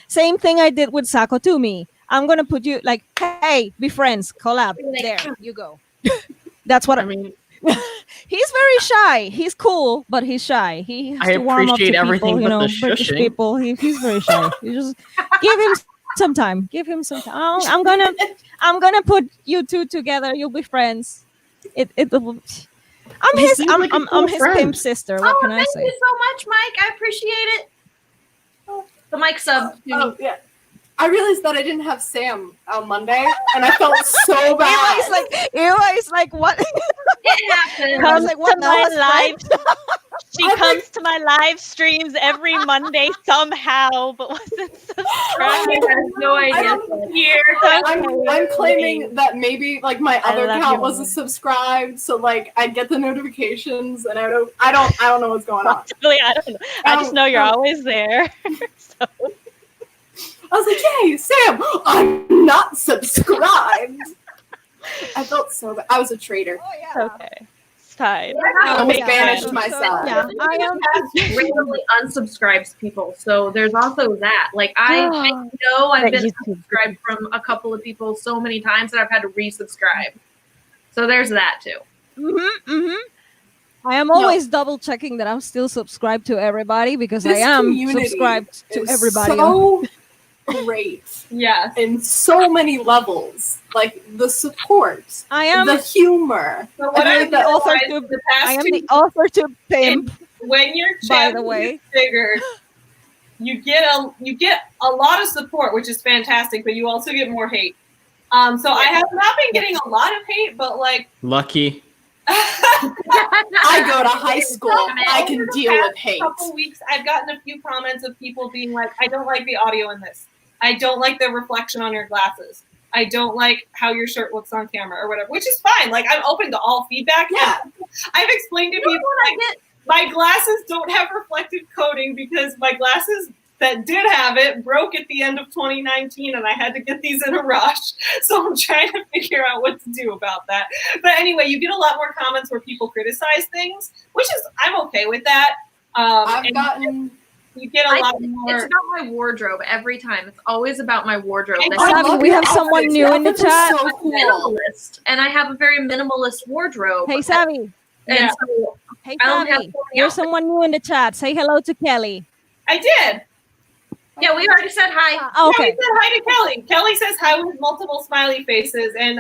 same thing I did with Sako Tumi. I'm gonna put you hey, be friends, collab. There you go. That's what I mean. He's very shy. He's cool, but he's shy. He has to warm up to appreciate everything people, but the British shushing. people. He's very shy. You just give him some time. Give him some time. I'm gonna put you two together. You'll be friends. I'm his pimp sister. What can I say? Thank you so much, Mike. I appreciate it. The Mike sub. Oh yeah. I realized that I didn't have Sam on Monday, and I felt so bad. Ewa's like, what? It happened. I was like, what? She comes to my live streams every Monday somehow, but wasn't subscribed. I have no idea. I'm claiming that maybe my other account wasn't subscribed, so I get the notifications, and I don't know what's going on. Really, I don't know. I just know you're always there. So. I was like, "Yay, Sam! I'm not subscribed." I felt so bad. I was a traitor. Oh yeah. Okay. It's fine. I almost banished myself. Yeah, I am. Randomly unsubscribes people, so there's also that. I know I've been unsubscribed from a couple of people so many times that I've had to resubscribe. So there's that too. I am always double checking that I'm still subscribed to everybody because I am subscribed to everybody. So great. Yes. In so many levels. The support. I am the humor. So what I am the AuthorTube pimp. When your by the channel way, gets bigger, you get a lot of support, which is fantastic, but you also get more hate. So I have not been getting a lot of hate, but lucky. I go to high school. I can deal with hate. Couple weeks, I've gotten a few comments of people being like, "I don't like the audio in this. I don't like the reflection on your glasses. I don't like how your shirt looks on camera or whatever," which is fine. Like, I'm open to all feedback. Yeah. I've explained to people, like, my glasses don't have reflective coating because my glasses that did have it broke at the end of 2019 and I had to get these in a rush. So I'm trying to figure out what to do about that. But anyway, you get a lot more comments where people criticize things, which is, I'm okay with that. You get a lot more. It's about my wardrobe every time. It's always about my wardrobe. We have someone new in the chat. So cool. Minimalist, and I have a very minimalist wardrobe. Hey, Savvy. And so Hey, I don't have Savvy. so many There's outfits. someone new in the chat. Say hello to Kelly. I did. Yeah, we already said hi. Oh, Yeah, okay. we said hi to Kelly. Kelly says hi with multiple smiley faces. And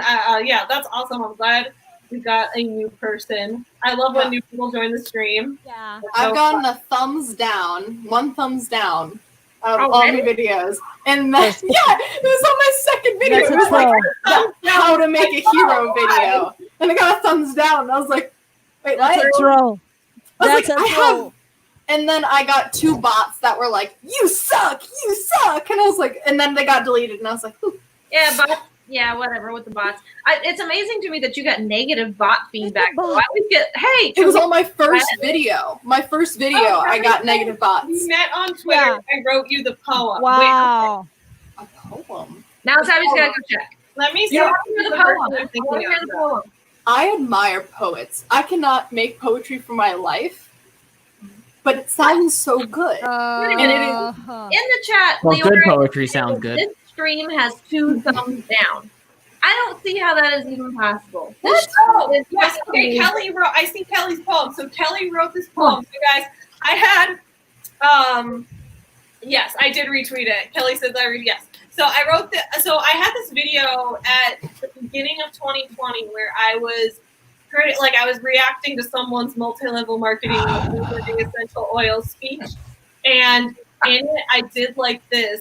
yeah, that's awesome. I'm glad we got a new person. I love when new people join the stream. Yeah. I've gotten a thumbs down, 1 thumbs down of all my videos. And then, yeah, it was on my second video. That's It was like troll. how to make a hero video. And I got a thumbs down. And I was like, wait, what? That's a troll. I was That's like, a I have. troll. And then I got 2 bots that were like, you suck, you suck. And I was like, and then they got deleted. And I was like, ooh. Yeah, bots. Yeah, whatever with the bots. It's amazing to me that you got negative bot feedback. bot. I always get, hey. It was on my first video. My first video, I got negative bots. We met on Twitter. Yeah. I wrote you the poem. Wow. A poem. Now Savvy's gotta go check. Let me see. Yeah, I if want to hear the the poem. person I'm I thinking want to hear of. the poem. I admire poets. I cannot make poetry for my life, but it sounds so good. And it is- In the chat, Well, good Leora, poetry sounds good. this stream has 2 thumbs down. I don't see how that is even possible. What? This Oh, is yes. just Okay, amazing. Kelly wrote. I see Kelly's poem. So Kelly wrote this poem. So guys, I had, yes, I did retweet it. Kelly says I read. Yes. So I wrote the. So I had this video at the beginning of 2020 where I was, I was reacting to someone's multi-level marketing essential oil speech, and in it I did like this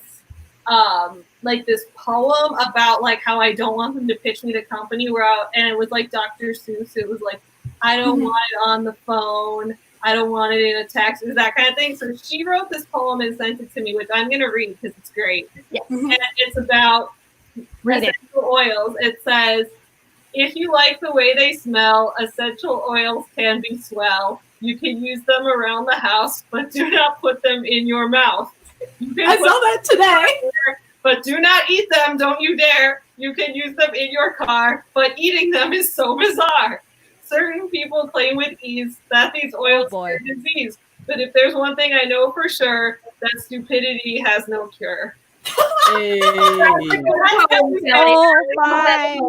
poem about like how I don't want them to pitch me the company and it was like Dr. Seuss. It was like, I don't want it on the phone. I don't want it in a text. It was that kind of thing. So she wrote this poem and sent it to me, which I'm going to read because it's great. Yes. And it's about essential oils. It says, if you like the way they smell, essential oils can be swell. You can use them around the house, but do not put them in your mouth. You can I put saw that today. but do not eat them, don't you dare. You can use them in your car, but eating them is so bizarre. Certain people claim with ease that these oils cure disease. But if there's one thing I know for sure, that stupidity has no cure. Hey. Oh my.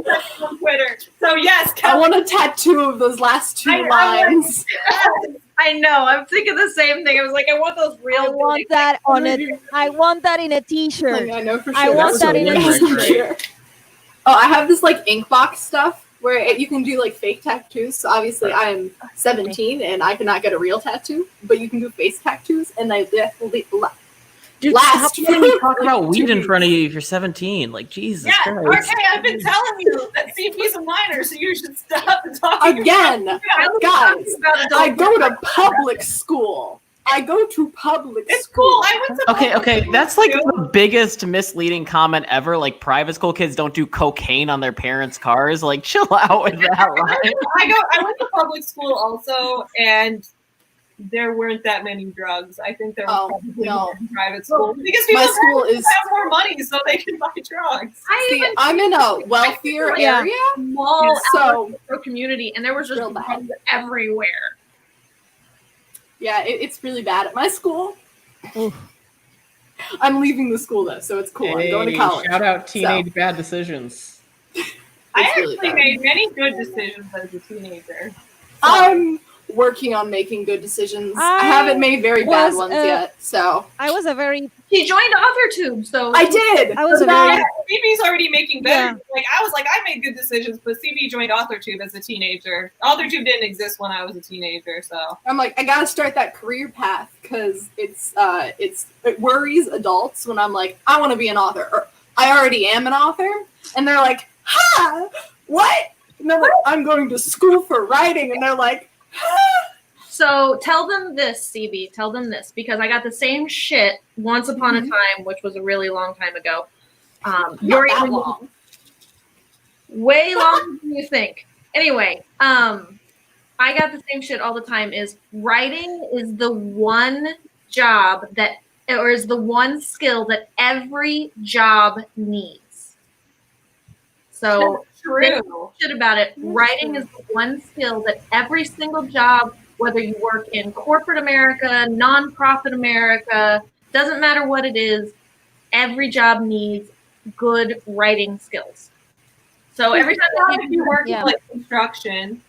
On Twitter. So yes, I Kelly, want a tattoo of those last 2 lines. I know. I'm thinking the same thing. I was like, I want those real. I want that on it. I want that in a Like, t-shirt. I know for sure. I want that's that what in it a is. t-shirt. Oh, I have this like ink box stuff where you can do like fake tattoos. So obviously I'm 17 and I cannot get a real tattoo, but you can do face tattoos and they Dude, last stop letting me talk for about weed in 2 front of you if you're 17. Like, Jesus yeah, Christ. okay, I've been telling you that CP's a minor, so you should stop talking Again, about guys, About I go to public school. I go to public It's school. cool. I went to Okay, public school, that's like too. the biggest misleading comment ever. Like, private school kids don't do cocaine on their parents' cars. Like, chill out with that line. I went to public school also, and there weren't that many drugs. I think there were probably more in private school because people My school is. have more money, so they can buy drugs. See, I'm in a wealthier Yeah. area, small so community, and there was just Real bad. drugs everywhere. yeah, it's really bad at my school. I'm leaving the school though, so it's cool. I'm going to college. Shout out teenage bad decisions. I It's really actually bad. made many good decisions as a teenager. I'm working on making good decisions. I haven't made very bad was, ones yet, so I was a very She joined AuthorTube, so I did. I was a But very CB's already making better. Yeah. Like I was like, I made good decisions, but CB joined AuthorTube as a teenager. AuthorTube didn't exist when I was a teenager, so I'm like, I gotta start that career path because it worries adults when I'm like, I want to be an author, or I already am an author, and they're like, ha, what? And they're like, I'm going to school for writing, and they're like, So tell them this, CB. Tell them this, because I got the same shit once upon a time, which was a really long time ago. Not You're that even long. way longer than you think. Anyway, I got the same shit all the time. Is writing is the one job that, or is the one skill that every job needs. So True. shit about it. Writing is the one skill that every single job, whether you work in corporate America, nonprofit America, doesn't matter what it is, every job needs good writing skills. So every time If you work Yeah. in like construction,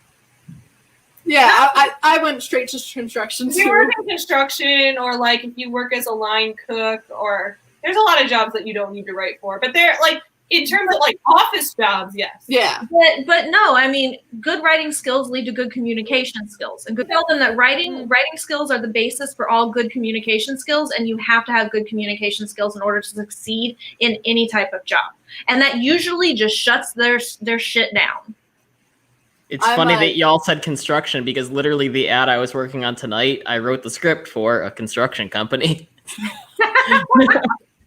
Yeah, I went straight to construction if you work too. in construction, or like if you work as a line cook, or there's a lot of jobs that you don't need to write for. But they're like, in terms of like office jobs, yes. Yeah. but no, I mean, good writing skills lead to good communication skills. And tell them that writing skills are the basis for all good communication skills, and you have to have good communication skills in order to succeed in any type of job. And that usually just shuts their shit down. It's I'm funny a- that y'all said construction because literally the ad I was working on tonight, I wrote the script for a construction company.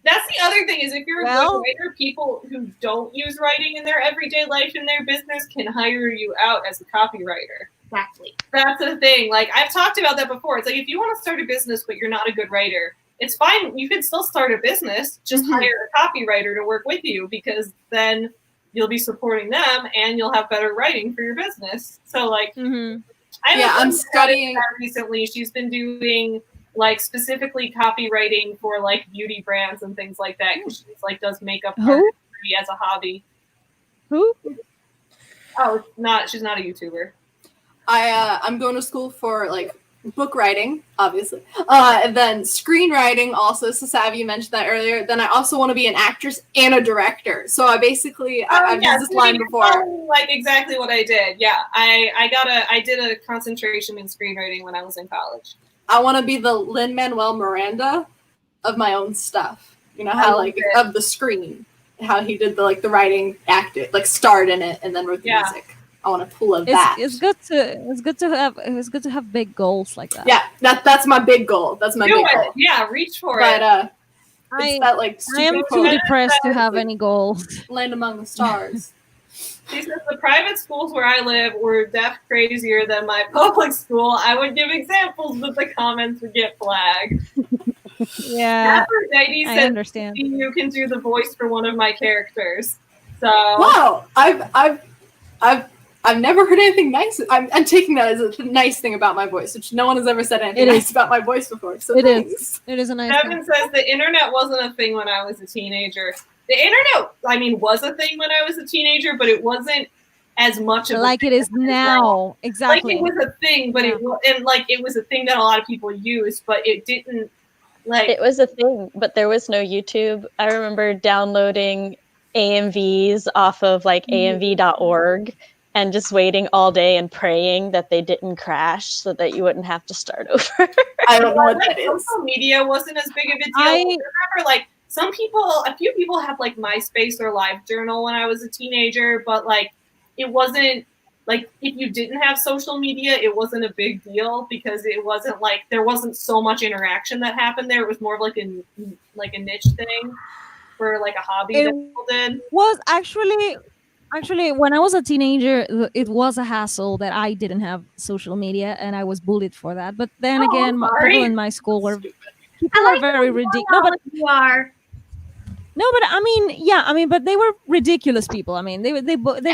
That's the other thing, is if you're a Well- good writer, people who don't use writing in their everyday life in their business can hire you out as a copywriter. Exactly. That's the thing. Like, I've talked about that before. It's like, if you want to start a business but you're not a good writer, it's fine. You can still start a business. Just hire a copywriter to work with you, because then you'll be supporting them and you'll have better writing for your business. So, like, Mm-hmm. I'm studying recently. She's been doing like specifically copywriting for like beauty brands and things like that, because she's like does makeup Who? artistry as a hobby. Who? Oh, she's not a YouTuber. I'm going to school for like book writing, obviously, and then screenwriting also. So Savvy, you mentioned that earlier. Then I also want to be an actress and a director. So I basically I've used this line before. Like exactly what I did. Yeah, I did a concentration in screenwriting when I was in college. I want to be the Lin-Manuel Miranda of my own stuff. You know how like of the screen, how he did the writing, acted, like starred in it, and then wrote the music. I want to pull of that. It's good to have big goals like that. Yeah, that's my big goal. That's my Do big it. goal. Yeah, reach for But it. it's that like I am stupid too quote, depressed to have any goals. land among the stars. She says the private schools where I live were deaf crazier than my public school. I would give examples, but the comments would get flagged. Yeah, Aphrodite I said understand. you can do the voice for one of my characters. So Wow, I've never heard anything nice. I'm taking that as a nice thing about my voice, which no one has ever said anything It nice is. about my voice before. So It thanks. is. It is a nice Evan thing. says the internet wasn't a thing when I was a teenager. The internet, I mean, was a thing when I was a teenager, but it wasn't as much of Like a it thing is as now. now. Exactly. Like it was a thing, but it was a thing that a lot of people used, but it didn't like. It was a thing, but there was no YouTube. I remember downloading AMVs off of like amv.org and just waiting all day and praying that they didn't crash so that you wouldn't have to start over. I don't know what like, that is. social media wasn't as big of a deal. I remember like a few people had like MySpace or LiveJournal when I was a teenager, but like it wasn't like if you didn't have social media, it wasn't a big deal because it wasn't like there wasn't so much interaction that happened there. It was more of like a niche thing for like a hobby that people did. Was actually when I was a teenager, it was a hassle that I didn't have social media and I was bullied for that. But then again, people in my school were very ridiculous. No, but you are. No, but I mean, but they were ridiculous people. I mean, they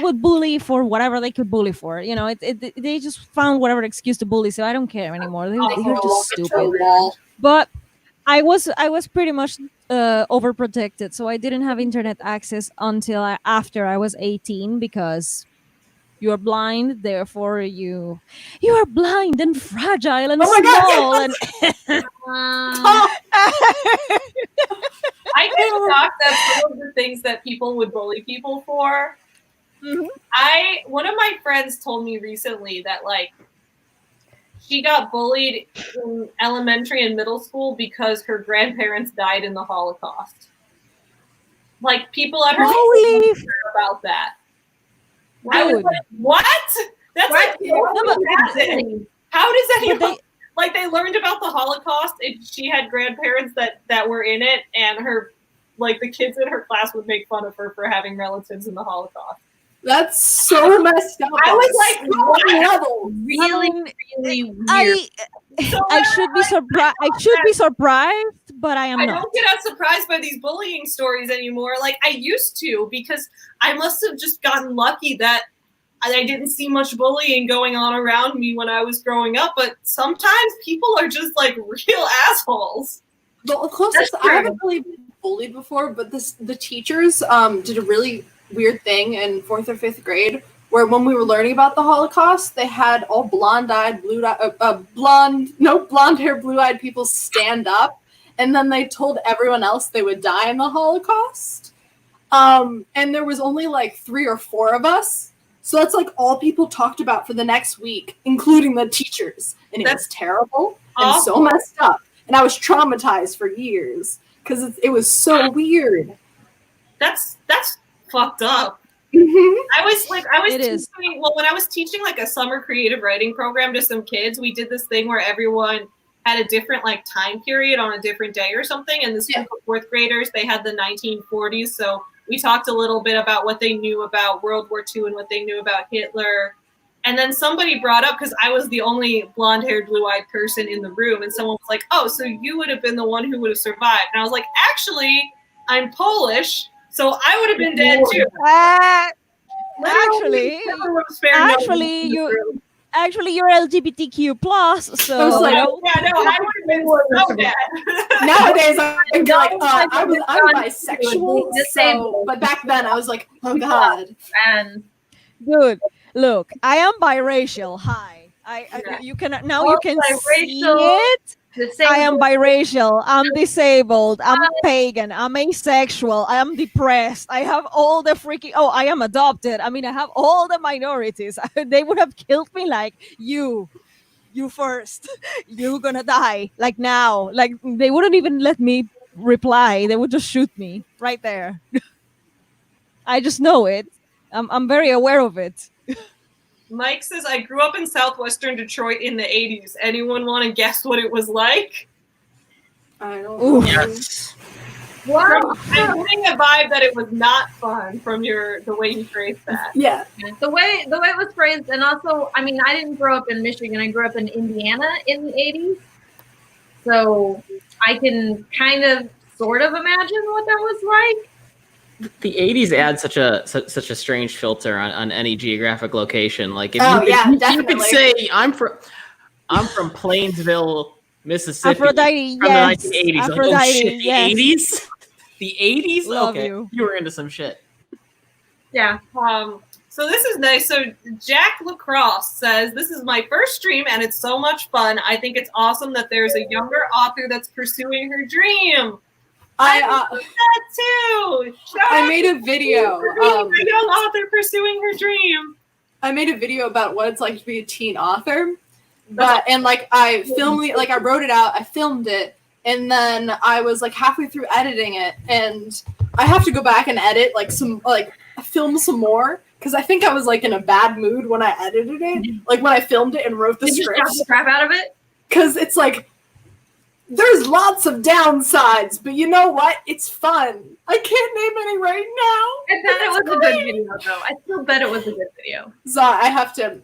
would bully for whatever they could bully for. You know, they just found whatever excuse to bully. So I don't care anymore. They were just stupid. But I was pretty much overprotected, so I didn't have internet access until after I was 18 because you are blind, therefore you are blind and fragile and small and. I get shocked that some of the things that people would bully people for. Mm-hmm. One of my friends told me recently that like she got bullied in elementary and middle school because her grandparents died in the Holocaust. Like people at her school about that. I was like, what? That's like How does anyone they- like they learned about the Holocaust and she had grandparents that were in it, and her like the kids in her class would make fun of her for having relatives in the Holocaust. That's so messed up. I was like, what level? Really, mean, really weird. I should be surprised. I should be surprised, but I am I not. don't get as surprised by these bullying stories anymore. Like I used to, because I must have just gotten lucky that I didn't see much bullying going on around me when I was growing up. But sometimes people are just like real assholes. The closest I haven't really been bullied before, but the teachers did a really weird thing in 4th or 5th grade where when we were learning about the Holocaust, they had all blonde-eyed, blonde-haired, blue-eyed people stand up, and then they told everyone else they would die in the Holocaust. And there was only like 3 or 4 of us, so that's like all people talked about for the next week, including the teachers, and it was terrible and so messed up. And I was traumatized for years because it was so weird. That's fucked up. Mm-hmm. I was It is. teaching, well, when I was teaching like a summer creative writing program to some kids, we did this thing where everyone had a different like time period on a different day or something. And this group of 4th graders, they had the 1940s. So we talked a little bit about what they knew about World War II and what they knew about Hitler. And then somebody brought up, because I was the only blonde-haired, blue-eyed person in the room, and someone was like, oh, so you would have been the one who would have survived. And I was like, actually, I'm Polish, so I would have been dead too. Actually, you're LGBTQ plus, so I was like, I would have been so dead. Nowadays, I'm like, I'm bisexual, so, but back then I was like, oh god. And dude, look, I am biracial. Hi, you can now you can see it. I am biracial. I'm disabled. I'm pagan. I'm asexual. I am depressed. I have all the freaking. Oh, I am adopted. I mean, I have all the minorities. They would have killed me like you first. You're gonna die like now. Like they wouldn't even let me reply. They would just shoot me right there. I just know it. I'm very aware of it. Mike says, I grew up in southwestern Detroit in the 80s. Anyone want to guess what it was like? I don't know. Yes. Wow. I'm getting a vibe that it was not fun from the way you phrased that. Yeah. the way it was phrased, and also, I mean, I didn't grow up in Michigan. I grew up in Indiana in the 80s. So I can kind of sort of imagine what that was like. The 80s add such a strange filter on any geographic location. Like if you could say I'm from Plainsville, Mississippi, Aphrodite, from yes. the 1980s. Aphrodite, Like, oh shit, the yes. 80s? The 80s? Love okay. you. You were into some shit. Yeah. So this is nice. So Jack Lacrosse says, this is my first stream and it's so much fun. I think it's awesome that there's a younger author that's pursuing her dream. I did that too. I made a video. For being a young author pursuing her dream. I made a video about what it's like to be a teen author, and like I filmed it, like I wrote it out, I filmed it, and then I was like halfway through editing it, and I have to go back and edit film some more because I think I was like in a bad mood when I edited it, like when I filmed it and wrote the script. You just got the crap out of it? Because it's like, there's lots of downsides, but you know what? It's fun. I can't name any right now. I bet it was a good video, though. I still bet it was a good video. So I have to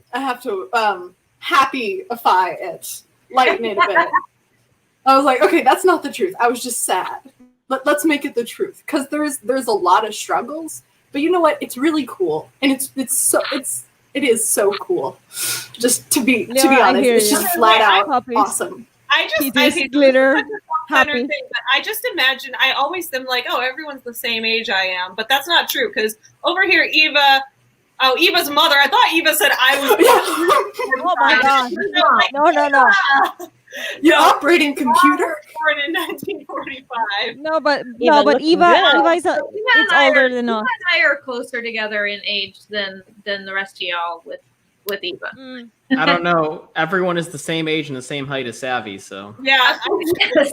happyify it, lighten it a bit. I was like, okay, that's not the truth. I was just sad. Let's make it the truth, because there's a lot of struggles. But you know what? It's really cool, and it is so cool. Just to be honest, it's just flat out awesome. I hate glitter, happy. Thing, but I just imagine, I always am like, oh, everyone's the same age I am, but that's not true, because over here, Eva's mother, I thought Eva said I was. Oh my god! No. Your operating computer? Born in 1945. No, but Eva it's older than us. Eva and I are closer together in age than the rest of y'all with Eva. I don't know. Everyone is the same age and the same height as Savvy, so. Yeah.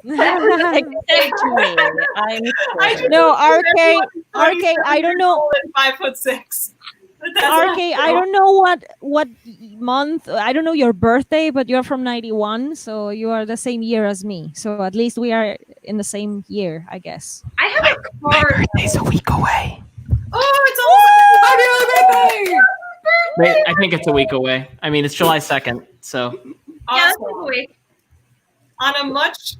No, RK, I don't know. 5'6". RK, I don't know what month. I don't know your birthday, but you're from 91, so you are the same year as me. So at least we are in the same year, I guess. I have a card. birthday's a week away. Oh, it's almost Happy birthday! Wait, I think it's a week away. I mean, it's July 2nd, so. Yeah, awesome. that's a week. On a much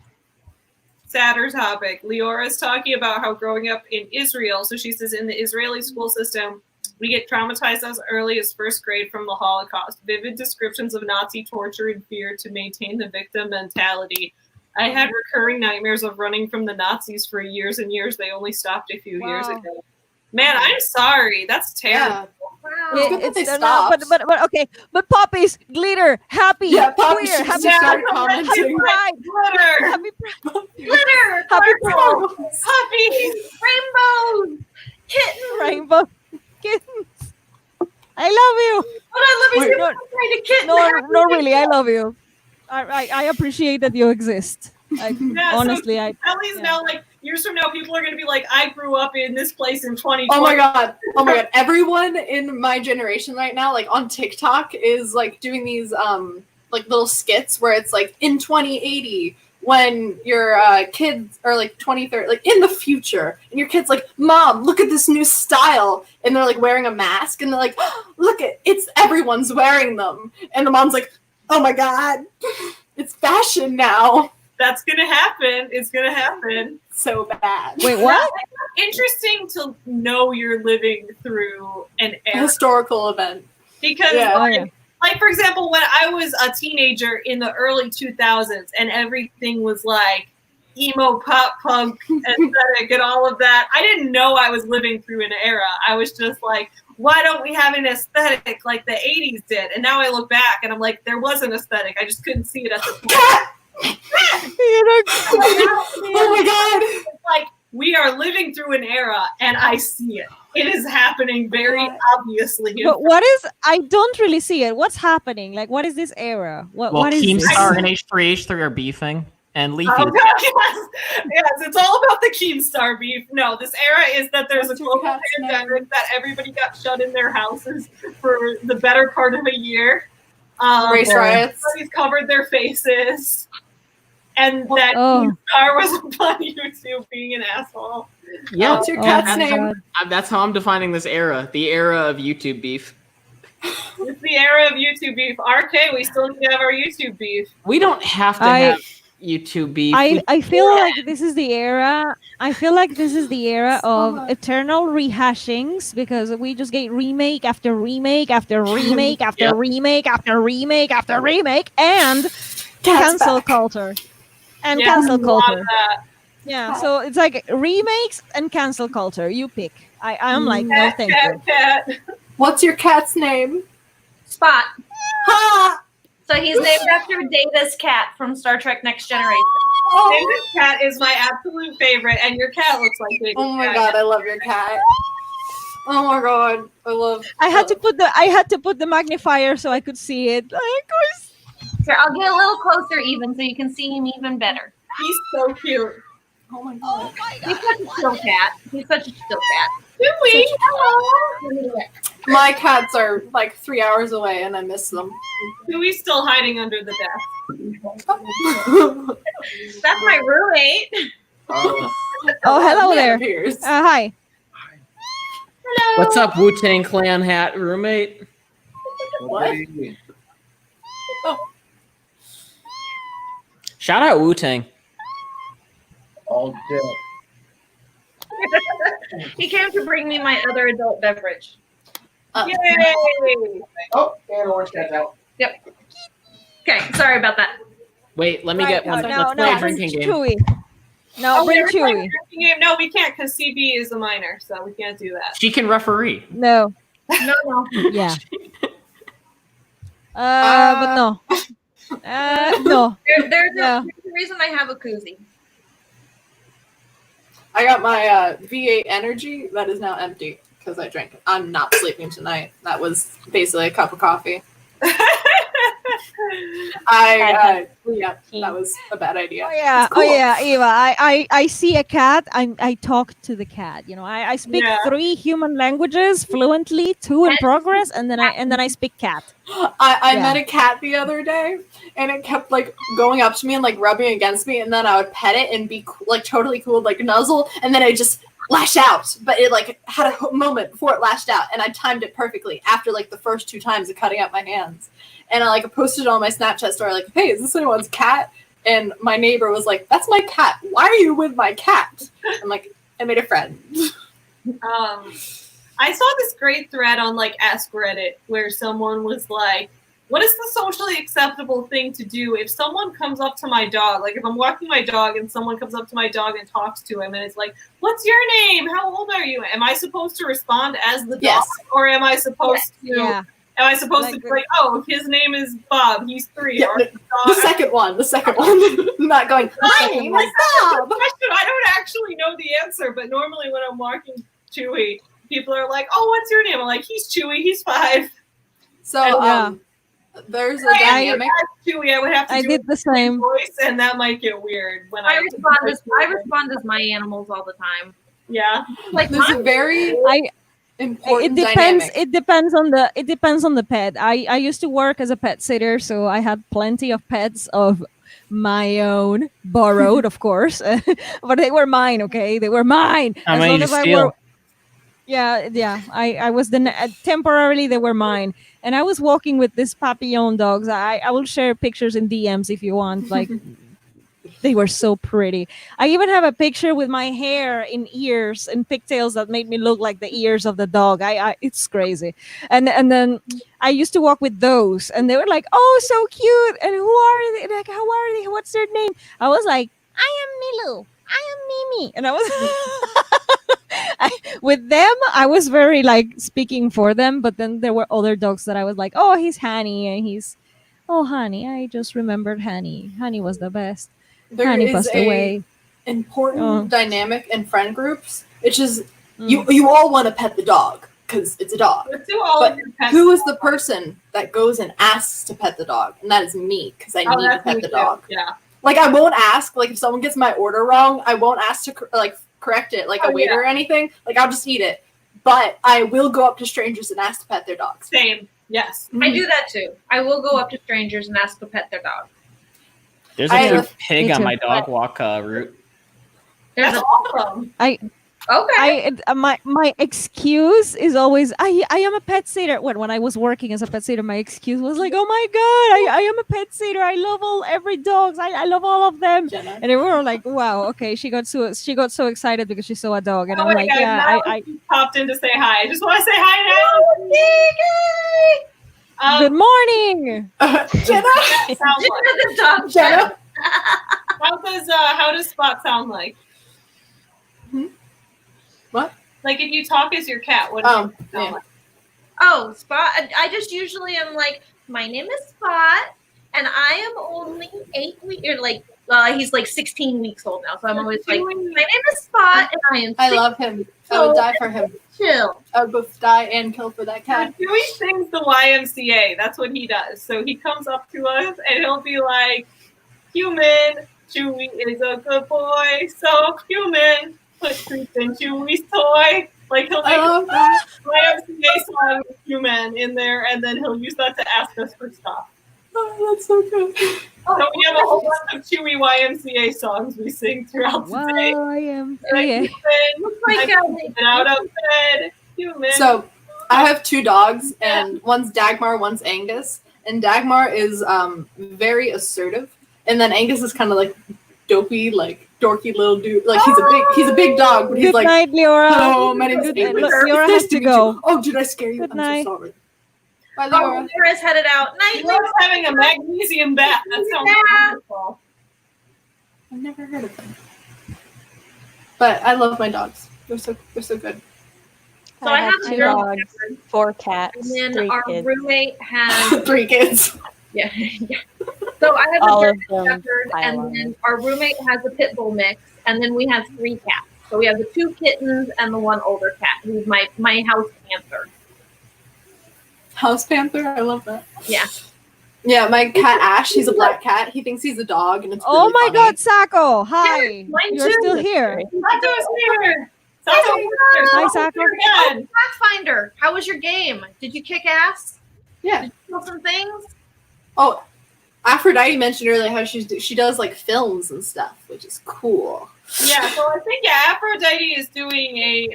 sadder topic, Leora is talking about how growing up in Israel, so she says in the Israeli school system, we get traumatized as early as first grade from the Holocaust. Vivid descriptions of Nazi torture and fear to maintain the victim mentality. I had recurring nightmares of running from the Nazis for years and years. They only stopped a few years ago. Man, I'm sorry. That's terrible. Wow. It's good that they no, stopped. but okay. But poppies, glitter, happy, Yeah, poppies queer, should happy, start happy commenting. pride, Glitter, happy pride, Glitter, happy purple, pride, puppies. rainbows, kittens. rainbow kittens. I love you. What I love Wait, is no, you're trying to kitten. No, not really. I love you. I appreciate that you exist. Yeah, Honestly, so I. Ellie's yeah. now like years from now, people are going to be like, I grew up in this place in 2020. Oh my god. Everyone in my generation right now, like on TikTok, is like doing these like little skits where it's like in 2080 when your kids are like 2030, like in the future, and your kid's like, Mom, look at this new style, and they're like wearing a mask, and they're like, oh, look it's everyone's wearing them, and the mom's like, oh my god, it's fashion now. That's going to happen. It's going to happen. So bad. Wait, what? Interesting to know you're living through an A era. historical event. Because, Yeah. Oh, yeah. like, for example, when I was a teenager in the early 2000s and everything was like emo pop punk aesthetic and all of that, I didn't know I was living through an era. I was just like, why don't we have an aesthetic like the 80s did? And now I look back and I'm like, there was an aesthetic. I just couldn't see it at the time. Oh my god. It's like, we are living through an era and I see it. It is happening very obviously. But what is? I don't really see it. What's happening? Like, what is this era? Well, What is this? Keemstar and H3H3 are beefing, and Leafy. Oh, yes, it's all about the Keemstar beef. No, this era is that there's What's a your global cat's pandemic name? that everybody got shut in their houses for the better part of a year. Race riots. Everybody's covered their faces. And that Oh. Keemstar was on YouTube being an asshole. Yeah, What's your Oh, cat's my name? God. that's how I'm defining this era. The era of YouTube beef. It's the era of YouTube beef. RK, we still need to have our YouTube beef. We don't have to have YouTube beef. I feel like this is the era. I feel like this is the era of eternal rehashings because we just get remake after remake after remake after Yep. remake after remake after remake and Cat's cancel back. culture. And Yeah, cancel a lot culture. of that. Yeah, so it's like remakes and cancel culture. You pick. I'm like, no, thank you. Cat. What's your cat's name? Spot. Ha! So he's named after Data's cat from Star Trek Next Generation. David's cat is my absolute favorite, and your cat looks like David's Oh my cat. god, I love your cat. Oh my god, I love. I had to put the magnifier so I could see it. Like, Here, I'll get a little closer even so you can see him even better. He's so cute. Oh my god. He's such a still cat. He's such a still cat. Dewey, My cats are like 3 hours away, and I miss them. Dewey's still hiding under the desk. That's my roommate. oh, hello Man there. appears. Hi. Hello. What's up, Wu-Tang Clan hat roommate? What? Shout out Wu-Tang. All dead. He came to bring me my other adult beverage. Yay! Oh, and orange cat's out. Okay, sorry about that. Wait, let me Right, get one. no, Let's play a bring drinking game. Chewy. No, Oh, bring we're playing a Chewy. drinking game? No, we can't because CB is a minor, so we can't do that. She can referee. No. No. Yeah. But no. No. There's No. a reason I have a koozie. I got my V8 energy that is now empty because I drank it. I'm not sleeping tonight. That was basically a cup of coffee. Yeah, that was a bad idea. Oh yeah, It's cool. Eva. I see a cat. I talk to the cat. You know, I speak Yeah. 3 human languages fluently, 2 in progress, and then I speak cat. I Yeah. met a cat the other day, and it kept like going up to me and like rubbing against me, and then I would pet it and be like totally cool, like nuzzle, and then it just lash out. But it like had a moment before it lashed out, and I timed it perfectly after like the first 2 times of cutting out my hands. And I like posted it on my Snapchat story, like, "Hey, is this anyone's cat?" And my neighbor was like, "That's my cat. Why are you with my cat?" I'm like, I made a friend. I saw this great thread on like Ask Reddit where someone was like, what is the socially acceptable thing to do if someone comes up to my dog? Like if I'm walking my dog and someone comes up to my dog and talks to him and it's like, what's your name? How old are you? Am I supposed to respond as the dog? Yes. Or am I supposed to Yeah. am I supposed Like to be like, oh, his name is Bob, he's 3. Yeah, or the second one. Not going, "Hi, Oh, my Bob." question. I don't actually know the answer, but normally when I'm walking Chewy, people are like, "Oh, what's your name?" I'm like, "He's Chewy. He's 5." So Yeah. there's a If I dynamic. asked Chewy, I would have to I do did a the same. voice, and that might get weird when I respond as my animals all the time. Yeah. Like There's a very It important depends. dynamic. It depends on the pet. I used to work as a pet sitter, so I had plenty of pets of my own, borrowed, of course, but they were mine. Okay, they were mine. How As many long did as you I steal? were, yeah. I was temporarily they were mine, and I was walking with these papillon dogs. I will share pictures in DMs if you want. Like they were so pretty. I even have a picture with my hair in ears and pigtails that made me look like the ears of the dog. It's crazy. And then I used to walk with those, and they were like, "Oh, so cute!" And who are they? Like, how are they? What's their name? I was like, "I am Milu. I am Mimi," and I was. With them, I was very like speaking for them, but then there were other dogs that I was like, "Oh, he's Honey," and he's, "Oh, Honey." I just remembered Honey. Honey was the best. There Honey is passed a away. important Oh. dynamic in friend groups. It's just you all want to pet the dog because it's a dog. Let's do all But of your pets. who is the person that goes and asks to pet the dog? And that is me because I Oh, need to that's pet me the too. dog. Yeah. Like I won't ask. Like if someone gets my order wrong, I won't ask to correct it like Oh, a waiter yeah. or anything. Like I'll just eat it. But I will go up to strangers and ask to pet their dogs. Same. Yes. I do that too. I will go up to strangers and ask to pet their dog. There's I a have- fruit pig Me on too. my dog walk route. There's That's a, awesome. okay. My excuse is always I am a pet sitter. When I was working as a pet sitter, my excuse was like, "Oh my god, I am a pet sitter. I love every dogs. I love all of them." Jenna. And they were like, "Wow, okay." She got so excited because she saw a dog, and Oh I'm my like, God, "Yeah, now I you popped in to say hi. I just want to say hi now. good morning." Jenna. That sounds like. The dog Jenna. How does Spot sound like? What? Like if you talk as your cat, what does it sound yeah. like? Oh, Spot. I just usually am like, my name is Spot, and I am only 8 weeks. Or like, he's like 16 weeks old now, so I'm always like, my name is Spot, and I am. I love him. I would die for him. Chill. I would both die and kill for that cat. Dewey sings the YMCA. That's what he does. So he comes up to us and he'll be like, "Human, Chewy is a good boy, so human, put treats in Chewy's toy." Like he'll I make love that. YMCA song with human in there, and then he'll use that to ask us for stuff. Oh, that's so good. So we have a whole bunch of Chewy YMCA songs we sing throughout the day. Wow, I am. Like, Yeah. human, Like, I'm getting out of bed. Human. So I have 2 dogs, and one's Dagmar, one's Angus. And Dagmar is very assertive, and then Angus is kind of like dopey, like dorky little dude. Like he's a big dog, but he's Good like, night, Leora. "Hello, my name's Good Angus. night. It's Leora nice has to meet go. you." Oh, did I scare you? Good I'm night. so sorry. Bye, Oh, Laura. Laura's headed out. Night, Laura's having a magnesium bath. That sounds Yeah. wonderful. I've never heard of them. But I love my dogs. They're so good. So I have a 2 German dogs, Shepherd, 4 cats, and then 3 our kids. roommate has 3 kids. yeah. So I have a All of German them Shepherd, pile and on then it. our roommate has a pit bull mix, and then we have 3 cats. So we have the 2 kittens and the 1 older cat, who's my house panther. House Panther. I love that. Yeah. Yeah, my cat Ash, he's a black cat. He thinks he's a dog, and it's Oh really my funny. God, Sako! Hi, mine you're too. still here. Sato's here. Hi, Sako. Again. Pathfinder, how was your game? Did you kick ass? Yeah. Did you kill some things? Oh, Aphrodite mentioned earlier how she does like films and stuff, which is cool. Yeah, so I think Aphrodite is doing a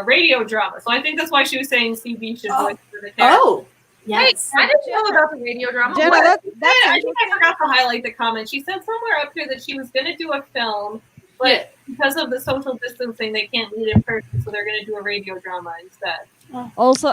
radio drama. So I think that's why she was saying CB should voice for the character. Oh, yes. Hey, I didn't know about the radio drama. Jenna, What? that's I think I forgot to highlight the comment. She said somewhere up here that she was going to do a film, but because of the social distancing, they can't meet in person, so they're going to do a radio drama instead. also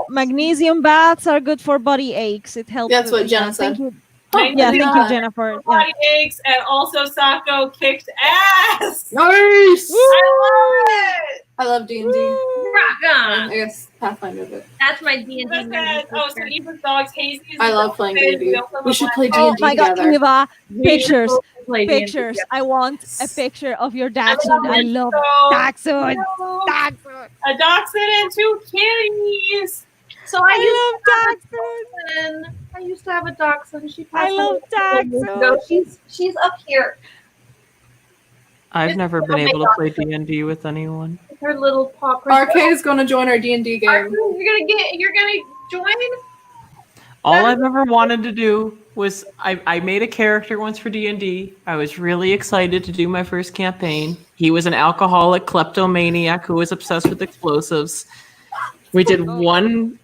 magnesium baths are good for body aches. It helps. That's what Jenna Thank said. you. Oh, Yeah, thank you, yeah. Jenna, for yeah. Body aches, and also Sako kicked ass. Nice! I love it. I love D&D. Rock on. I guess Pathfinder, but That's my D&D. That says, oh, so Eva's dogs, Hazy is I love playing D&D. We should play D&D Oh my God, together. Eva! Pictures, play D&D pictures. I want a picture of your I dog suit. love I it love so dog suit. much. Dog suit. A dachshund and 2 kitties. So I love dog suit. I used to have a dachshund. She I passed love away. dachshund. She's up here. I've never been able to play D&D with anyone. With her little paw print. RK is going to join our D&D game. You're gonna join? All I've ever wanted to do was I made a character once for D&D. I was really excited to do my first campaign. He was an alcoholic kleptomaniac who was obsessed with explosives. We did one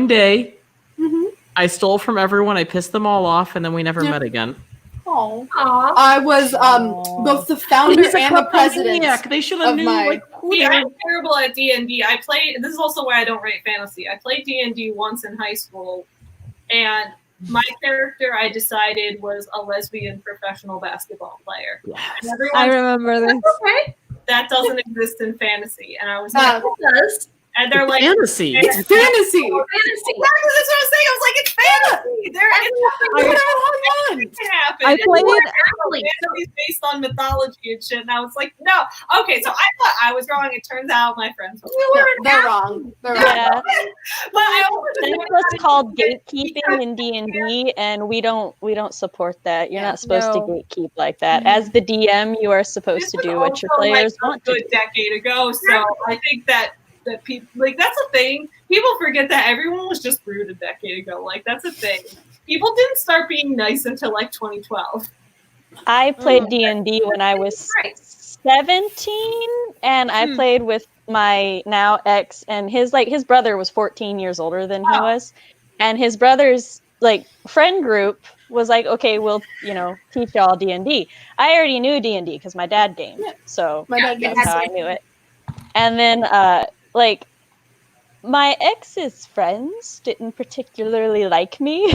day. Mm-hmm. I stole from everyone. I pissed them all off, and then we never met again. Oh. Aw. I was both the founder He's a and the president. kleptomaniac. They should have of knew my- like who See, they I'm were. terrible at D&D. I played, this is also why I don't write fantasy. I played D&D once in high school, and my character I decided was a lesbian professional basketball player. And everyone I remember this. Okay. that doesn't exist in fantasy. And I was Uh, like, It does. and they're like, Fantasy. It's fantasy. Exactly, that's what I was saying. I was like, it's fantasy. There is nothing that can happen. I And played- fantasies based on mythology and shit. And I was like, no. Okay, so I thought I was wrong. It turns out my friends were No, they're wrong. They're wrong. Yeah, But I also that's what's called gatekeeping in D&D, and we don't support that. You're not supposed to No. gatekeep like that. As the DM, you are supposed to do what your players want to a do. good decade ago. So I think that people like that's a thing. People forget that everyone was just rude a decade ago. Like that's a thing. People didn't start being nice until like 2012. I played D&D when I was 17, and I played with my now ex, and his brother was 14 years older than he was, and his brother's friend group was like, okay, we'll teach y'all D&D. I already knew D&D because my dad gamed, so My dad that's games. how I knew it. And then my ex's friends didn't particularly like me.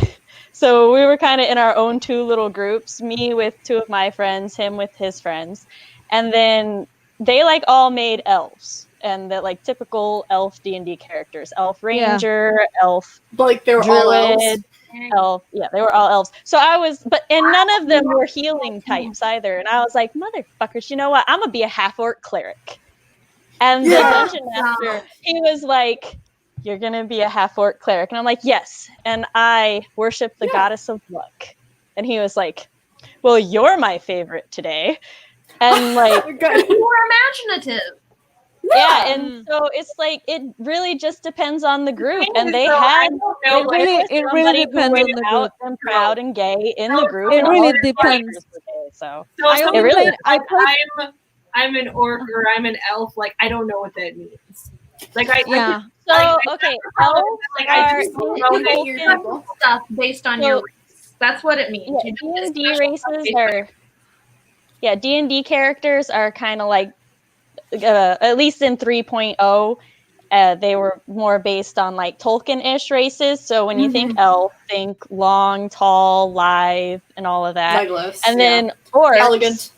So we were kind of in our own 2 little groups, me with 2 of my friends, him with his friends. And then they all made elves and the typical elf D&D characters, elf ranger, elf But they were all elves. druid, elf. Yeah, they were all elves. So and none of them were healing types either. And I was like, motherfuckers, you know what? I'm going to be a half-orc cleric. And the dungeon master, he was like, you're going to be a half-orc cleric. And I'm like, yes. And I worship the goddess of luck. And he was like, well, you're my favorite today. And You were imaginative. yeah, and so it's it really just depends on the group. And they So had It really depends on the group. out and proud and gay in the group. It and really all their depends. characters were gay, so So I if only someone really- says, I played. I'm an orc or I'm an elf, I don't know what that means. Yeah. So okay, elves I are just don't know I what hear it is. people. Stuff based on your race. That's what it means. yeah, You do this D&D special stuff races based on are D&D characters are kind of at least in 3.0 they were more based on Tolkien-ish races. So when you think elf, think long, tall, lithe, and all of that. Legolas, And then orcs, elegant.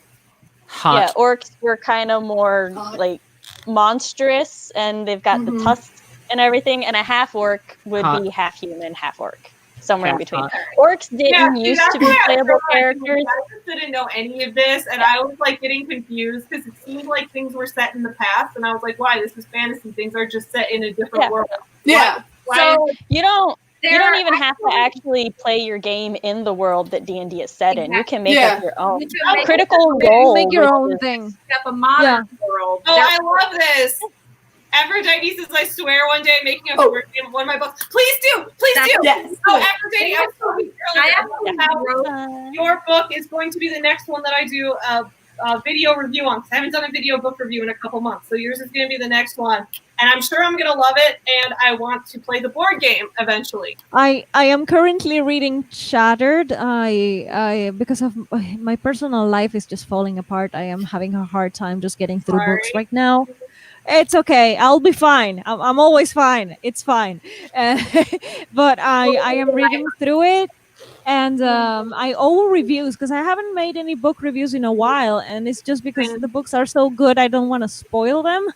Hot. yeah, orcs were kind of more Hot. monstrous, and they've got the Mhm. tusks and everything. And a half orc would Hot. be half human, half orc, somewhere in Half between. hot. Orcs didn't see, used that's to be why I playable realized characters. I just didn't know any of this, and I was getting confused because it seemed like things were set in the past, and I was like, "Why? This is fantasy. Things are just set in a different Yeah. world." Yeah. So You don't there even have to actually play your game in the world that D&D is set in. You can make Yeah. up your own. You can make Critical You Role. make your which own is- thing. up a modern world. Oh, There- I love this. Aphrodite says, I swear one day I'm making a word game of one of my books. Please do. Please That's do. Yes. Oh, Aphrodite, I was talking I earlier. actually wrote Your book is going to be the next one that I do a video review on. 'Cause I haven't done a video book review in a couple months. So yours is going to be the next one. And I'm sure I'm going to love it. And I want to play the board game eventually. I am currently reading Shattered. I because of my personal life is just falling apart. I am having a hard time just getting through books Sorry. right now. It's okay. I'll be fine. I'm always fine. It's fine. Uh, but I am reading through it, and I owe reviews because I haven't made any book reviews in a while, and it's just because the books are so good. I don't want to spoil them.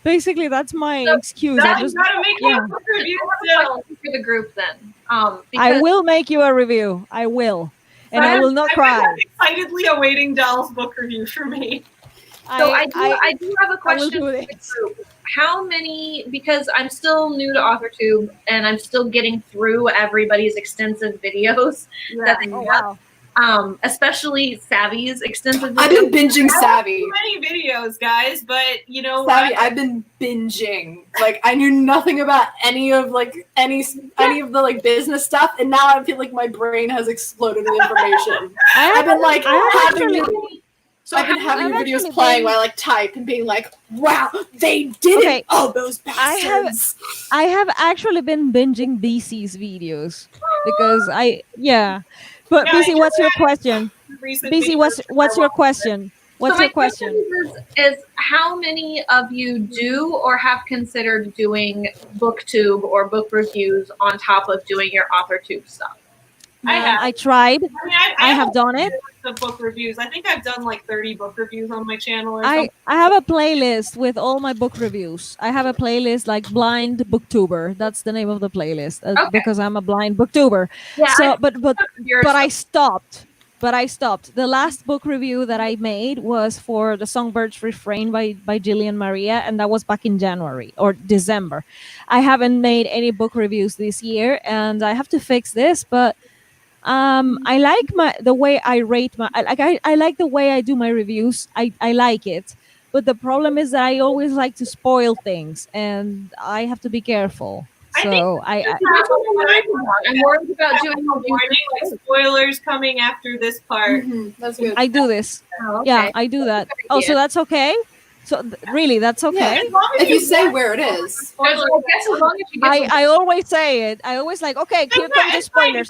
Basically, that's my excuse. I That just gotta make me a book review still. for the group then. I Because will make you a review. I will, and I will not cry. I'm excitedly awaiting Dell's book review for me. so I do have a I will question do for the this. group. How many, because I'm still new to AuthorTube and I'm still getting through everybody's extensive videos that they Oh have, wow! especially Savvy's extensive I've videos. been binging Savvy. Too many videos, guys, but you know Savvy, what? I've been binging. Like I knew nothing about any of any of the like business stuff, and now I feel like my brain has exploded with information. I've been like I've been having I've videos actually playing been- while I like type and being like, "Wow, they did Okay, it! Oh, those I have- bastards!" I have actually been binging BC's videos because But Yeah, BC, I what's your know. question? Recent BC, videos what's I your watched. question? What's So your my question question? is how many of you do or have considered doing booktube or book reviews on top of doing your AuthorTube stuff? I tried. I mean, I have done it. The book reviews. I think I've done like 30 book reviews on my channel or I something. have a playlist with all my book reviews. I have a playlist like Blind Booktuber. That's the name of the playlist Okay. because I'm a blind booktuber. Yeah, So, I- but Your I stuff. stopped. But I stopped. The last book review that I made was for The Songbird's Refrain by Jillian Maria, and that was back in January or December. I haven't made any book reviews this year, and I have to fix this. But I like the way I rate my. I like the way I do my reviews. I like it. But the problem is that I always like to spoil things, and I have to be careful. I think So I That's what I'm worried about doing a warning, like spoilers coming after this part. That's good. I do this. Oh, okay. Yeah, I do that. Oh, so that's okay? So really, that's okay? As long as If you say where it is, Because I guess as long as you get I always say it. I always like, okay, here come the spoilers.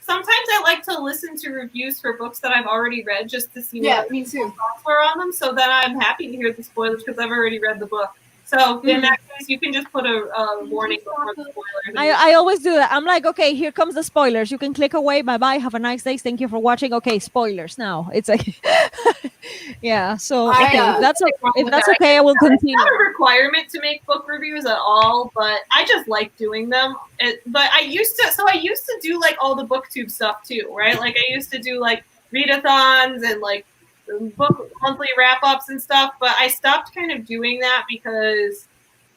Sometimes I like to listen to reviews for books that I've already read just to see yeah, what me too. thoughts were on them. So then I'm happy to hear the spoilers because I've already read the book. So in that case, you can just put a warning before the spoilers. I always do that. I'm like, okay, here comes the spoilers. You can click away. Bye bye. Have a nice day. Thank you for watching. Okay, spoilers now. It's like, yeah. So okay, if that's okay, I will It's continue. not a requirement to make book reviews at all, but I just like doing them. But I used to do like all the booktube stuff too, right? Like I used to do like readathons and like book monthly wrap-ups and stuff, but I stopped kind of doing that because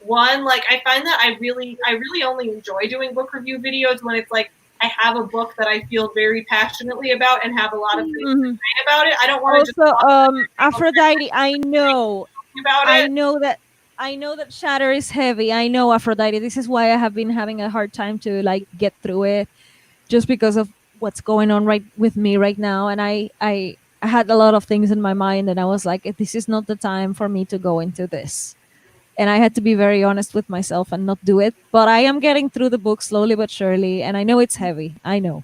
one, like I find that I really only enjoy doing book review videos when it's like I have a book that I feel very passionately about and have a lot of things to say about it. I don't want to Also, Aphrodite, I know about I it. know that Shatter is heavy. I know, Aphrodite. This is why I have been having a hard time to like get through it, just because of what's going on right with me right now. And I had a lot of things in my mind, and I was like, this is not the time for me to go into this. And I had to be very honest with myself and not do it. But I am getting through the book slowly but surely, and I know it's heavy. I know.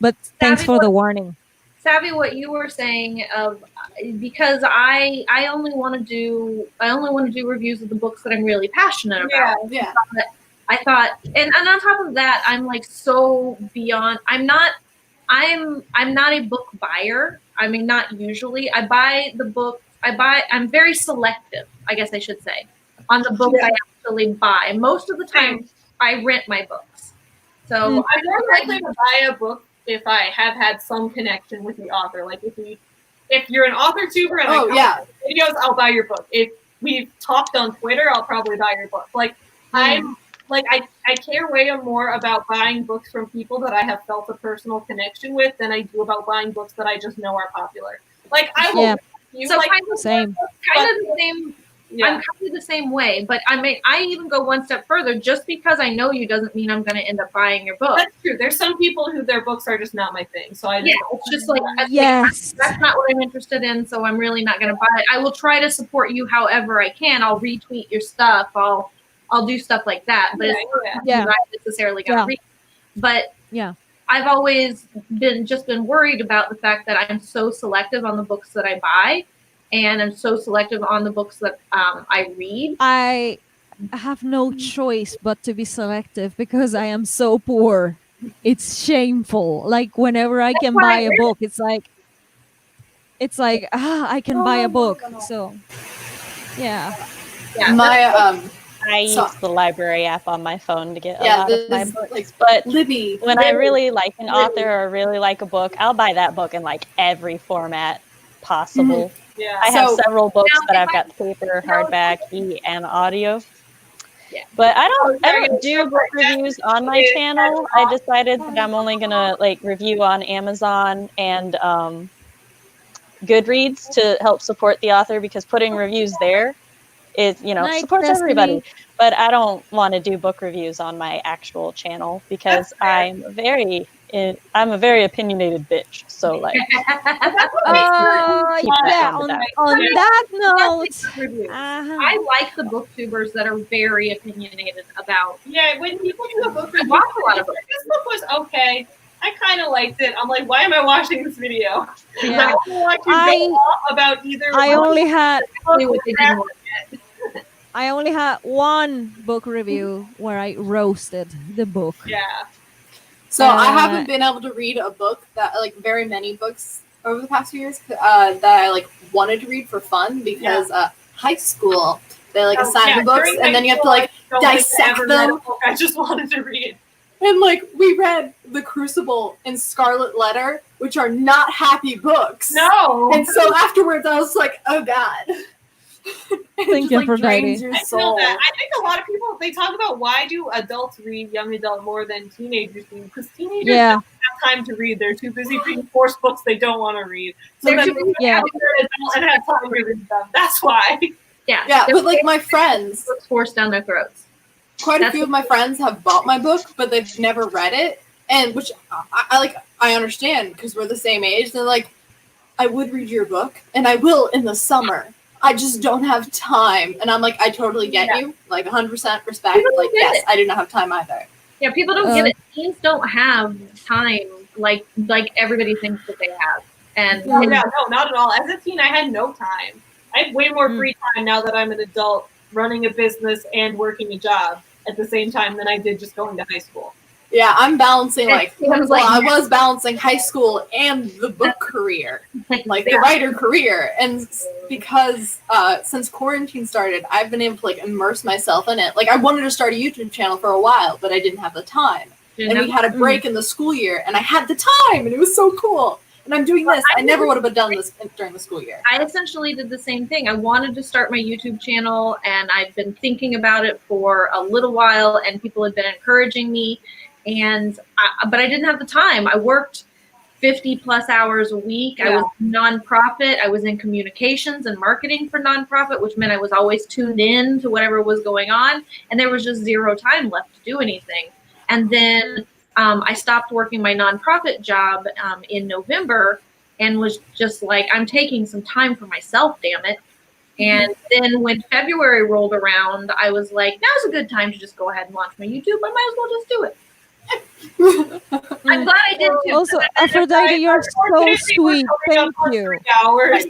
But thanks for the warning. Savvy, what you were saying of because I only want to do reviews of the books that I'm really passionate about. Yeah. I thought, and on top of that, I'm like so beyond. I'm not a book buyer. I mean, not usually. I buy the book. I'm very selective, I guess I should say, on the books I actually buy. Most of the time, I rent my books. So I'm more likely to buy a book if I have had some connection with the author. Like if you're an AuthorTuber and videos, I'll buy your book. If we've talked on Twitter, I'll probably buy your book. Like I'm like I care way more about buying books from people that I have felt a personal connection with than I do about buying books that I just know are popular. Like I will Yeah. you So like kind of Same. the same. yeah. I'm kind of the same way, but I even go one step further. Just because I know you doesn't mean I'm going to end up buying your book. That's true. There's some people who their books are just not my thing. So I just It's just like Yes. that's not what I'm interested in, so I'm really not going to buy it. I will try to support you however I can. I'll retweet your stuff. I'll do stuff like that, but it's not Yeah. something I'm necessarily going to read. But Yeah. I've always been worried about the fact that I'm so selective on the books that I buy, and I'm so selective on the books that I read. I have no choice but to be selective because I am so poor. It's shameful. Like whenever I can why buy I a read book, it's like I can buy a book. So yeah. Yeah, My I So- use the library app on my phone to get a yeah, lot of my this books. like But Libby. when I really like an author or really like a book, I'll buy that book in like every format possible. Yeah. I have So- several books Now, that if I've got paper, hardback, and audio. Yeah. But I don't do book reviews on my channel. I decided that I'm only gonna like review on Amazon and Goodreads to help support the author, because putting reviews there is, Night, supports everybody. Destiny. But I don't want to do book reviews on my actual channel because I'm a very opinionated bitch. So like, keep that Yeah. on the down. On that note, Reviews. I like the booktubers that are very opinionated about. Yeah, when people do a book I review, watch a lot of books. this book was okay. I kind of liked it. I'm like, why am I watching this video? Yeah. I only watch you I- go off about either I one only had book Do what they didn't or want. I only had one book review where I roasted the book. yeah. So I Uh, haven't been able to read a book that like very many books over the past few years that I like wanted to read for fun because high school they like assign the books during and then you have to high like school, I don't think I dissect ever read a them. book I just wanted to read. And like we read The Crucible and Scarlet Letter, which are not happy books. No. And so afterwards I was like, oh god. It Thank just, you like, for drains Friday. your I feel soul. that. I think a lot of people, they talk about why do adults read young adult more than teenagers do, because teenagers Yeah. don't have time to read. They're too busy being forced books they don't want to read. So They're then too busy they have having an adult and have time to read them. That's why. Yeah, but like my friends, Books forced down their throats. quite a few of my friends have bought my book, but they've never read it, and which I understand because we're the same age. They're like, I would read your book, and I will in the summer. I just don't have time, and I'm like, I totally get you, like 100% respect. People don't Like, get yes, it. I do not have time either. Yeah, people don't get it. Teens don't have time like everybody thinks that they have. And No, not at all. As a teen, I had no time. I have way more free time now that I'm an adult, running a business and working a job at the same time than I did just going to high school. Yeah, I'm balancing I was balancing high school and the book career, like the writer career, and because since quarantine started, I've been able to like immerse myself in it. Like I wanted to start a YouTube channel for a while, but I didn't have the time, and we had a break in the school year, and I had the time, and it was so cool. And I'm doing this. I never would have done this during the school year. I essentially did the same thing. I wanted to start my YouTube channel, and I've been thinking about it for a little while, and people had been encouraging me, but I didn't have the time. I worked 50 plus hours a week. Yeah. I was nonprofit. I was in communications and marketing for nonprofit, which meant I was always tuned in to whatever was going on, and there was just zero time left to do anything. And then I stopped working my nonprofit job in November and was just like, I'm taking some time for myself, damn it. And then when February rolled around, I was like, now's a good time to just go ahead and launch my YouTube. I might as well just do it. I'm glad I did too. Also, Aphrodite, you're so sweet. Thank you. 3 hours.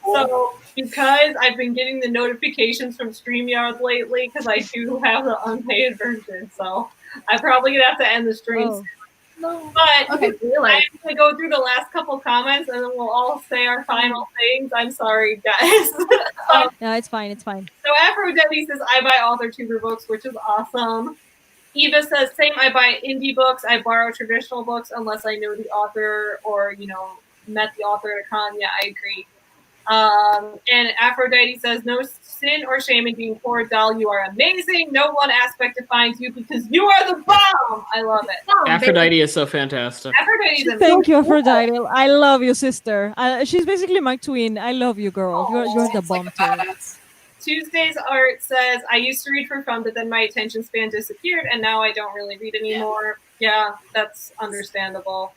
So because I've been getting the notifications from StreamYard lately, because I do have the unpaid version, so I'm probably gonna have to end the stream. Oh. No. But Okay. I'm gonna go through the last couple comments, and then we'll all say our final things. I'm sorry, guys. No, it's fine. It's fine. So Aphrodite says, I buy AuthorTuber books, which is awesome. Eva says, same, I buy indie books. I borrow traditional books unless I know the author or, met the author at a con. Yeah, I agree. And Aphrodite says, no sin or shame in being poor, doll. You are amazing. No one aspect defines you because you are the bomb. I love it. Aphrodite is so fantastic. Aphrodite's amazing. Thank you, Aphrodite. I love you, sister. She's basically my twin. I love you, girl. You're the bomb too. Tuesday's Art says, I used to read for fun, but then my attention span disappeared, and now I don't really read anymore. Yeah, that's understandable.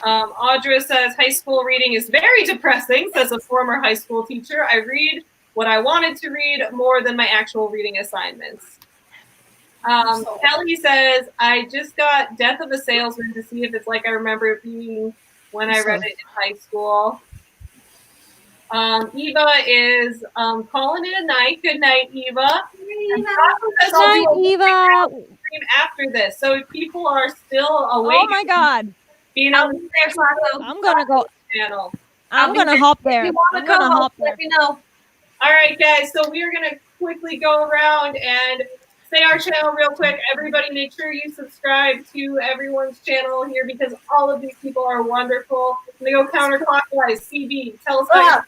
Audra says, high school reading is very depressing, says a former high school teacher. I read what I wanted to read more than my actual reading assignments. Kelly says, I just got Death of a Salesman to see if it's like I remember it being when I read it in high school. Eva is calling it a night. Good night, Eva. And Good night, Eva. Stream after this, so if people are still awake. Oh my God. Being on the I'm gonna go. channel. I'm gonna hop there. I'm gonna hop there. Let me know. All right, guys. So we are gonna quickly go around and say our channel real quick. Everybody, make sure you subscribe to everyone's channel here because all of these people are wonderful. I'm gonna go counterclockwise. CB, tell us about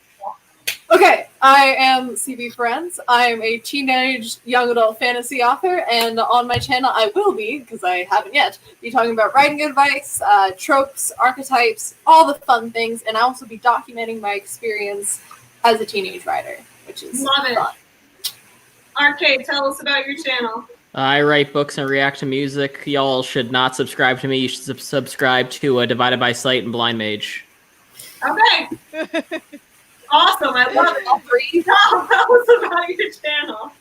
Okay, I am CB Friends. I'm a teenage young adult fantasy author, and on my channel I will be, because I haven't yet, be talking about writing advice, tropes, archetypes, all the fun things, and I'll also be documenting my experience as a teenage writer, which is fun. Arcade, tell us about your channel. I write books and react to music. Y'all should not subscribe to me. You should subscribe to Divided by Sight and Blind Mage. Okay. Awesome. I love it. All three. Tell us about your channel.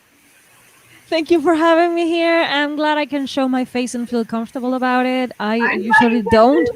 Thank you for having me here. I'm glad I can show my face and feel comfortable about it. I usually don't.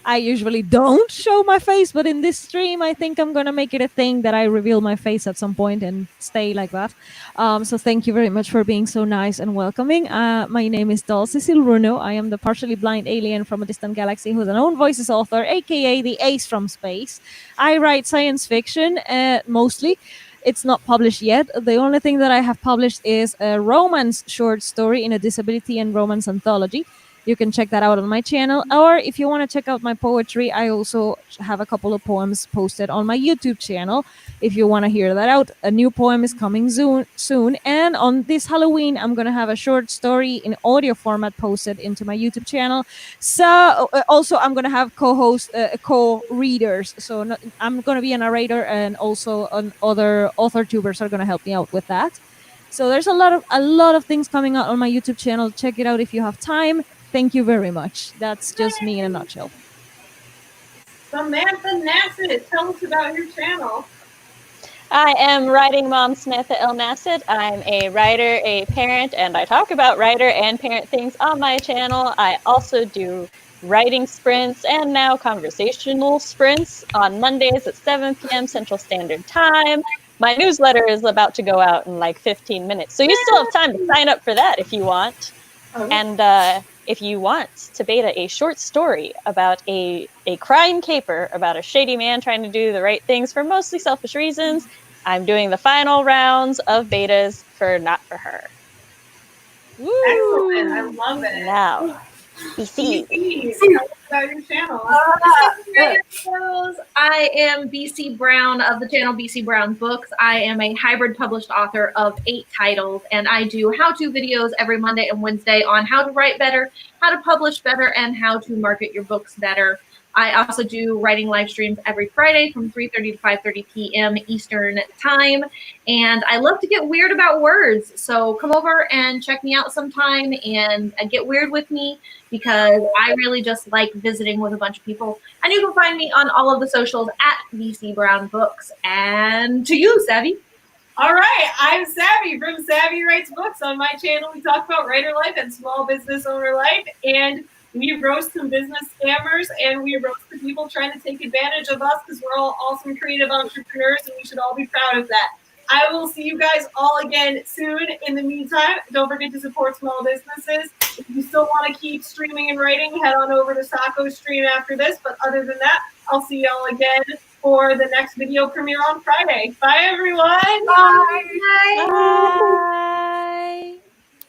I usually don't show my face, but in this stream, I think I'm going to make it a thing that I reveal my face at some point and stay like that. So thank you very much for being so nice and welcoming. My name is Dol Cecil Runo. I am the partially blind alien from a distant galaxy who's an own voices author, aka the ace from space. I write science fiction, mostly. It's not published yet. The only thing that I have published is a romance short story in a disability and romance anthology. You can check that out on my channel. Or if you want to check out my poetry, I also have a couple of poems posted on my YouTube channel. If you want to hear that out, a new poem is coming soon. And on this Halloween, I'm going to have a short story in audio format posted into my YouTube channel. So also, I'm going to have co-hosts, co-readers. So I'm going to be a narrator, and also other AuthorTubers are going to help me out with that. So there's a lot of things coming out on my YouTube channel. Check it out if you have time. Thank you very much. That's just me in a nutshell. Samantha Nassett, tell us about your channel. I am Writing Mom Samantha L. Nassett. I'm a writer, a parent, and I talk about writer and parent things on my channel. I also do writing sprints and now conversational sprints on Mondays at 7 p.m. Central Standard Time. My newsletter is about to go out in like 15 minutes, so you still have time to sign up for that if you want. And if you want to beta a short story about a crime caper, about a shady man trying to do the right things for mostly selfish reasons, I'm doing the final rounds of betas for Not For Her. Woo! Excellent. I love it. Now, BC. Tell us about your channel. I am BC Brown of the channel BC Brown Books. I am a hybrid published author of 8 titles, and I do how-to videos every Monday and Wednesday on how to write better, how to publish better, and how to market your books better. I also do writing live streams every Friday from 3:30 to 5:30 p.m. Eastern Time. And I love to get weird about words. So come over and check me out sometime and get weird with me, because I really just like visiting with a bunch of people. And you can find me on all of the socials at BC Brown Books. And to you, Savvy. All right, I'm Savvy from Savvy Writes Books. On my channel, we talk about writer life and small business owner life. And we roast some business scammers, and we roast the people trying to take advantage of us, because we're all awesome creative entrepreneurs, and we should all be proud of that. I will see you guys all again soon. In the meantime, don't forget to support small businesses. If you still want to keep streaming and writing, head on over to Sako's stream after this. But other than that, I'll see y'all again for the next video premiere on Friday. Bye, everyone. Bye. Bye. Bye.